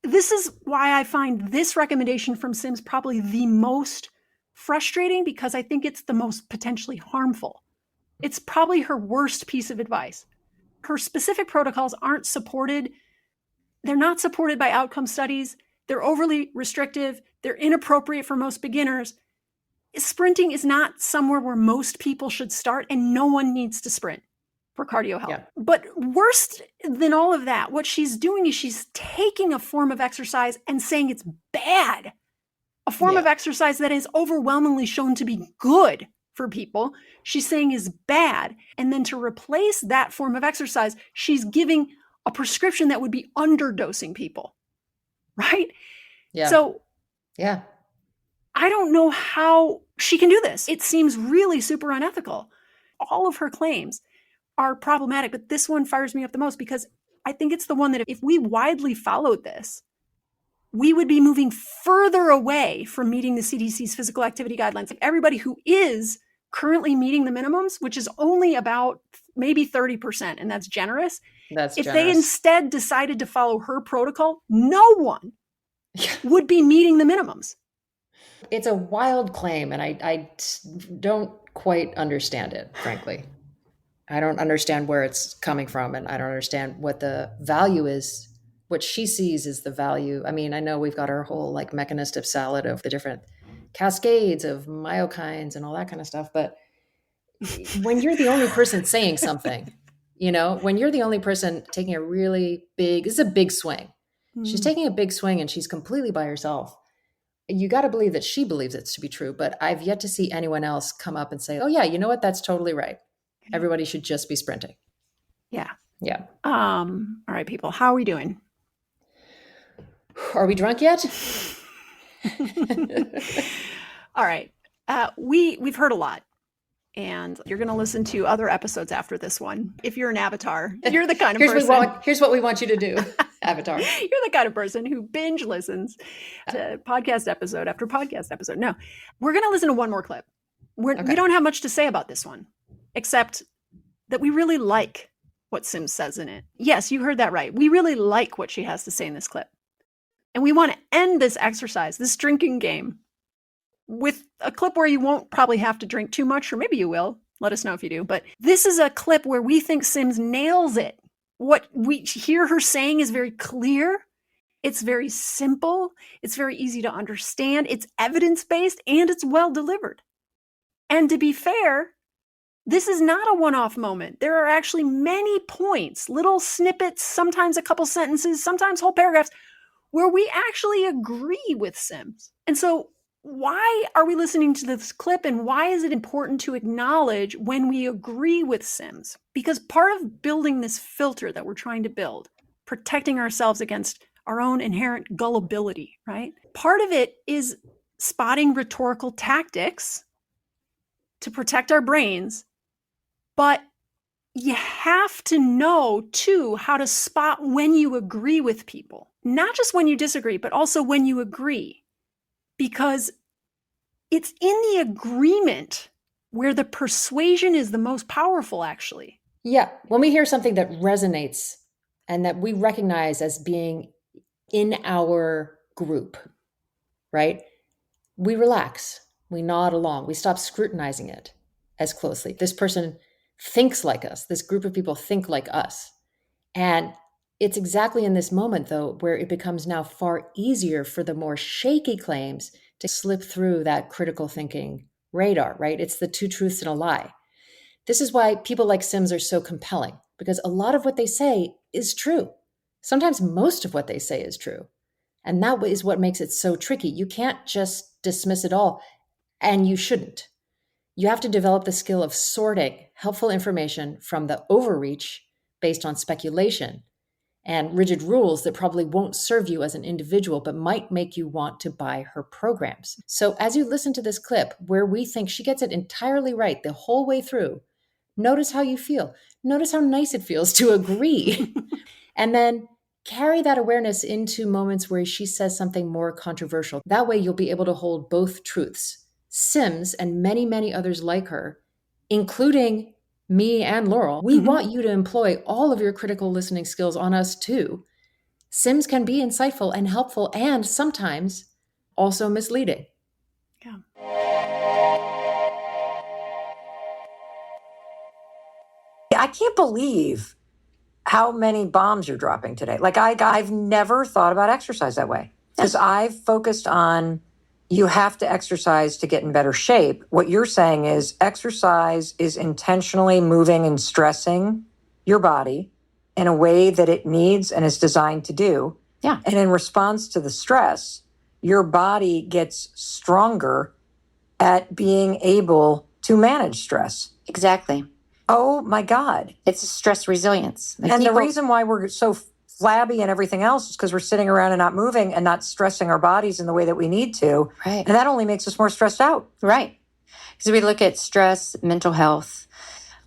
this is why I find this recommendation from Sims probably the most frustrating, because I think it's the most potentially harmful. It's probably her worst piece of advice. Her specific protocols aren't supported. They're not supported by outcome studies. They're overly restrictive. They're inappropriate for most beginners. Sprinting is not somewhere where most people should start, and no one needs to sprint for cardio health. Yeah. But worse than all of that, what she's doing is she's taking a form of exercise and saying it's bad. A form of exercise that is overwhelmingly shown to be good for people, she's saying is bad. And then to replace that form of exercise, she's giving a prescription that would be underdosing people, right? Yeah. So yeah. I don't know how she can do this. It seems really super unethical. All of her claims are problematic, but this one fires me up the most because I think it's the one that if we widely followed this, we would be moving further away from meeting the CDC's physical activity guidelines. Everybody who is currently meeting the minimums, which is only about maybe 30%, and that's generous. If they instead decided to follow her protocol, no one would be meeting the minimums. It's a wild claim, and I don't quite understand it, frankly. I don't understand where it's coming from, and I don't understand what the value is. What she sees is the value. I mean, I know we've got our whole like mechanistic salad of the different cascades of myokines and all that kind of stuff. But when you're the only person saying something, when you're the only person taking a really big, this is a big swing. She's taking a big swing and she's completely by herself. You got to believe that she believes it to be true, but I've yet to see anyone else come up and say, oh yeah, you know what? That's totally right. Everybody should just be sprinting. Yeah. Yeah. All right, people, how are we doing? Are we drunk yet? All right. We've heard a lot, and you're going to listen to other episodes after this one. If you're an avatar, you're the kind of person. Here's what we want you to do, avatar. You're the kind of person who binge listens to podcast episode after podcast episode. No, we're going to listen to one more clip. We don't have much to say about this one, except that we really like what Sims says in it. Yes, you heard that right. We really like what she has to say in this clip. And we want to end this exercise, this drinking game, with a clip where you won't probably have to drink too much, or maybe you will. Let us know if you do. But this is a clip where we think Sims nails it. What we hear her saying is very clear. It's very simple. It's very easy to understand. It's evidence-based and it's well delivered. And to be fair, this is not a one-off moment. There are actually many points, little snippets, sometimes a couple sentences, sometimes whole paragraphs, where we actually agree with Sims. And so why are we listening to this clip, and why is it important to acknowledge when we agree with Sims? Because part of building this filter that we're trying to build, protecting ourselves against our own inherent gullibility, right? Part of it is spotting rhetorical tactics to protect our brains, but you have to know, too, how to spot when you agree with people. Not just when you disagree, but also when you agree. Because it's in the agreement where the persuasion is the most powerful, actually. Yeah. When we hear something that resonates and that we recognize as being in our group, right? We relax. We nod along. We stop scrutinizing it as closely. This person thinks like us. This group of people think like us. And it's exactly in this moment, though, where it becomes now far easier for the more shaky claims to slip through that critical thinking radar, right? It's the two truths and a lie. This is why people like Sims are so compelling, because a lot of what they say is true. Sometimes most of what they say is true. And that is what makes it so tricky. You can't just dismiss it all, and you shouldn't. You have to develop the skill of sorting helpful information from the overreach based on speculation and rigid rules that probably won't serve you as an individual, but might make you want to buy her programs. So as you listen to this clip, where we think she gets it entirely right the whole way through, notice how you feel. Notice how nice it feels to agree. And then carry that awareness into moments where she says something more controversial. That way you'll be able to hold both truths. Sims and many, many others like her, including me and Laurel, we want you to employ all of your critical listening skills on us too. Sims can be insightful and helpful and sometimes also misleading. Yeah. I can't believe how many bombs you're dropping today. Like I've never thought about exercise that way because I've focused on you have to exercise to get in better shape. What you're saying is exercise is intentionally moving and stressing your body in a way that it needs and is designed to do. Yeah. And in response to the stress, your body gets stronger at being able to manage stress. Exactly. Oh my God. It's a stress resilience. And the reason why we're so flabby and everything else is because we're sitting around and not moving and not stressing our bodies in the way that we need to. Right. And that only makes us more stressed out. Right. Because we look at stress, mental health,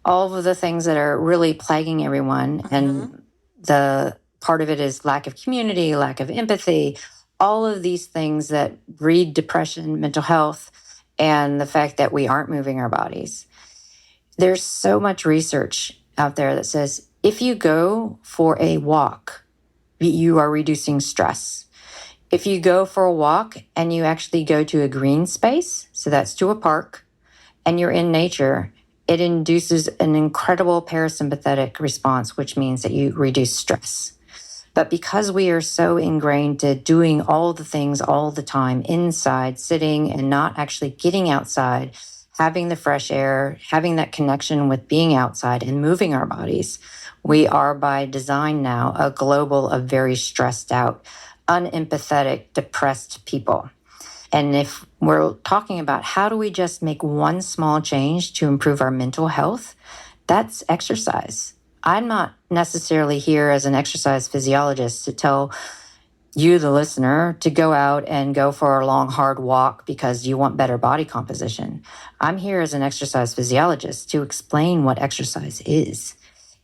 all of the things that are really plaguing everyone. And the part of it is lack of community, lack of empathy, all of these things that breed depression, mental health, and the fact that we aren't moving our bodies. There's so much research out there that says if you go for a walk, you are reducing stress. If you go for a walk and you actually go to a green space, so that's to a park, and you're in nature, it induces an incredible parasympathetic response, which means that you reduce stress. But because we are so ingrained to doing all the things all the time inside, sitting and not actually getting outside, having the fresh air, having that connection with being outside and moving our bodies, we are by design now a global of very stressed out, unempathetic, depressed people. And if we're talking about how do we just make one small change to improve our mental health, that's exercise. I'm not necessarily here as an exercise physiologist to tell you, the listener, to go out and go for a long, hard walk because you want better body composition. I'm here as an exercise physiologist to explain what exercise is.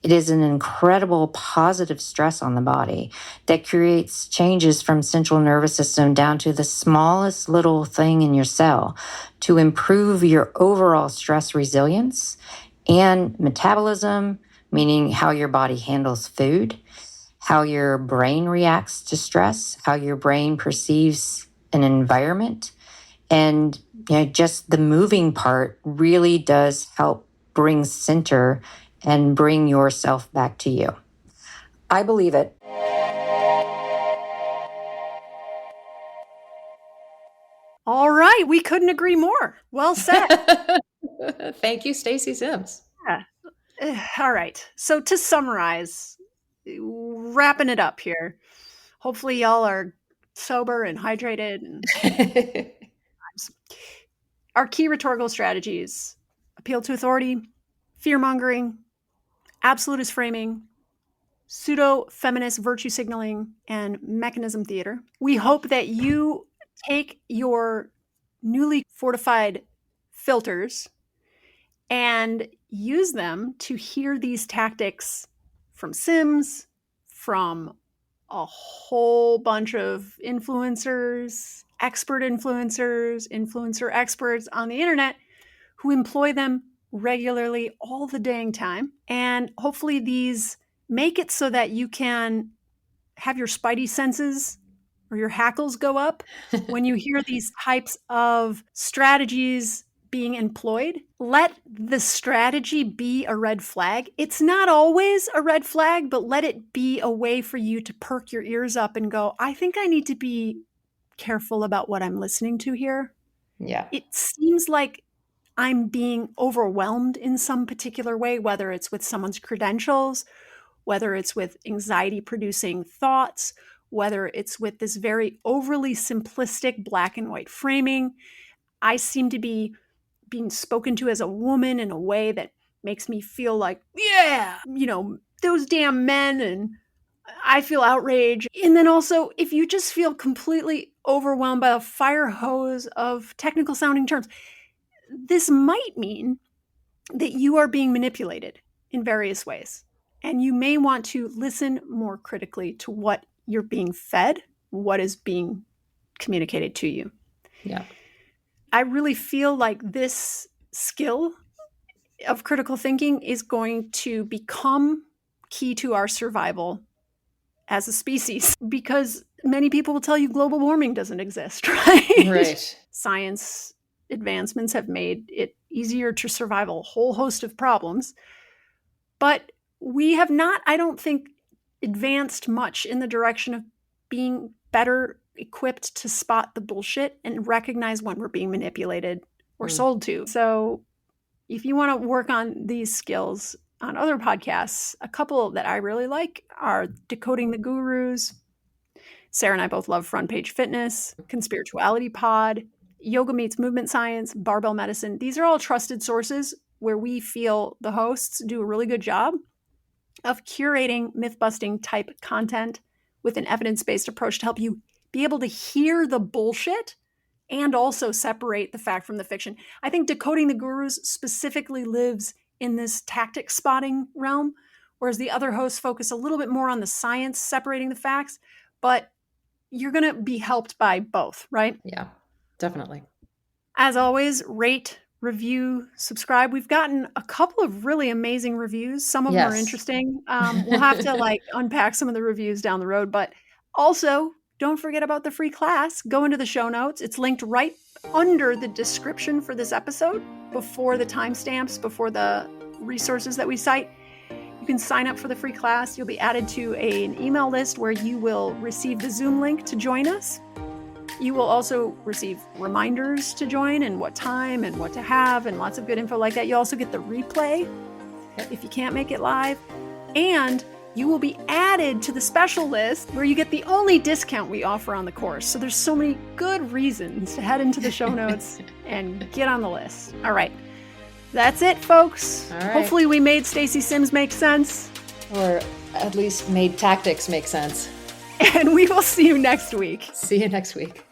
It is an incredible positive stress on the body that creates changes from central nervous system down to the smallest little thing in your cell to improve your overall stress resilience and metabolism, meaning how your body handles food, how your brain reacts to stress, how your brain perceives an environment. And just the moving part really does help bring center and bring yourself back to you. I believe it. All right. We couldn't agree more. Well said. Thank you, Stacy Sims. Yeah. All right. So to summarize, wrapping it up here, hopefully y'all are sober and hydrated. And our key rhetorical strategies: appeal to authority, fearmongering, absolutist framing, pseudo-feminist virtue signaling, and mechanism theater. We hope that you take your newly fortified filters and use them to hear these tactics from Sims, from a whole bunch of influencers, influencer experts on the internet who employ them regularly all the dang time. And hopefully these make it so that you can have your spidey senses or your hackles go up when you hear these types of strategies being employed. Let the strategy be a red flag. It's not always a red flag, but let it be a way for you to perk your ears up and go, I think I need to be careful about what I'm listening to here. Yeah. It seems like I'm being overwhelmed in some particular way, whether it's with someone's credentials, whether it's with anxiety-producing thoughts, whether it's with this very overly simplistic black and white framing. I seem to be being spoken to as a woman in a way that makes me feel like, yeah, those damn men, and I feel outrage. And then also, if you just feel completely overwhelmed by a fire hose of technical sounding terms, this might mean that you are being manipulated in various ways. And you may want to listen more critically to what you're being fed, what is being communicated to you. Yeah. I really feel like this skill of critical thinking is going to become key to our survival as a species, because many people will tell you global warming doesn't exist, right? Right. But we have not, I don't think, advanced much in the direction of being better equipped to spot the bullshit and recognize when we're being manipulated or sold to. So if you want to work on these skills on other podcasts, a couple that I really like are Decoding the Gurus. Sarah and I both love Front Page Fitness, Conspirituality Pod, Yoga Meets Movement Science, Barbell Medicine. These are all trusted sources where we feel the hosts do a really good job of curating myth-busting type content with an evidence-based approach to help you be able to hear the bullshit and also separate the fact from the fiction. I think Decoding the Gurus specifically lives in this tactic spotting realm, whereas the other hosts focus a little bit more on the science separating the facts, but you're going to be helped by both, right? Yeah, definitely. As always, rate, review, subscribe. We've gotten a couple of really amazing reviews. Some of them are interesting. We'll have to unpack some of the reviews down the road, but also don't forget about the free class. Go into the show notes. It's linked right under the description for this episode, before the timestamps, before the resources that we cite. You can sign up for the free class. You'll be added to an email list where you will receive the Zoom link to join us. You will also receive reminders to join and what time and what to have and lots of good info like that. You also get the replay if you can't make it live. And you will be added to the special list where you get the only discount we offer on the course. So there's so many good reasons to head into the show notes and get on the list. All right. That's it, folks. All right. Hopefully we made Stacy Sims make sense. Or at least made tactics make sense. And we will see you next week. See you next week.